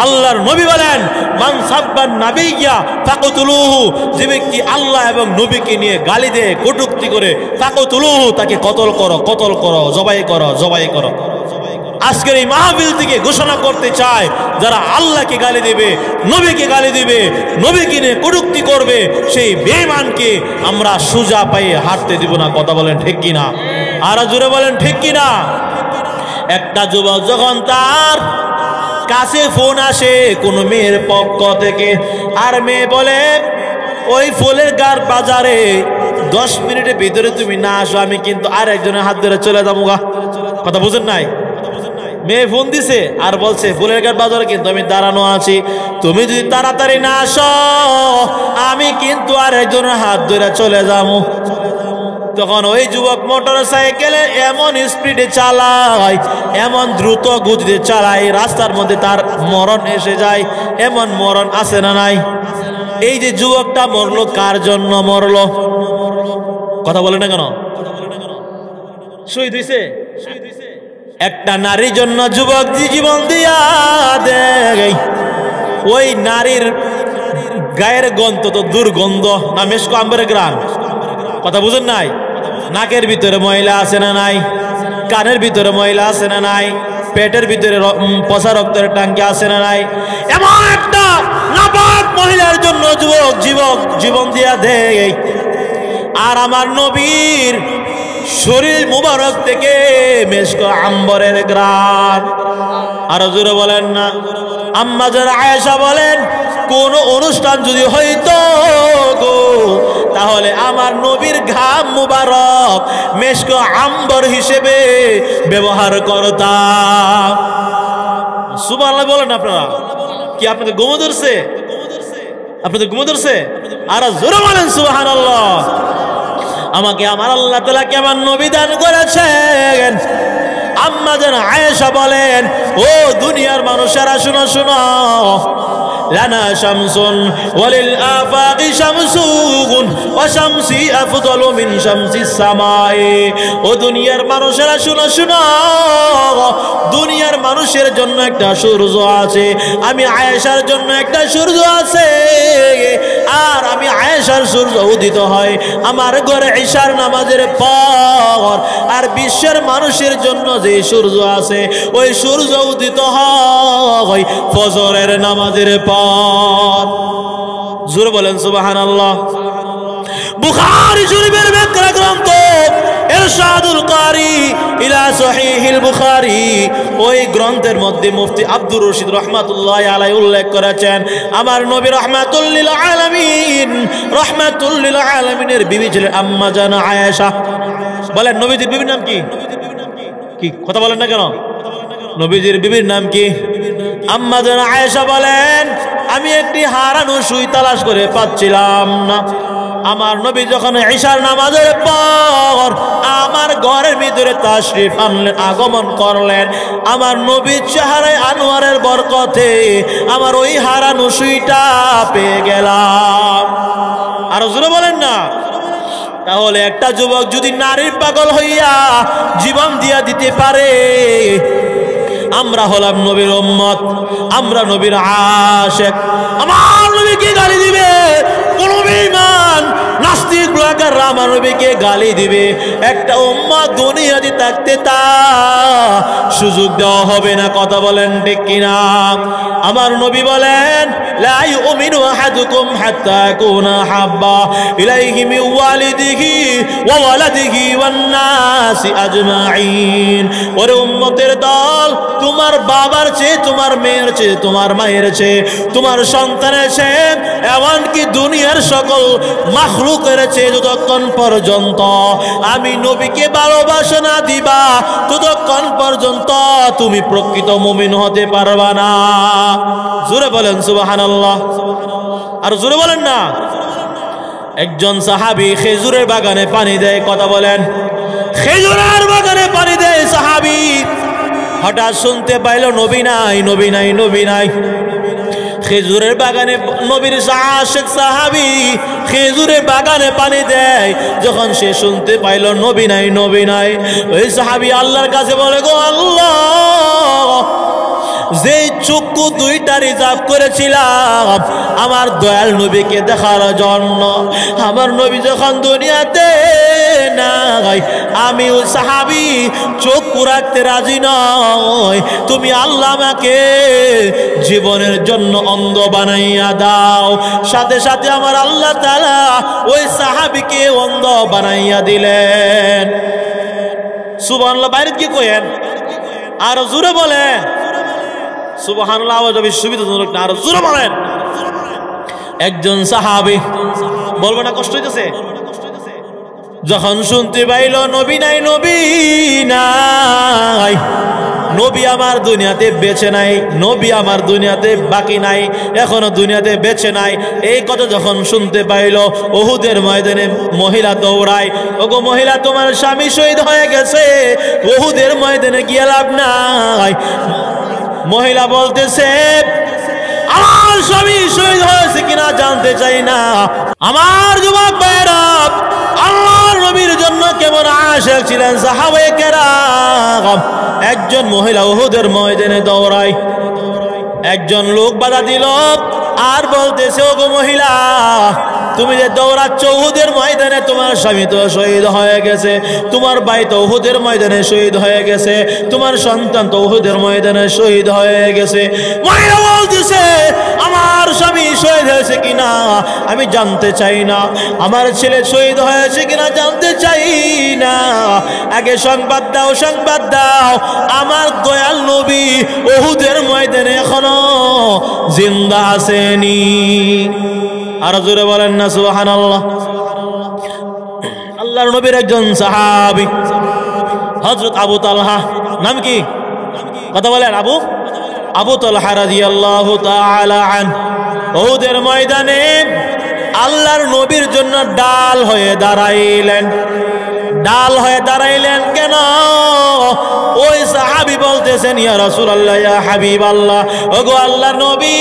আল্লাহর নবী বলেন, মান সাব্বান নাবিয়্যা ফাকতুলুহু, যে ব্যক্তি আল্লাহ এবং নবীকে নিয়ে গালি দেয়, কটূক্তি করে, ফাকতুলুহু, তাকে কতল করো, কতল করো, জবাই করো, জবাই করো। আজকের এই মাহফিল থেকে ঘোষণা করতে চায়, যারা আল্লাহকে গালি দেবে, নবীকে গালি দেবে, নবীকে নিয়ে কটূক্তি করবে, সেই বেঈমানকে আমরা সোজা পায়ে হাঁটতে দিব না। কথা বলেন ঠিক কিনা? আর জোরে বলেন ঠিক কিনা? একটা যুবক যখন তার কাছে ফোন আসে কোনো মেয়ের পক্ষ থেকে, আর মেয়ে বলে ওই ফুলের গার বাজারে 10 মিনিটের ভিতরে তুমি না আসো, আমি কিন্তু আর একজনের হাত ধরে চলে যাবো গা। কথা বুঝেন নাই? মেয়ে ফোন দিছে আর বলছে ফুলের গার বাজারে কিন্তু আমি দাঁড়ানো আছি, তুমি যদি তাড়াতাড়ি না আসো আমি কিন্তু আর একজনের হাত ধরে চলে যাবো। তখন ওই যুবক মোটর সাইকেলে এমন স্পিডে চালায়, এমন দ্রুত গতিতে চালায়, রাস্তার মধ্যে তার মরণ এসে যায়। এমন মরণ আছে না নাই? এই যে যুবকটা মরলো, কার জন্য মরলো? কথা বলে না কেন? শহীদ হইছে একটা নারীর জন্য। যুবক জীবন দিয়া দেয়, ওই নারীর গায়ের গন্ধ তো দুর্গন্ধ না, মেশকো আম্বরের গ্রাম। কথা বুঝেন নাই? নাকের ভিতরে ময়লা আছে না নাই? কানের ভিতরে ময়লা আছে না নাই? পেটের ভিতরে পচা রক্তের টাঙ্কি আছে না নাই? এমন একটা নাপাক মহিলার জন্য যুবক জীবন দিয়া দেয়। আর আমার নবীর শরীর মুবারক থেকে মেশকো আম্বরের গ্রাম। আরো জোরে বলেন না? আম্মা জান আয়েশা বলেন, কোন অনুষ্ঠান যদি হইতো গো, তাহলে আমার নবীর ঘাম মুবারক মেশকো আম্বর হিসেবে ব্যবহার করতাম। সুবহানাল্লাহ বলেন আপনারা। কি আপনাদের ঘুম ধরছে? আপনাদের ঘুম ধরছে? আর জোরে বলেন সুবহানাল্লাহ। আমাকে আমার আল্লাহ তাআলা কেমন নবী দান করেছেন। আম্মা জান আয়েশা বলেন, ও দুনিয়ার মানুষেরা শুনো শুনো, লানা শামসুন ওয়ালিল আফাকি শামসুন ওয়া শামসি আফদালু মিন শামসিস সামাই। ও দুনিয়ার মানুষেরা শুনো শুনো, দুনিয়ার মানুষের জন্য একটা সূর্য আছে, আমি আয়েশার জন্য একটা সূর্য আছে। আর আমি আয়েশার সূর্য উদিত হয় আমার ঘরে ঈশার নামাজের পর। আর বিশ্বের মানুষের জন্য যে সূর্য আছে, ওই সূর্য উদিত হয় ফজরের নামাজের পর। জোরে বলেন সুবহানাল্লাহ। বুখারী শরীফের ব্যাখ্যা গ্রন্থ ইরশাদুল কারি ইলা সহিহিল বুখারী, ওই গ্রন্থের মধ্যে মুফতি আব্দুর রশিদ রাহমাতুল্লাহি আলাইহি উল্লেখ করেছেন, আমার নবী রাহমাতুল লিল আলামিন, রাহমাতুল লিল আলামিনের বিবি ছিলেন আম্মা জান আয়েশা। বলেন নবীজির বিবির নাম কি? কি কথা বলেন না কেন? নবীজির বিবির নাম কি? আম্মা জান আয়েশা বলেন, আমি একটি হারানো সুই তালাশ করে পাচ্ছিলাম না। আমার নবী যখন ঈশার নামাজের পর আমার ঘরের ভিতরে তাশরিফ আনলেন, আগমন করলেন, আমার নবীর চেহারায় আনোয়ারের বরকতে আমার ওই হারানো সুইটা পেয়ে গেলাম। আরো জোরে বলেন না? তাহলে একটা যুবক যদি নারীর পাগল হইয়া জীবন দিয়া দিতে পারে, আমরা হলাম নবীর উম্মত, আমরা নবীর আশিক। আমার নবীকে গালি দিবে কোন বেঈমান নাস্তিক ব্লগার আমার নবীকে গালি দিবে, একটা উম্মত দুনিয়াতে থাকতে তা সুযোগ দেওয়া হবে না। কথা বলেন ঠিক কিনা? আমার নবী বলেন, লা ইউমিনু আহাদুকুম হাত্তা ইয়াকুনা হাব্বা ইলাইহি মিন ওয়ালিদিহি ওয়া ওয়ালাদিহি ওয়ান নাসি আজমাইন। ওরে উম্মতের দল, তোমার বাবার চেয়ে, তোমার মেয়ের চেয়ে, তোমার মায়ের চেয়ে, তোমার সন্তানের চেয়ে, এমনকি দুনিয়ার সকল মাখলুকের চেয়ে যতক্ষণ পর্যন্ত আমি নবীকে ভালোবাসা না দিবা, ততক্ষণ পর্যন্ত তুমি প্রকৃত মুমিন হতে পারবা না। জোরে বলেন সুবহানাল্লাহ। আর জোরে বলেন না? একজন সাহাবী খেজুরের বাগানে পানি দেয়। কথা বলেন। খেজুরের বাগানে পানি দেয় সাহাবী, হঠাৎ শুনতে পাইল নবী নাই, নবী নাই, নবী নাই। খেজুরের বাগানে নবীর আশিক সাহাবী খেজুরের বাগানে পানি দেয়, যখন সে শুনতে পাইল নবী নাই নবী নাই, ওই সাহাবী আল্লাহর কাছে বলে, গো আল্লাহ, যেই চক্ষু দুইটা রিজার্ভ করেছিলাম আমার দয়াল নবীকে দেখার জন্য, আমার নবী যখন দুনিয়াতে নাই, আমি ওই সাহাবী চক্ষু রাখতে রাজি নয়, তুমি আল্লাহ আমাকে জীবনের জন্য অন্ধ বানাইয়া দাও। সাথে সাথে আমার আল্লাহ তাআলা ওই সাহাবীকে অন্ধ বানাইয়া দিলেন। সুবহানাল্লাহ। বাইরে কি কইেন? আর জোরে বলেন সুবহানাল্লাহ। আওয়াজ হবে সুবিধাজনক না, আর জোরে বলেন। একজন সাহাবী, বলবো না কষ্ট হইতেছে, যখন শুনতে পাইল নবী নাই নবী নাই, নবী আমার দুনিয়াতে বেঁচে নাই, নবী আমার দুনিয়াতে বাকি নাই, এখনো দুনিয়াতে বেঁচে নাই, এই কথা যখন শুনতে পাইল, উহুদের ময়দানে মহিলা দৌড়ায়, ওগো মহিলা, তোমার স্বামী শহীদ হয়ে গেছে, উহুদের ময়দানে গিয়ে লাভ নাই। মহিলা বলতেছে, আমার স্বামী শহীদ হয়েছে কিনা জানতে চাই না, আমার যুবক ভাইরা আল্লাহর নবীর জন্য কেমন আশিক ছিলেন সাহাবায়ে কেরাম। একজন মহিলা উহুদের ময়দানে দৌড়ায়, একজন লোক বাধা দিল আর বলতেছে, ওগো মহিলা, তুমি যে দৌড়াচ্ছ উহুদের ময়দানে, তোমার স্বামী তো শহীদ হয়ে গেছে, তোমার ভাই তো উহুদের ময়দানে শহীদ হয়ে গেছে, তোমার সন্তান তো উহুদের ময়দানে শহীদ হয়ে গেছে। মহিলা বলতেছে, আমার স্বামী শহীদ হয়েছে কিনা আমি জানতে চাই না, আমার ছেলে শহীদ হয়েছে কিনা জানতে চাই না, আগে সংবাদ দাও, সংবাদ দাও, আমার দয়াল নবী উহুদের ময়দানে এখনো জিন্দা আসেনি। আর জোরে বলেন না সুবহানাল্লাহ। আল্লাহর নবীর একজন সাহাবী হযরত আবু তালহা, নাম কি? কথা বলেন। আবু তালহা রাদিয়াল্লাহু তাআলা আনহু উহুদের ময়দানে আল্লাহর নবীর জন্য ডাল হয়ে দাঁড়াইলেন। ডাল হয়ে দাঁড়াইলেন কেন? ওই সাহাবী বলতেছেন, ইয়া রাসূলুল্লাহ, ইয়া হাবিবাল্লাহ, ওগো আল্লাহর নবী,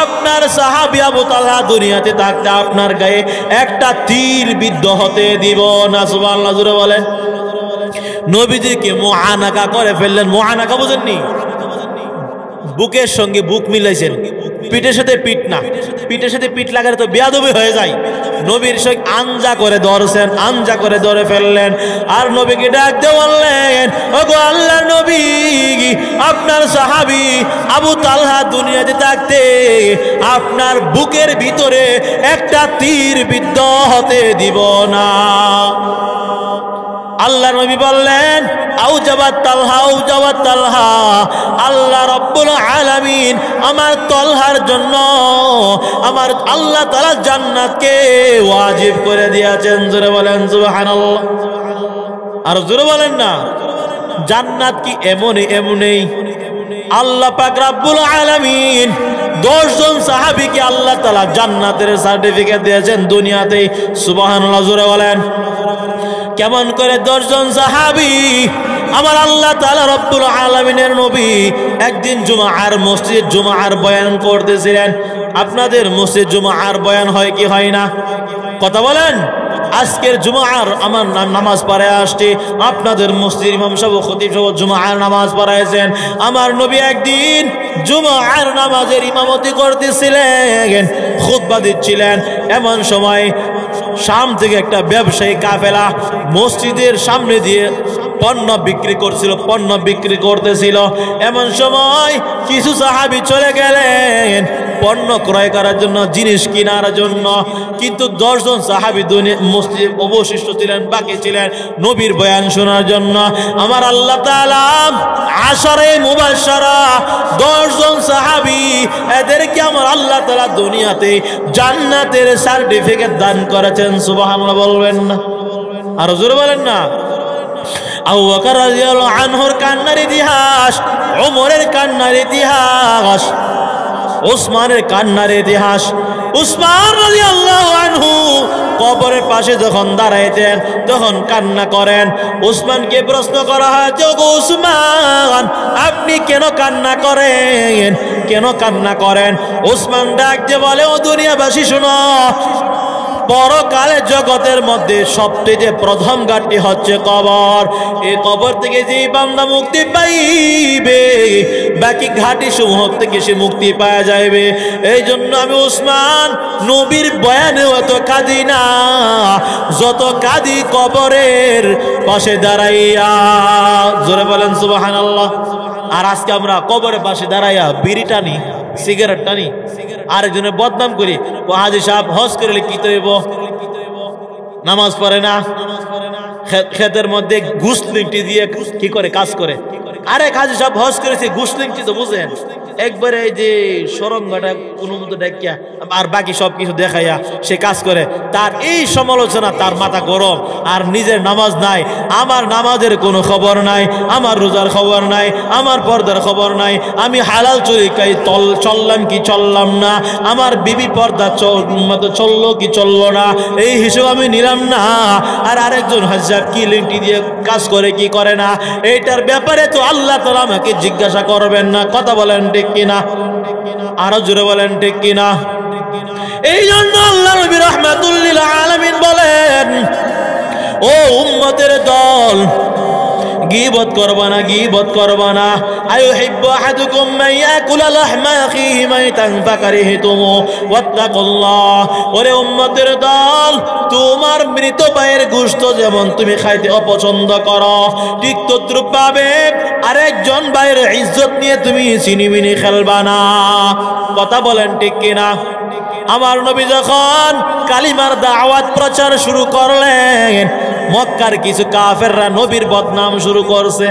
আপনার সাহাবী আবু তালহা দুনিয়াতে থাকতে আপনার গায়ে একটা তীর বিদ্ধ হতে দিব না। সুবহানাল্লাহ, জোরে বলেন। নবীজিকে মুআনাকা করে ফেললেন। মুআনাকা বুঝেননি? বুকের সঙ্গে বুক মিলাইছেন, পিঠের সাথে পিঠ না, পিঠের সাথে পিঠ লাগালে তো বেয়াদবি হয়ে যায়। নবীর সঙ্গে আঞ্জা করে ধরছেন, আঞ্জা করে ধরে ফেললেন, আর নবীকে ডাক দিয়ে বললেন, ওগো আল্লাহর নবী, আপনার সাহাবী আবু তালহা দুনিয়াতে থাকতে আপনার বুকের ভিতরে একটা তীর বিদ্ধ হতে দিব না। আল্লাহ নবী বললেন, আউজাবাত তালহা, আউজাবাত তালহা, আল্লাহ রাব্বুল আলামিন আমার তালহার জন্য আমার আল্লাহ তাআলা জান্নাতকে ওয়াজিব করে দিয়েছেন। জোরে বলেন সুবহানাল্লাহ। আর জোরে বলেন না, জান্নাত কি এমনই? আল্লাহ পাক রাব্বুল আলামিন 10 জন সাহাবীকে আল্লাহ তাআলা জান্নাতের সার্টিফিকেট দিয়েছেন দুনিয়াতেই। সুবহানাল্লাহ, জোরে বলেন। কেমন করে 10 জন সাহাবী? আমার আল্লাহ তাআলা রব্বুল আলামিনের নবী একদিন মসজিদ জুমার বয়ান করতেছিলেন। আপনাদের মসজিদ জুমার বয়ান হয় কি হয় না? কথা বলেন। আজকের জুমার আমার নামাজ পড়ায় আসছে, আপনাদের মসজিদ ইমাম সাহেব খতিব সাহেব জুমার নামাজ পড়াইছেন। আমার নবী একদিন জুমার নামাজের ইমামতি করতেছিলেন, খুতবা দিচ্ছিলেন। এমন সময় শাম থেকে একটা ব্যবসায়ী কাফেলা মসজিদের সামনে দিয়ে পণ্য বিক্রি করছিল, পণ্য বিক্রি করতেছিল। এমন সময় কিছু সাহাবী চলে গেলেন পণ্য ক্রয় করার জন্য, জিনিস কেনার জন্য, কিন্তু 10 জন সাহাবী মসজিদে অবশিষ্ট ছিলেন, বাকি ছিলেন নবীর বয়ান শোনার জন্য। আমার আল্লাহ তাআলা আশারে মুবাশশারা 10 জন সাহাবী, এদেরকে আমার আল্লাহ তাআলা দুনিয়াতে জান্নাতের সার্টিফিকেট দান করেছেন। সুবহানাল্লাহ বলবেন না? আর জোরে বলেন না। আবু বকর রাদিয়াল্লাহু আনহুর কান্নার ইতিহাস, ওমরের কান্নার ইতিহাস, ওসমানের কান্নার ইতিহাস, উসমান রাদিয়াল্লাহু আনহু কবরের পাশে যখন দাঁড়াইতেন তখন কান্না করেন। উসমানকে প্রশ্ন করা হয়, ওগো উসমান, আপনি কেন কান্না করেন, কেন কান্না করেন? উসমান ডাক দিয়ে বলে, ও দুনিয়াবাসী শোনো, পরকালে জগতের মধ্যে সবচেয়ে প্রথম ঘাটটি হচ্ছে কবর। এই কবর থেকে যে বান্দা মুক্তি পাইবে বাকি ঘাটি সমূহ থেকে সে মুক্তি পাওয়া যাইবে। এই জন্য আমি উসমান নবীর বয়ানে অত কাঁদি না, যত কাঁদি কবরের পাশে দাঁড়াইয়া। জোরে বলেন সুবহানাল্লাহ। আর আজকে আমরা কবরের পাশে দাঁড়াইয়া বিড়ি টানি, সিগারেট টানি, আরেকজনের বদনাম করি। ও হাজি সাহেব হজ করলে কি তৈব, নামাজ পড়ে না, ক্ষেতের মধ্যে ঘুষ লিংটি দিয়ে কি করে কাজ করে। আরেক হাজি সাহেব হজ করেছে, ঘুষ লিংটি তো বুঝেন, একবারে এই যে সরঙ্গটা কোনো মতো ডাকিয়া আর বাকি সব কিছু দেখাইয়া সে কাজ করে। তার এই সমালোচনা, তার মাথা গরম। আর নিজের নামাজ নাই, আমার নামাজের কোনো খবর নাই, আমার রোজার খবর নাই, আমার পর্দার খবর নাই, আমি হালাল চরিকায় চললাম কি চললাম না, আমার বিবি পর্দা মতো চললো কি চললো না, এই হিসেবে আমি নিলাম না। আর আরেকজন হাজ্জাব কি লিংটি দিয়ে কাজ করে কি করে না, এইটার ব্যাপারে তো আল্লাহ তাআলা আমাকে জিজ্ঞাসা করবেন না। কথা বলেন ঠিক কিনা? আরো জোরে বলেন ঠিক কিনা? এই জন্য আল্লাহ নবী রাহমাতুল লিল আলামিন বলেন, ও উম্মতের দল, গীবত করবা না, গীবত করবা না। আয়ুহিব্বু আহাদুকুম মান ইয়াকুলা লাহমা আখিহি মাইতান ফাকারিহতুমু ওয়াত্তাকুল্লাহ। ওরে উম্মতের দল, তোমার মৃত ভাইয়ের গোশত যেমন তুমি খাইতে অপছন্দ করো, ঠিক তদ্রূপভাবে আরেকজন ভাইয়ের ইজ্জত নিয়ে তুমি চিনিমিনি খেলবা না। কথা বলেন ঠিক কিনা? আমার নবী যখন কালিমার দাওয়াত প্রচার শুরু করলেন, মক্কার কিছু কাফেররা নবীর বদনাম শুরু করছে।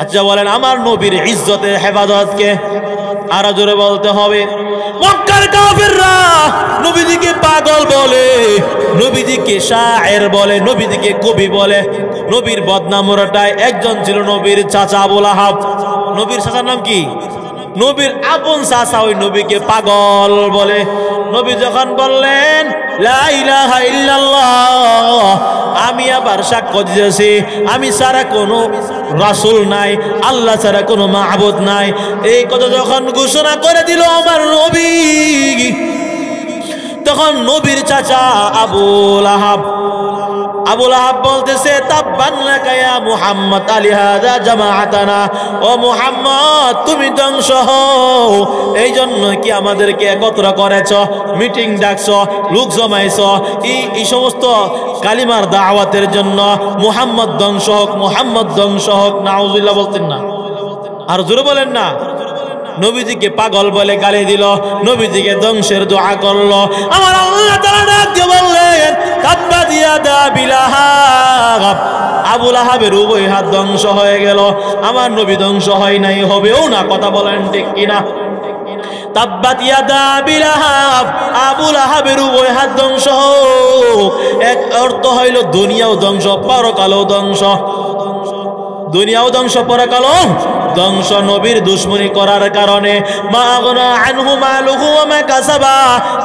আচ্ছা বলেন, আমার নবীর ইজ্জতের হেফাজতকে আরো জোরে বলতে হবে। মক্কার কাফেররা নবীজিকে পাগল বলে, নবীজিকে শায়ের বলে, নবীজিকে কবি বলে, নবীর বদনাম রটায়। একজন ছিল নবীর চাচা আবু লাহাব। নবীর চাচার নাম কি? নবীর আপন চাচা ওই নবীকে পাগল বলে। নবী যখন বললেন লা ইলাহা ইল্লাল্লাহ, আমি আবার সাক্ষ্য দিয়েছি আমি ছাড়া কোনো রাসূল নাই, আল্লাহ ছাড়া কোনো মাবুদ নাই, এই কথা যখন ঘোষণা করে দিল আমার নবী, তখন নবীর চাচা আবু লাহাব বলতেছে, তাব্বান লাকা ইয়া মুহাম্মদ আলিহাযা জামাআতানা, ও মুহাম্মদ তুমি ধ্বংস হও, এই জন্য কি আমাদেরকে একত্র করেছ, মিটিং ডাকছ, লোক জমাইছ, এই সমস্ত কালিমার দাওয়াতের জন্য। মুহাম্মদ ধ্বংস হোক, মুহাম্মদ ধ্বংস হোক। নাউজুবিল্লাহ বলতেন না? আর জোরে বলেন না? নবীজিকে পাগল বলে গালি দিল, নবীজিকে ধ্বংসের দোয়া করলো। আমার আল্লাহ তাআলা ডাক দিয়ে বললেন, তাব্বাত ইয়াদা আবি লাহাব, আবু লাহাবের উভয় হাত ধ্বংস হয়ে গেল। আমার নবী ধ্বংস হয় নাই, হবেও না। কথা বলেন ঠিক কিনা? তাব্বাত ইয়াদা আবি লাহাব, আবু লাহাবের উভয় হাত ধ্বংস হোক। এক অর্থ হইল দুনিয়াও ধ্বংস, পরকালও ধ্বংস। দুনিয়াও ধ্বংস, পরকালও ধ্বংস। নবীর দুশমনি করার কারণে মা আগনা আনহু মালুহু ওয়া মা কাসাবা,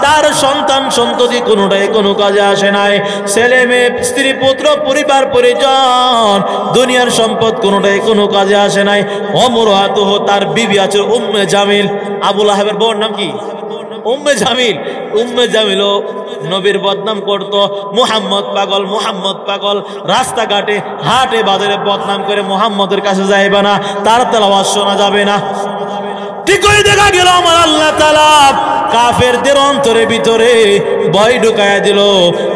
তার সন্তান সন্ততি কোনোটাই কোনো কাজে আসে নাই। ছেলে মেয়ে, স্ত্রী পুত্র, পরিবার পরিজন, দুনিয়ার সম্পদ কোনোটাই কোনো কাজে আসে নাই। অমরাতুহু, তার বিবি আছে উম্মে জামিল। আবু লাহাবের বউর নাম কি? উম্মে জামিল। উম্মে জামিলও নবীর বদনাম করত, মুহাম্মদ পাগল, মুহাম্মদ পাগল। রাস্তাঘাটে হাটে বাজারে বদনাম করে মুহাম্মদের কাছে যাইবে না, তার তেলাওয়াত শোনা যাবে না। ঠিকই দেখা গেল আমার আল্লাহ তাআলা কাফেরদের অন্তরের ভিতরে ভয় ঢুকায়া দিল।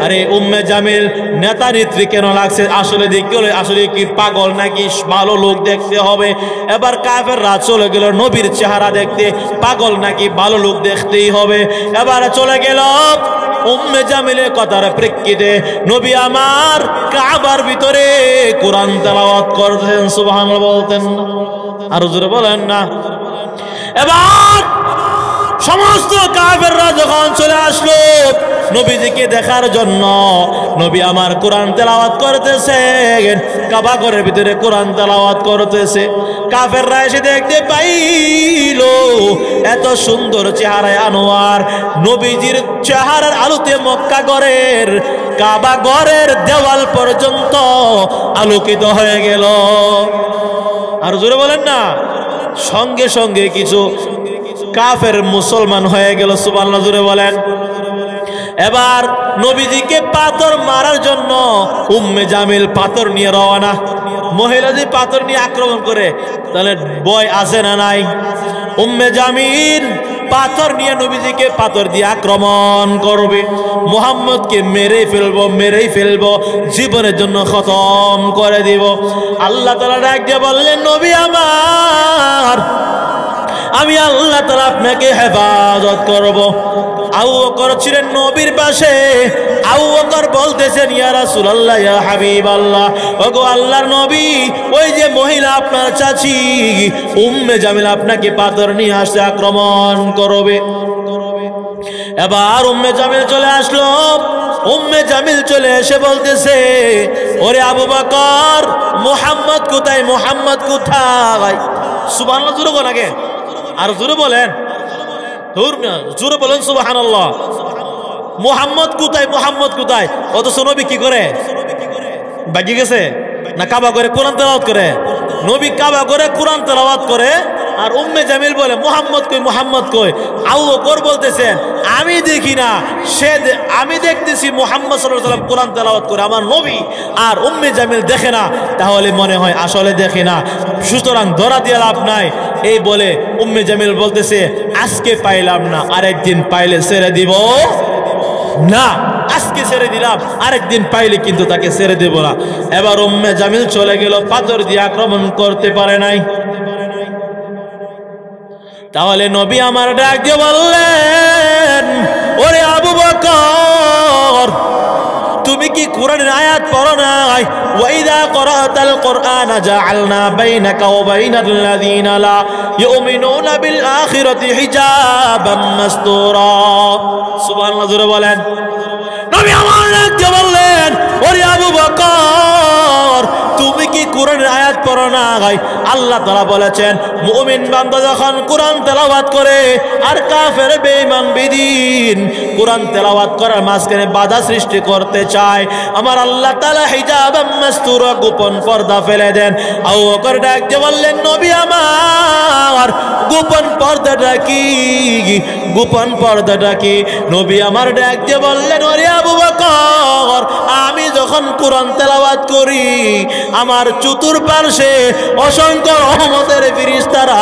আরে উম্মে জামিল নেতা নেত্রী কেন লাগছে? আসলে দেখতে হলে আসলে কি পাগল নাকি ভালো লোক দেখতে হবে। এবার কাফেররা চলে গেল নবীর চেহারা দেখতে, পাগল নাকি ভালো লোক দেখতেই হবে। এবার চলে গেল উম্মে জামিলের কথার প্রেক্ষিতে নবী আমার কাবার ভিতরে কোরআন তেলাওয়াত করতেন, সুবহানাল্লাহ বলতেন না? আর জোরে বলেন না? এবার সমস্ত কাফেররা যখন চলে আসলো নবীজিকে দেখার জন্য, নবী আমার কোরআন তেলাওয়াত করতেছেন, কাবা ঘরের ভিতরে কোরআন তেলাওয়াত করতেছে। কাফেররা এসে দেখতে পাইল এত সুন্দর চেহারায় আনোয়ার, নবীজির চেহারার আলোতে মক্কা ঘরের কাবা ঘরের দেওয়াল পর্যন্ত আলোকিত হয়ে গেল। আর জোরে বলেন না, সঙ্গে সঙ্গে কিছু কাফের মুসলমান হয়ে গেল। সুবহানাল্লাহ, জোরে বলেন। এবার নবীজিকে পাথর মারার জন্য উম্মে জামিল পাথর নিয়ে রওনা। মহিলা যদি পাথর নিয়ে আক্রমণ করে তাহলে ভয় আছে না নাই? উম্মে জামিল পাথর নিয়ে নবীজিকে পাথর দিয়ে আক্রমণ করবে, মুহাম্মদকে মেরেই ফেলবো, জীবনের জন্য খতম করে দিব। আল্লাহ তাআলা ডাক দিয়ে বললেন, নবী আমার, আমি আল্লাহ তাআলা আপনাকে হেফাজত করব। আবু বকর ছিলেন নবীর পাশে। আবু বকর বলতেছেন, ইয়া রাসূলুল্লাহ, ইয়া হাবিবাল্লাহ, ওগো আল্লাহর নবী, ওই যে মহিলা আপনার চাচি উম্মে জামিল আপনাকে পাথর নিয়ে আসছে, আক্রমণ করবে। এবার উম্মে জামিল চলে আসলো। উম্মে জামিল চলে এসে বলতেছে, ওরে আবু বকর, মুহাম্মদ কোথায়, মুহাম্মদ কোথায়? সুবহানাল্লাহ, জোরে বলেন আগে, আর জোরে বলেন, জোরে বলেন সুবহানাল্লাহ। মুহাম্মদ কোথায়, মুহাম্মদ কোথায়? অথচ নবী কি করে? বাকি গেছে না কাবা করে কোরআন তেলাওয়াত করে? নবী কাবা করে কোরআন তেলাওয়াত করে, আর উম্মে জামিল বলে মুহাম্মদ কই, মুহাম্মদ কই? আবু বকর বলতেছেন, আমি দেখি না, আমি দেখতেছি মুহাম্মদ সাল্লাল্লাহু আলাইহি ওয়াসাল্লাম কোরআন তেলাওয়াত করে, আমার নবী, আর উম্মে জামিল দেখে না, তাহলে মনে হয় আসলে দেখে না, সুতরাং ধরা দিয়ে লাভ নাই। এই বলে উম্মে জামিল বলতেছে, আজকে পাইলাম না, আরেকদিন পাইলে ছেড়ে দিব না, আজকে ছেড়ে দিলাম, আরেকদিন পাইলে কিন্তু তাকে ছেড়ে দেব না। এবার উম্মে জামিল চলে গেল, পাথর দিয়ে আক্রমণ করতে পারে নাই। তাহলে নবী আমার ডাক দিয়ে বললেন, ওরে আবু বকর, তুমি কি কোরআনের আয়াত পড়ো নাই? ওয়াইদা করাতাল কোরআন জাআলনা বাইনাকা ওয়া বাইনাল্লাযীনা লা ইউমিনুনা বিল আখিরাতি হিজাবাম মাসতুরা। সুবহানাল্লাহ, জোরে বলেন। নবী আমার ডাক দিয়ে বললেন, ওরে আবু বকর, তুমি কি কোরআনের আয়াত পড়ো নাই? আল্লাহ তাআলা বলেছেন, মুমিন বান্দা যখন কোরআন তেলাওয়াত করে আর কাফের বেঈমান বেদিন কোরআন তেলাওয়াত করার মাঝখানে বাধা সৃষ্টি করতে চায়, আমার আল্লাহ তাআলা হিজাবাম মাসতুরা, গোপন পর্দা ফেলে দেন। আবু বকর ডাক দিয়ে বললেন, নবী আমার, গোপন পর্দাটা কি, গোপন পর্দাটা কি? নবী আমার ডাক দিয়ে বললেন, ওরে আবু বকর, আমি যখন কোরআন তেলাওয়াত করি আমার চতুর্পার্শ্বে অসংখ্য রহমতের ফেরেশতারা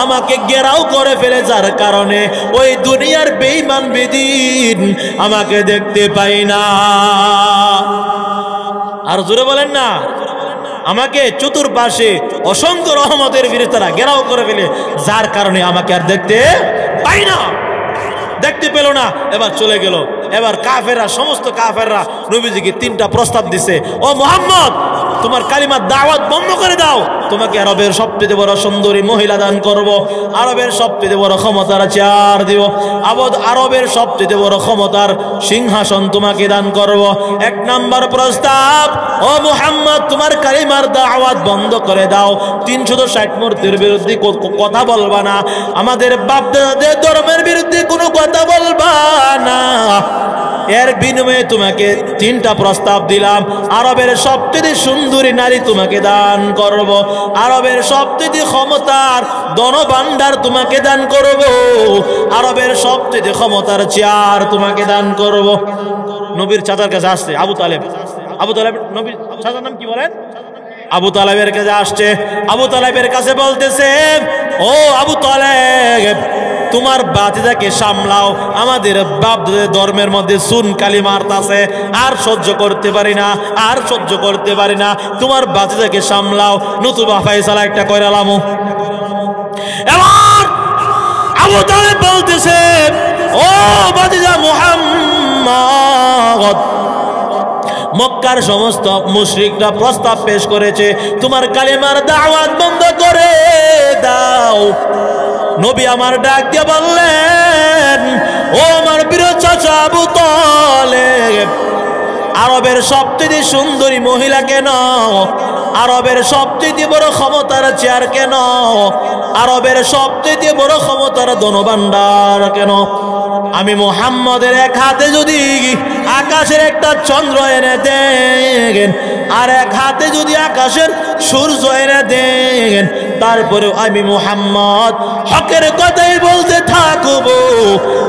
আমাকে ঘেরাও করে ফেলে, যার কারণে ওই দুনিয়ার বেঈমান বেদিন আমাকে দেখতে পাই না। আর জোরে বলেন না, আমাকে চতুর্পার্শ্বে অসংখ্য রহমতের ফেরেশতারা ঘেরাও করে ফেলে, যার কারণে আমাকে আর দেখতে পাই না, দেখতে পেল না। এবার চলে গেল। এবার কাফেররা, সমস্ত কাফেররা নবীজিকে তিনটা প্রস্তাব দিছে, ও মুহাম্মদ, তোমার কালিমার দাওয়াত বন্ধ করে দাও, তোমাকে আরবের সবচেয়ে বড় সুন্দরী মহিলা দান করব, আরবের সবচেয়ে বড় ক্ষমতার চেয়ার দিব, আরবের সবচেয়ে বড় ক্ষমতার সিংহাসন তোমাকে দান করব। এক নাম্বার প্রস্তাব, ও মুহাম্মদ, তোমার কালিমার দাওয়াত বন্ধ করে দাও, 360 মূর্তির বিরুদ্ধে কথা বলবা না, আমাদের বাপ দাদাদের ধর্মের বিরুদ্ধে কোনো কথা বলবা না। এর বিনিময়ে তোমাকে তিনটা প্রস্তাব দিলাম, আরবের সবচেয়ে সুন্দরী নারী তোমাকে দান করব, আরবের সবচেয়ে ক্ষমতার ধনভাণ্ডার তোমাকে দান করব, আরবের সবচেয়ে ক্ষমতার চেয়ার তোমাকে দান করব। নবীর চাচার কাছে আসছে আবু তালেব। আবু তালেব, নবীর চাচার নাম কি বলেন? আবু তালেবের কাছে আসছে। আবু তালেবের কাছে বলতেছে, ও আবু তালেব, তোমার বাতিদাকে সামলাও, আমাদের বাপ ধর্মের মধ্যে সুন কালি মারতাছে, আর সহ্য করতে পারি না, আর সহ্য করতে পারি না, তোমার বাতিদাকে সামলাও, নতুবা ফায়সালা একটা কইরালাম। এবার আবু তালেব বলতেছে, ও বাতিদা মুহাম্মদ, মক্কার সমস্ত মুশরিকরা প্রস্তাব পেশ করেছে, তোমার কালিমার দাওয়াত বন্ধ করে দাও। নবী আমার ডাক দিয়ে বললেন, ও আমার প্রিয় চাচা আবু তালেব, আরবের সবচেয়ে সুন্দরী মহিলা কেন? আরবের সবচেয়ে বড় ক্ষমতার চেয়ার কেন? আরবের সবচেয়ে বড় ক্ষমতার ধনভাণ্ডার কেন? আমি মুহাম্মদের এক হাতে যদি আকাশের একটা চন্দ্র এনে দেন, আর এক হাতে যদি আকাশের সূর্য এনে দেন, তারপরেও আমি মুহাম্মদ হকের কথাই বলতে থাকবো,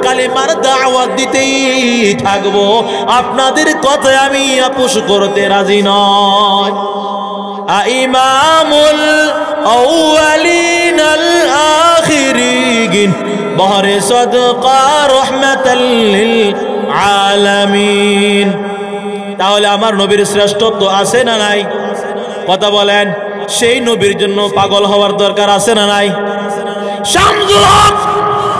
কালিমার দাওয়াত দিতেই থাকবো। আপনাদের কথায় আমি আপোষ করতে রাজি নয়। ইমামুল আউয়ালিন আল আখিরিন বহরে সদকা রহমাতাল লিল আলামিন। তাহলে আমার নবীর শ্রেষ্ঠত্ব আছে না নাই? কথা বলেন। সেই নবীর জন্য পাগল হওয়ার দরকার আছে না নাই? শামসুল হক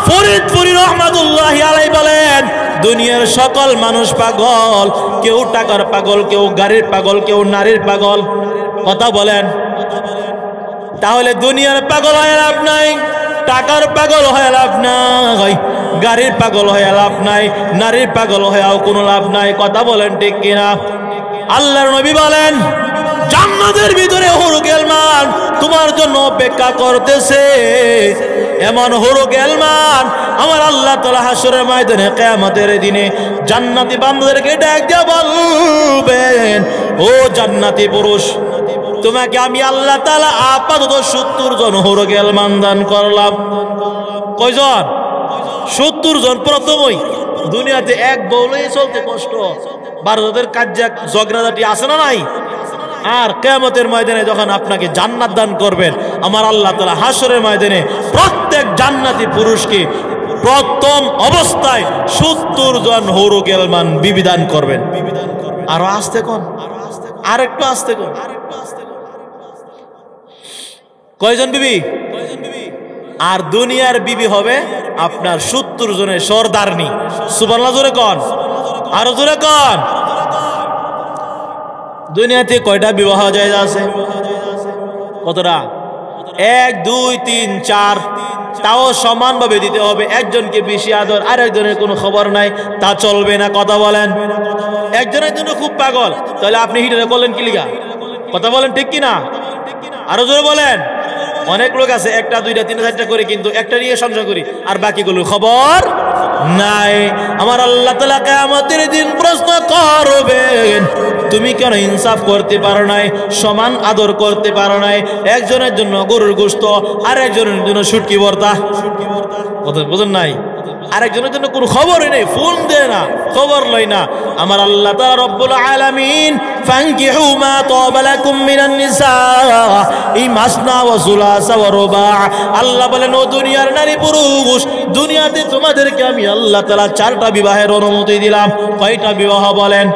ফরিদপুরি রহমাতুল্লাহি আলাইহি বলেন, দুনিয়ার সকল মানুষ পাগল, কেউ টাকার পাগল, কেউ গাড়ির পাগল, কেউ নারীর পাগল। কথা বলেন। তাহলে দুনিয়ার পাগল হয়ে লাভ নাই, টাকার পাগল হয়ে লাভ নাই, গাড়ির পাগল হয়ে লাভ নাই, নারীর পাগল হয়েও কোনো লাভ নাই। কথা বলেন ঠিক কিনা? আল্লাহর নবী বলেন, জান্নাতের ভিতরে হুরুল গিলমান তোমার জন্য অপেক্ষা করতেছে। এমন হুরুল গিলমান আমার আল্লাহ তাআলা হাশরের ময়দানে কিয়ামতের দিনে জান্নাতি বান্দাদেরকে ডাক দিয়ে বলবেন, ও জান্নাতি পুরুষ, তোমাকে আমি আল্লাহ তাআলা আপাতত 70 জন হুরুল গিলমান দান করলাম। কয়জন? 70 জন। প্রথমই দুনিয়াতে এক বউলেই চলতে কষ্ট, 12 জনের কাজ্জা ঝগড়াঝাটি আছে না নাই? আর কিয়ামতের ময়দানে যখন আপনাকে জান্নাত দান করবেন, আমার আল্লাহ তাআলা হাশরের ময়দানে প্রত্যেক জান্নাতি পুরুষকে প্রথম অবস্থায় 70 জন হুরুল গিলমান বিবি দান করবেন। আরো আস্তে কোন, আরেকটু আস্তে কোন। কয়জন বিবি? আর দুনিয়ার বিবি হবে আপনার 70 জনের সরদারনি। সুবহানাল্লাহ জোরে কোন, আরো জোরে কোন। দুনিয়াতে কয়টা বিবাহ জায়েজ আছে? কতটা? 1 2 3 4। তাও সমানভাবে দিতে হবে। একজনকে বেশি আদর, আর একজনের কোনো খবর নাই, তা চলবে না। কথা বলেন। একজনের জন্য খুব পাগল, তাহলে আপনি হিটারে করলেন কি লিগা? কথা বলেন ঠিক কিনা? আরো জোরে বলেন। অনেক লোক আছে 1টা 2টা 3টা 4টা করে, কিন্তু একটা নিয়ে সংসার করি, আর বাকিগুলো খবর নাই। আমার আল্লাহ তাআলা কিয়ামতের দিন প্রশ্ন করবেন, তুমি কেন ইনসাফ করতে পারো নাই, সমান আদর করতে পারো নাই? একজনের জন্য গরুর গোশত, আর একজনের জন্য শুটকি ভর্তা। কথা বুঝেন নাই? আরেকজনের জন্য কোনো খবরই নেই, ফোন দেয় না, খবর লয় না। আমার আল্লাহ তাআলা রব্বুল আলামিন, ফানকিহু মা তাবা লাকুম মিনান নিসা মাসনা ওয়া সুলাসা ওয়া রুবা। আল্লাহ বলেন, ও দুনিয়ার নারী পুরুষ, দুনিয়াতে তোমাদেরকে আমি আল্লাহ তাআলা 4টা বিবাহের অনুমতি দিলাম। কয়টা বিবাহ বলেন?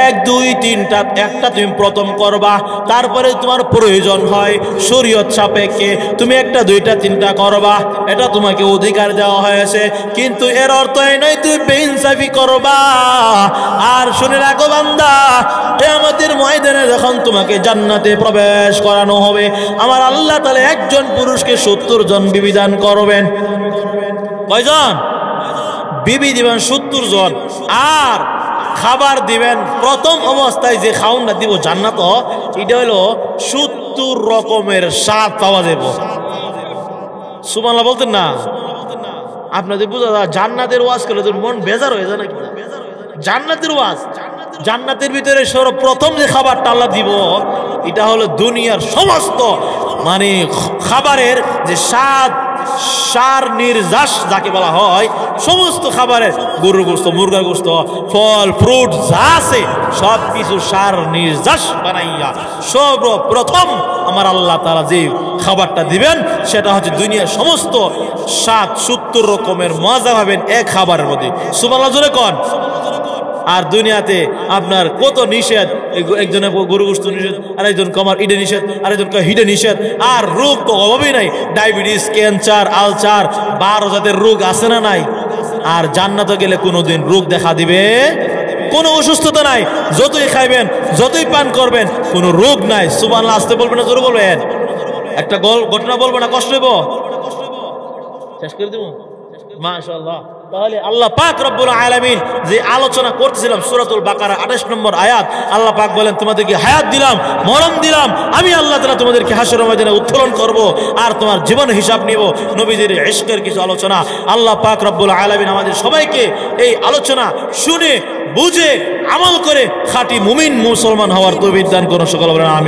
1 2 3টা। একটা তুমি প্রথম করবা, তারপরে তোমার প্রয়োজন হয় শরীয়ত সাপেক্ষে তুমি 1টা 2টা 3টা করবা, এটা তোমাকে অধিকার দেওয়া হয়েছে। কিন্তু এর অর্থ এই নয় তুমি বেইনসাফি করবা। আর শুনে রাখো বান্দা, কিয়ামতের ময়দানে যখন তোমাকে জান্নাতে প্রবেশ করানো হবে, আমার আল্লাহ তাআলা একজন পুরুষকে 70 জন বিবি দান করবেন। কয়জন বিবি দিবেন? 70 জন। আর খাবার দিবেন, প্রথম অবস্থায় যে খাওয়ানটা দিব জান্নাত, এটা হলো 70 রকমের স্বাদ পাওয়া যাবে। সুবহানাল্লাহ বলতেন না? আপনাদের বুঝা যায় জান্নাতের ওয়াজ করলে তোর মন বেজার হয়ে যায় নাকি? জান্নাতের ওয়াজ, জান্নাতের ভিতরে সর্বপ্রথম যে খাবারটা আল্লাহ দিব, এটা হলো দুনিয়ার সমস্ত মানে খাবারের যে স্বাদ, সার নির্যাস যাকে বলা হয়, সমস্ত খাবারের গরুর গোশত, মুরগার গোশত, ফল ফ্রুট যা আছে সব কিছু সার নির্যাস বানাইয়া সর্বপ্রথম আমার আল্লাহ তাআলা যে খাবারটা দিবেন, সেটা হচ্ছে দুনিয়ার সমস্ত 70 রকমের মজা পাবেন এক খাবারের মধ্যে। সুবহানাল্লাহ জোরে কোন। আর দুনিয়াতে আপনার কত নিষেধ, একজনের গরু গোশত নিষেধ, আরেকজন কমার ইডে নিষেধ, আরেকজন হিডে নিষেধ। আর রোগ তো অভাবই নাই, ডায়াবেটিস, ক্যান্সার, আলসার, 12 জাতের রোগ আছে না নাই? আর জান্নাতে গেলে কোনোদিন রোগ দেখা দিবে? কোনো অসুস্থতা নাই, যতই খাইবেন, যতই পান করবেন, কোনো রোগ নাই। সুবহানাল্লাহ আসতে বলবেন না জোরে বলবেন? একটা ঘটনা বলবো না, কষ্ট হইব? শেষ করে দেব মাশাআল্লাহ। তাহলে আল্লাহ পাক রব্বুল আলামিন যে আলোচনা করতেছিলাম সূরাতুল বাকারা 28 নম্বর আয়াত, আল্লাহ পাক বলেন তোমাদেরকে হায়াত দিলাম, মরণ দিলাম, আমি আল্লাহ তাআলা তোমাদেরকে হাসরের ময়দানে উত্তোলন করব আর তোমার জীবন হিসাব নিব। নবীজির ইশকের কিছু আলোচনা। আল্লাহ পাক রব্বুল আলামিন আমাদের সবাইকে এই আলোচনা শুনে বুঝে আমল করে খাঁটি মুমিন মুসলমান হওয়ার তৌফিক দান করুন। সকল বলেন আমিন।